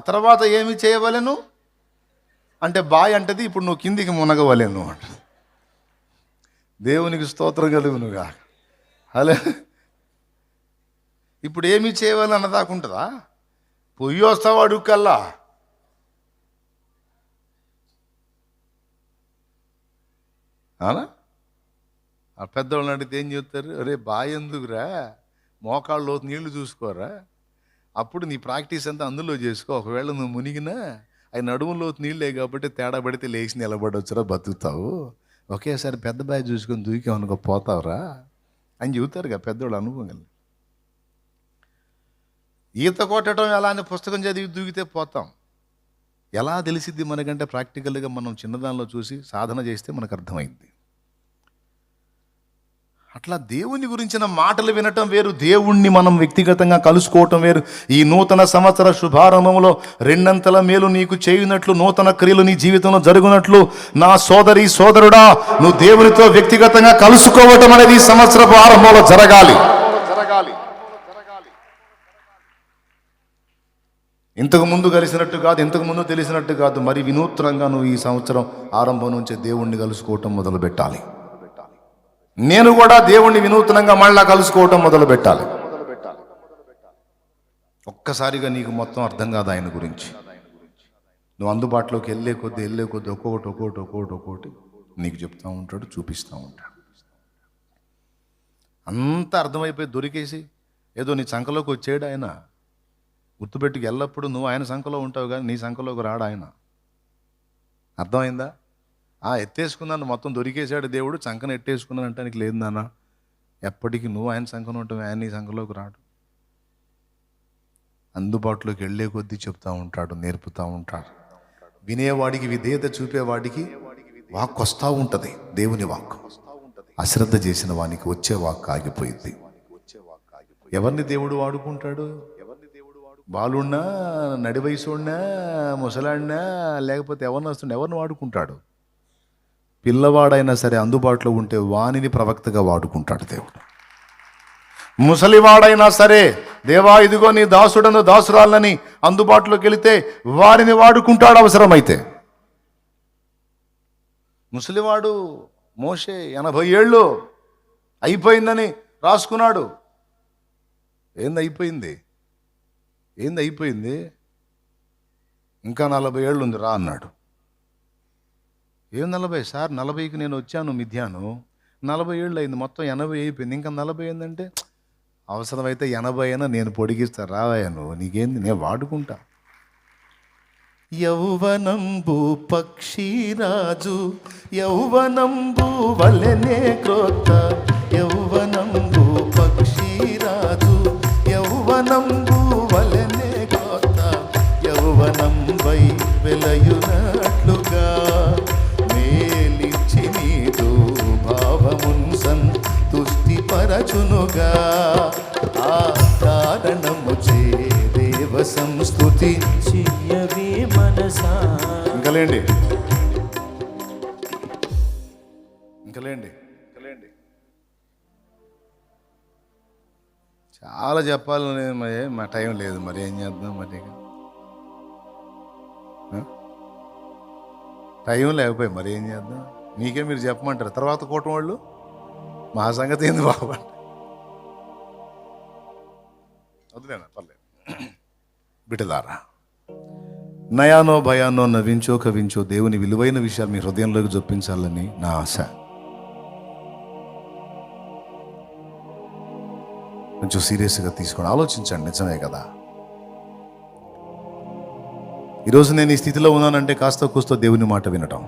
తర్వాత ఏమి చేయవలెను అంటే బావి అంటది ఇప్పుడు నువ్వు కిందికి మునగవలెను అంట. దేవునికి స్తోత్రం కలుగునుగా. హలో, ఇప్పుడు ఏమి చేయవాలి అన్నదాకుంటుందా? పొయ్యి వస్తావు అడుక్కల్లా. అవునా? ఆ పెద్దవాళ్ళని అడిగితే ఏం చెప్తారు? అరే బాయ్ ఎందుకురా, మోకాళ్ళు నీళ్లు చూసుకోరా, అప్పుడు నీ ప్రాక్టీస్ అంతా అందులో చేసుకో. ఒకవేళ నువ్వు మునిగినా అవి నడుములో నీళ్ళే కాబట్టి తేడా పడితే లేచి నిలబడొచ్చురా, బతుకుతావు. ఒకేసారి పెద్ద బాయ్ చూసుకొని దూకామనుకో పోతావురా అని చెబుతారుగా పెద్దవాళ్ళు అనుకోగలరు. ఈత కొట్టడం ఎలా అని పుస్తకం చదివి దూకితే పోతాం. ఎలా తెలిసిద్ది మనకంటే ప్రాక్టికల్గా మనం చిన్నదానిలో చూసి సాధన చేస్తే మనకు అర్థమైంది. అట్లా దేవుని గురించిన మాటలు వినటం వేరు, దేవుణ్ణి మనం వ్యక్తిగతంగా కలుసుకోవటం వేరు. ఈ నూతన సంవత్సర శుభారంభంలో రెండంతల మేలు నీకు చేయునట్లు, నూతన క్రియలు నీ జీవితంలో జరుగునట్లు నా సోదరి సోదరుడా, నువ్వు దేవునితో వ్యక్తిగతంగా కలుసుకోవటం అనేది ఈ సంవత్సరపు ఆరంభంలో జరగాలి. ఇంతకు ముందు కలిసినట్టు కాదు, ఇంతకు ముందు తెలిసినట్టు కాదు, మరి వినూత్నంగా నువ్వు ఈ సంవత్సరం ఆరంభం నుంచే దేవుణ్ణి కలుసుకోవటం మొదలు పెట్టాలి. నేను కూడా దేవుణ్ణి వినూత్నంగా మళ్ళా కలుసుకోవటం మొదలు పెట్టాలి. ఒక్కసారిగా నీకు మొత్తం అర్థం కాదు ఆయన గురించి. నువ్వు అందుబాటులోకి వెళ్ళే కొద్దీ ఒక్కొక్కటి నీకు చెప్తూ ఉంటాడు, చూపిస్తూ ఉంటాడు. అంతా అర్థమైపోయి దొరికేసి ఏదో నీ సంఖలోకి వచ్చాడు ఆయన. గుర్తుపెట్టుకు, ఎల్లప్పుడూ నువ్వు ఆయన సంఖలో ఉంటావు కానీ నీ సంఖలోకి రాడు ఆయన. అర్థమైందా? ఎత్తేసుకున్నాను, మొత్తం దొరికేశాడు దేవుడు, సంఖను ఎట్టేసుకున్నాను అంటానికి లేదు నాన్న. ఎప్పటికీ నువ్వు ఆయన సంఖను ఉంటావు, ఆయన నీ సంఖలోకి రాడు. అందుబాటులోకి వెళ్ళే కొద్దీ చెప్తా ఉంటాడు, నేర్పుతూ ఉంటాడు. వినేవాడికి విధేయత చూపేవాడికి వాక్ వస్తూ ఉంటుంది, దేవుని వాక్. అశ్రద్ధ చేసిన వానికి వచ్చే వాక్ ఆగిపోయింది. ఎవరిని దేవుడు వాడుకుంటాడు? బాలున్నా, నడి వయసున్నా, ముసలాడినా, లేకపోతే ఎవరిని వస్తుండే ఎవరిని వాడుకుంటాడు? పిల్లవాడైనా సరే అందుబాటులో ఉంటే వానిని ప్రవక్తగా వాడుకుంటాడు దేవుడు. ముసలివాడైనా సరే, దేవా ఇదిగో నీ దాసుడను దాసురాలని అందుబాటులోకి వెళితే వారిని వాడుకుంటాడు అవసరమైతే. ముసలివాడు మోషే 80 ఏళ్ళు అయిపోయిందని రాసుకున్నాడు. ఏంది అయిపోయింది? ఇంకా 40 ఏళ్ళు ఉంది రా అన్నాడు. ఏం 40 సార్? 40కి నేను వచ్చాను మిథ్యాను, 40 ఏళ్ళు అయింది, మొత్తం 80 అయిపోయింది, ఇంకా 40 ఏంటంటే అవసరమైతే 80 అయినా నేను పొడిగిస్తా, రావాను, నీకేంది, నేను వాడుకుంటా. యౌవనంబు పక్షిరాజు యౌవనంబు వలెనే క్రోత, యౌవనంబు పక్షిరాజు యౌవనంబు వలెనే క్రోత, యౌవనంబై వెలయునట్లుగా మేలిచ్చి నీదు భావమున్ సంతుష్టిపరచునుగా. ఆ కారణము చే దేవ సంస్తుతి చెయ్యవే మనసా. ఇంకలేండి. చాలా చెప్పాలని మరి మా టైం లేదు, మరి ఏం చేద్దాం? మరి టైం లేకపోయి మరి ఏం చేద్దాం? మీకే మీరు చెప్పమంటారు, తర్వాత కూటమి వాళ్ళు మా సంగతి ఏంది బాబు? వదిలేనా, పర్లేదు. బిడ్డలారా, నయానో భయానో నవ్వించో కవించో దేవుని విలువైన విషయాలు మీ హృదయంలోకి జొప్పించాలని నా ఆశ. కొంచెం సీరియస్గా తీసుకొని ఆలోచించండి. నిజమే కదా, ఈరోజు నేను ఈ స్థితిలో ఉన్నానంటే కాస్త కూస్తో దేవుని మాట వినటం.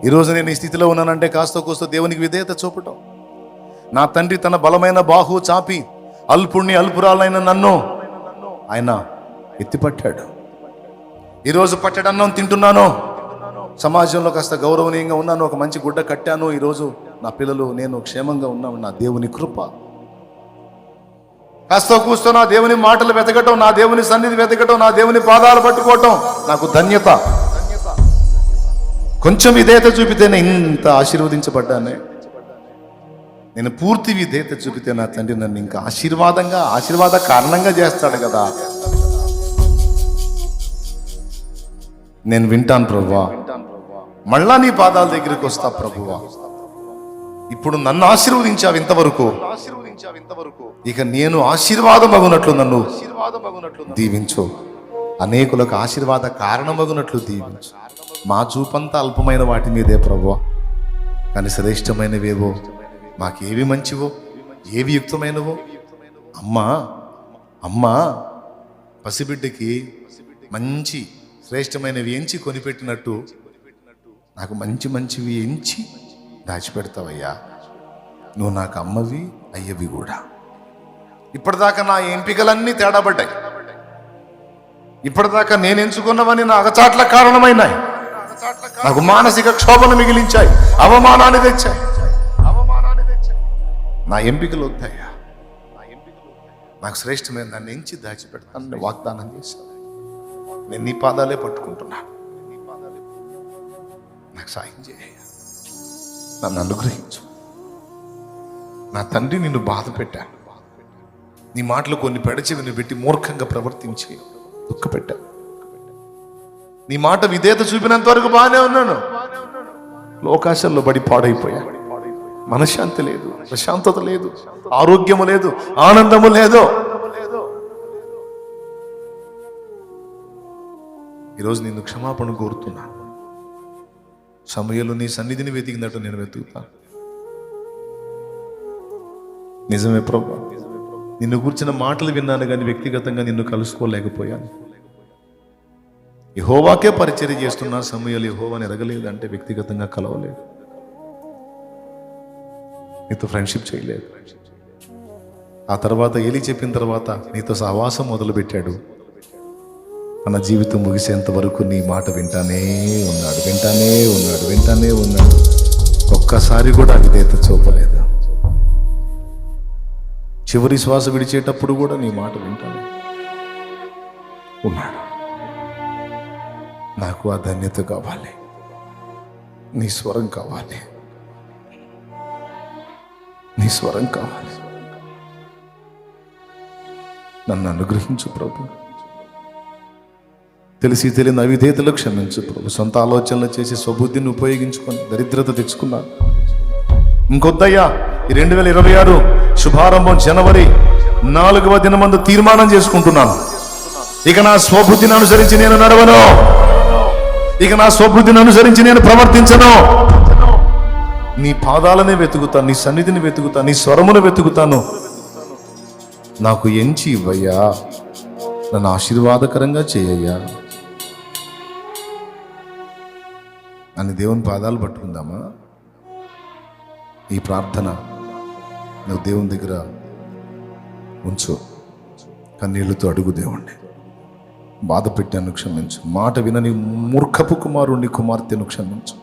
ఈరోజు నేను ఈ స్థితిలో ఉన్నానంటే కాస్త కూస్తో దేవునికి విధేయత చూపటం. నా తండ్రి తన బలమైన బాహు చాపి అల్పుణ్ణి అల్పురాలైన నన్ను ఆయన ఎత్తిపట్టాడు. ఈరోజు పట్టడన్నం తింటున్నాను, సమాజంలో కాస్త గౌరవనీయంగా ఉన్నాను, ఒక మంచి గుడ్డ కట్టాను, ఈరోజు నా పిల్లలు నేను క్షేమంగా ఉన్నాను. నా దేవుని కృప. కాస్త కూస్తో నా దేవుని మాటలు వెతకటం, నా దేవుని సన్నిధి వెతకటం, నా దేవుని పాదాలు పట్టుకోవటం నాకు ధన్యత. కొంచెం విధేయత చూపితేనే ఇంత ఆశీర్వదించబడ్డానే. నేను పూర్తి విధేయత చూపితే నా తండ్రి నన్ను ఇంకా ఆశీర్వాద కారణంగా చేస్తాడు కదా. నేను వింటాను ప్రభువా, మళ్ళా నీ పాదాల దగ్గరికి వస్తా ప్రభువా. ఇప్పుడు నన్ను ఆశీర్వదించావు ఇంతవరకు, ఇక నేను ఆశీర్వాదమగునట్లు నన్ను దీవించు. అనేకులకు ఆశీర్వాద కారణమగునట్లు దీవించు. మా చూపంతా అల్పమైన వాటి మీదే ప్రభువా. కానీ శ్రేష్టమైనవేవో, మాకేవి మంచివో, ఏవి యుక్తమైనవో అమ్మా పసిబిడ్డకి మంచి శ్రేష్టమైనవి ఎంచి కొనిపెట్టినట్టు నాకు మంచివి ఎంచి దాచిపెడతావయ్యా. నువ్వు నాకు అమ్మవి, అయ్యవి కూడా. ఇప్పటిదాకా నా ఎంపికలన్నీ తేడాబడ్డాయి. ఇప్పటిదాకా నేను ఎంచుకున్నవని నా అగచాట్ల కారణమైనాయి. నాకు మానసిక క్షోభను మిగిలించాయి, అవమానాన్ని తెచ్చాయి. నా ఎంపికలు వద్దాయా, నాకు శ్రేష్టమైన దాన్ని ఎంచి దాచిపెడతానని వాగ్దానం చేశాను. నేను నీ పాదాలే పట్టుకుంటున్నాను. నాకు సాయం చేయ, నన్ను అనుగ్రహించు. నా తండ్రి నిన్ను బాధ పెట్టాను. నీ మాటలు కొన్ని పెడచెవిని పెట్టి మూర్ఖంగా ప్రవర్తించి దుఃఖపెట్టాను. నీ మాట విధేయత చూపినంత వరకు బాగానే ఉన్నాను. లోకాశల్లో పడి పాడైపోయా. మనశ్శాంతి లేదు, ప్రశాంతత లేదు, ఆరోగ్యము లేదు, ఆనందము లేదు. ఈరోజు నిన్ను క్షమాపణ కోరుతున్నాను. సమయంలో నీ సన్నిధిని వెతికినట్టు నేను వెతుకుతాను. నిజమే ప్రభు, నిన్ను కూర్చున్న మాటలు విన్నాను కానీ వ్యక్తిగతంగా నిన్ను కలుసుకోలేకపోయాను. యెహోవాకే పరిచర్య చేస్తున్న సమయాలు యెహోవాని ఎరగలేదంటే వ్యక్తిగతంగా కలవలేదు, నీతో ఫ్రెండ్షిప్ చేయలేదు. ఆ తర్వాత ఏలి చెప్పిన తర్వాత నీతో సహవాసం మొదలుపెట్టాడు. మన జీవితం ముగిసేంత వరకు నీ మాట వింటానే ఉన్నాడు. ఒక్కసారి కూడా విధేయత చూపలేదు. చివరి శ్వాస విడిచేటప్పుడు కూడా నీ మాట వింటానే ఉన్నాడు. నాకు ఆ ధన్యత కావాలి, నీ స్వరం కావాలి, నీ స్వరం కావాలి. నన్ను అనుగ్రహించు ప్రభు. తెలిసి తెలియని అవిధేతలు క్షమించు ప్రభు. సొంత ఆలోచనలు చేసి స్వబుద్ధిని ఉపయోగించుకొని దరిద్రత తెచ్చుకున్నాను. ఇంకొద్దయ్యా, ఈ 2026 శుభారంభం జనవరి 4వ దినమందు తీర్మానం చేసుకుంటున్నాను. ఇక నా స్వబుద్ధిని అనుసరించి నేను నడవను, ఇక నా స్వబుద్ధిని అనుసరించి నేను ప్రవర్తించను. నీ పాదాలనే వెతుకుతాను, నీ సన్నిధిని వెతుకుతాను, నీ స్వరమును వెతుకుతాను. నాకు ఎంచి ఇవ్వయ్యా, నన్ను ఆశీర్వాదకరంగా చేయయ్యా అని దేవుని పాదాలు పట్టుకుందామా? ఈ ప్రార్థన నువ్వు దేవుని దగ్గర ఉంచు. కన్నీళ్లతో అడుగు, దేవుణ్ణి బాధ పెట్టాను క్షమించు. మాట వినని మూర్ఖపు కుమారుణ్ణి కుమార్తెను క్షమించు.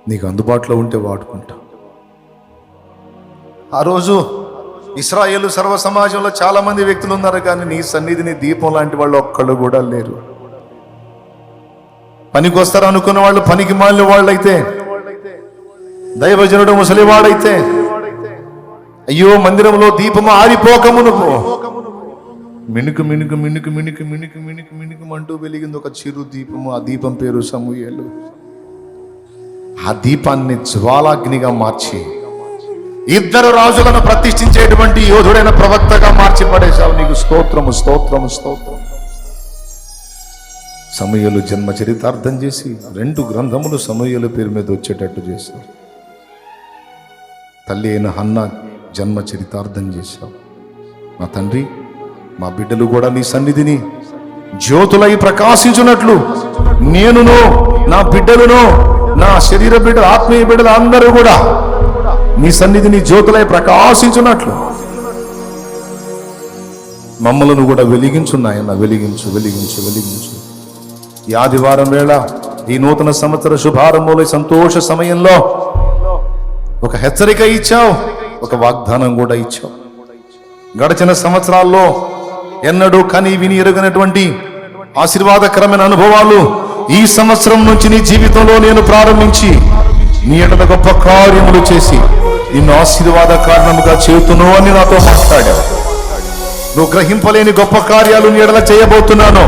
నీకు అందుబాటులో ఉంటే వాడుకుంటా. ఆ రోజు ఇశ్రాయేలు సర్వ సమాజంలో చాలా మంది వ్యక్తులు ఉన్నారు, కానీ నీ సన్నిధిని దీపం లాంటి వాళ్ళు ఒక్కళ్ళు కూడా లేరు. పనికి వస్తారు అనుకున్న వాళ్ళు పనికి మాలిన వాళ్ళైతే, దైవజనుడు ముసలివాడైతే, అయ్యో మందిరంలో దీపము ఆరిపోకమును మిణుకు మిణుకు మిణుకు మిణుకు మిణుకు మిణుకు మిణుకు అంటూ వెలిగింది ఒక చిరు దీపము. ఆ దీపం పేరు సమూయేలు. ఆ దీపాన్ని జ్వాలాగ్నిగా మార్చి 2 రాజులను ప్రతిష్ఠించేటువంటి యోధుడైన ప్రవక్తగా మార్చి పడేశావు. నీకు స్తోత్రము, స్తోత్రము, స్తోత్రం. సమూయేలు జన్మ చరితార్థం చేసి 2 గ్రంథములు సమూయేలు పేరు మీద వచ్చేటట్టు చేశావు. తల్లి అయిన హన్నా జన్మ చరితార్థం చేశావు. మా తండ్రి, మా బిడ్డలు కూడా నీ సన్నిధిని జ్యోతులై ప్రకాశించున్నట్లు నేనును, నా బిడ్డలను, నా శరీర బిడ్డలు, ఆత్మీయ బిడ్డలు అందరూ కూడా నీ సన్నిధిని జ్యోతులై ప్రకాశించున్నట్లు మమ్మలను కూడా వెలిగించున్నాయన్న. వెలిగించు, వెలిగించు, వెలిగించు. ఈ ఆదివారం వేళ, ఈ నూతన సంవత్సర శుభారంభంలో సంతోష సమయంలో ఒక హెచ్చరిక ఇచ్చావు, ఒక వాగ్దానం కూడా ఇచ్చావు. గడిచిన సంవత్సరాల్లో ఎన్నడూ కని విని ఎరుగనటువంటి ఆశీర్వాదకరమైన అనుభవాలు ఈ సంవత్సరం నుంచి నీ జీవితంలో నేను ప్రారంభించి నీ ఎడల గొప్ప కార్యములు చేసి నిన్ను ఆశీర్వాద కారణముగా చేతును అని నాతో మాట్లాడావు. నువ్వు గ్రహింపలేని గొప్ప కార్యాలు నీ ఎడల చేయబోతున్నాను.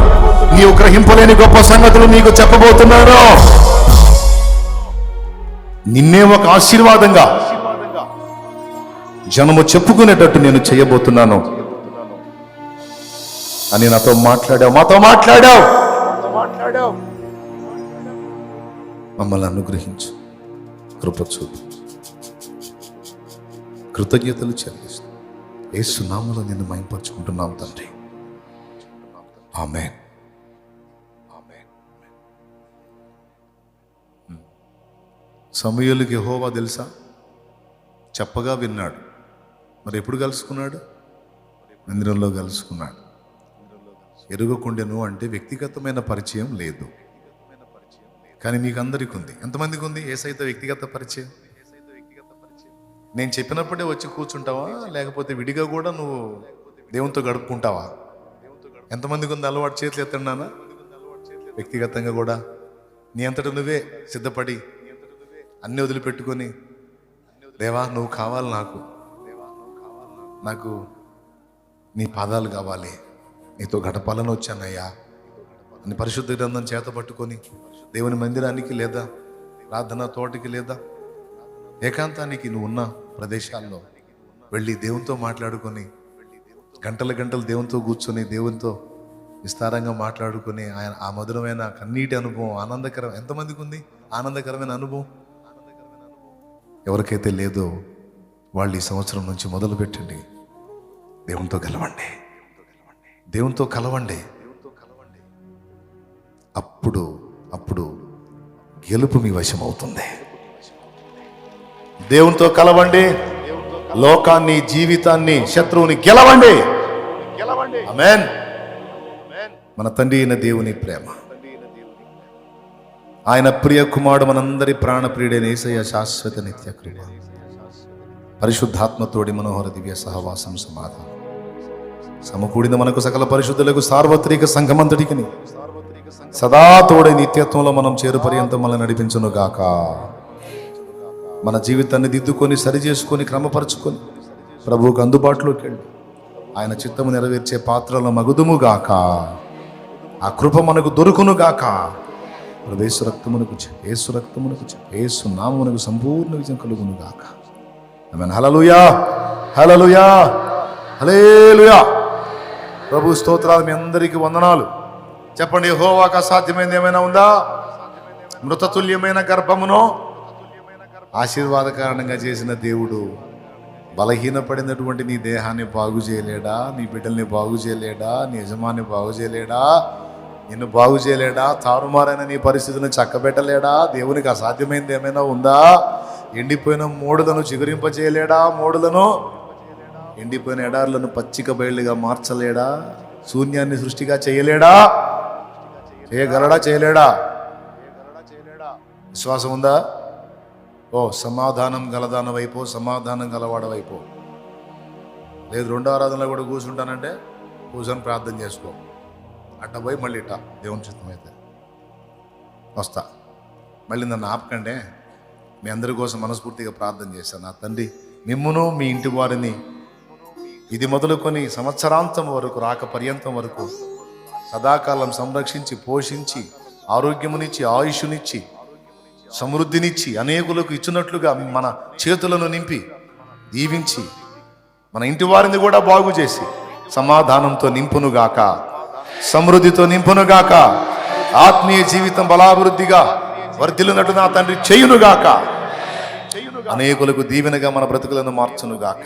నీవు గ్రహింపలేని గొప్ప సంగతులు నీకు చెప్పబోతున్నాను. నిన్నే ఒక ఆశీర్వాదంగా జనము చెప్పుకునేటట్టు నేను చేయబోతున్నాను అని నాతో మాట్లాడావు, మాతో మాట్లాడావు. మమ్మల్ని అనుగ్రహించు, కృప చూపు. కృతజ్ఞతలు చెల్లిస్తూ యేసు నామములో నిన్ను మహిమపరచుకుంటున్నాం తండ్రి. ఆమేన్. సమూయేలుకి యెహోవా తెలుసా? చెప్పగా విన్నాడు. మరి ఎప్పుడు కలుసుకున్నాడు? మందిరంలో కలుసుకున్నాడు. ఎరుగకుండెను అంటే వ్యక్తిగతమైన పరిచయం లేదు, కానీ మీకు అందరికీ ఉంది. ఎంతమందికి ఉంది యేసయ్యతో వ్యక్తిగత పరిచయం? నేను చెప్పినప్పుడే వచ్చి కూర్చుంటావా, లేకపోతే విడిగా కూడా నువ్వు దేవునితో గడుపుకుంటావా? ఎంతమందికి ఉంది అలవాటు? చేతులు ఎత్తండానా? వ్యక్తిగతంగా కూడా నీ అంతటా నువ్వే సిద్ధపడి అన్నీ వదిలిపెట్టుకొని, దేవా నువ్వు కావాలి, నాకు నీ పాదాలు కావాలి, నీతో గడపాలని వచ్చానయ్యా అని పరిశుద్ధ గ్రంథం చేత పట్టుకొని దేవుని మందిరానికి లేదా ప్రార్థన తోటకి లేదా ఏకాంతానికి నువ్వు ఉన్న ప్రదేశాల్లో వెళ్ళి దేవునితో మాట్లాడుకొని గంటల గంటలు దేవునితో కూర్చొని దేవునితో విస్తారంగా మాట్లాడుకొని ఆయన ఆ మధురమైన కన్నీటి అనుభవం, ఆనందకరం. ఎంతమందికి ఉంది ఆనందకరమైన అనుభవం? ఎవరికైతే లేదో వాళ్ళు ఈ సంవత్సరం నుంచి మొదలు పెట్టండి. దేవునితో కలవండి, దేవునితో కలవండి. అప్పుడు గెలుపు మీ వశం అవుతుంది. దేవునితో కలవండి, లోకాన్ని, జీవితాన్ని, శత్రువుని గెలవండి. ఆమేన్. మన తండ్రి అయిన దేవుని ప్రేమ, ఆయన ప్రియ కుమారుడు, మనందరి ప్రాణప్రియుడైన యేసయ్య శాశ్వత నిత్య కృప, పరిశుద్ధాత్మతోడి మనోహర దివ్య సహవాసం, సమాధానం సమకూడిన మనకు సకల పరిశుద్ధులకు సార్వత్రిక సంఘమంతటికి సదా తోడే నిత్యత్వంలో మనం చేరు పర్యంతం మనల్ని నడిపించును గాక. మన జీవితాన్ని దిద్దుకొని సరిచేసుకొని క్రమపరుచుకొని ప్రభువుకు అందుబాటులోకి వెళ్ళి ఆయన చిత్తము నెరవేర్చే పాత్రలో మగుదుము గాక. ఆ కృప మనకు దొరుకును గాక. యేసు రక్తమునకు యేసు నామమునకు సంపూర్ణ విజయం కలుగును గాక. ఆమేన్. హల్లెలూయా, హల్లెలూయా, హల్లెలూయా. ప్రభు స్తోత్రాలు. మీ అందరికీ వందనాలు. చెప్పండి, యెహోవాకు అసాధ్యమైనది ఏమైనా ఉందా? మృతతుల్యమైన గర్భమును ఆశీర్వాద కారణంగా చేసిన దేవుడు బలహీనపడినటువంటి నీ దేహాన్ని బాగు చేయలేడా? నీ బిడ్డల్ని బాగు చేయలేడా? నీ యజమాన్ని బాగు చేయలేడా? నిన్ను బాగు చేయలేడా? తారుమారైన నీ పరిస్థితులను చక్కబెట్టలేడా? దేవునికి అసాధ్యమైనది ఏమైనా ఉందా? ఎండిపోయిన మోడులను చిగురింపచేయలేడా? ఎండిపోయిన ఎడారులను పచ్చిక బయళ్ళుగా మార్చలేడా? శూన్యాన్ని సృష్టిగా చేయలేడా? చేయగలడా? చేయలేడా? విశ్వాసం ఉందా? ఓ సమాధానం గలదాన వైపు, సమాధానం గలవాడ వైపు. లేదు రెండో ఆరాధనలో కూడా కూర్చుంటానంటే కూర్చొని ప్రార్థన చేసుకో. అట్ట పోయి మళ్ళీ ఇట్ట దేవుని చిత్తం అయితే వస్తా. మళ్ళీ నన్ను ఆపకండే. మీ అందరి కోసం మనస్ఫూర్తిగా ప్రార్థన చేశాను. నా తండ్రి మిమ్మును మీ ఇంటి వారిని ఇది మొదలుకొని సంవత్సరాంతం వరకు, రాక పర్యంతం వరకు సదాకాలం సంరక్షించి, పోషించి, ఆరోగ్యమునిచ్చి, ఆయుష్నిచ్చి, సమృద్ధినిచ్చి, అనేకులకు ఇచ్చినట్లుగా మన చేతులను నింపి దీవించి, మన ఇంటి వారిని కూడా బాగు చేసి సమాధానంతో నింపునుగాక, సమృద్ధితో నింపునుగాక, ఆత్మీయ జీవితం బలాభివృద్ధిగా వర్ధిల్లునట్టు నా తండ్రి చేయునుగాక. అనేకులకు దీవెనగా మన బ్రతుకులను మార్చునుగాక.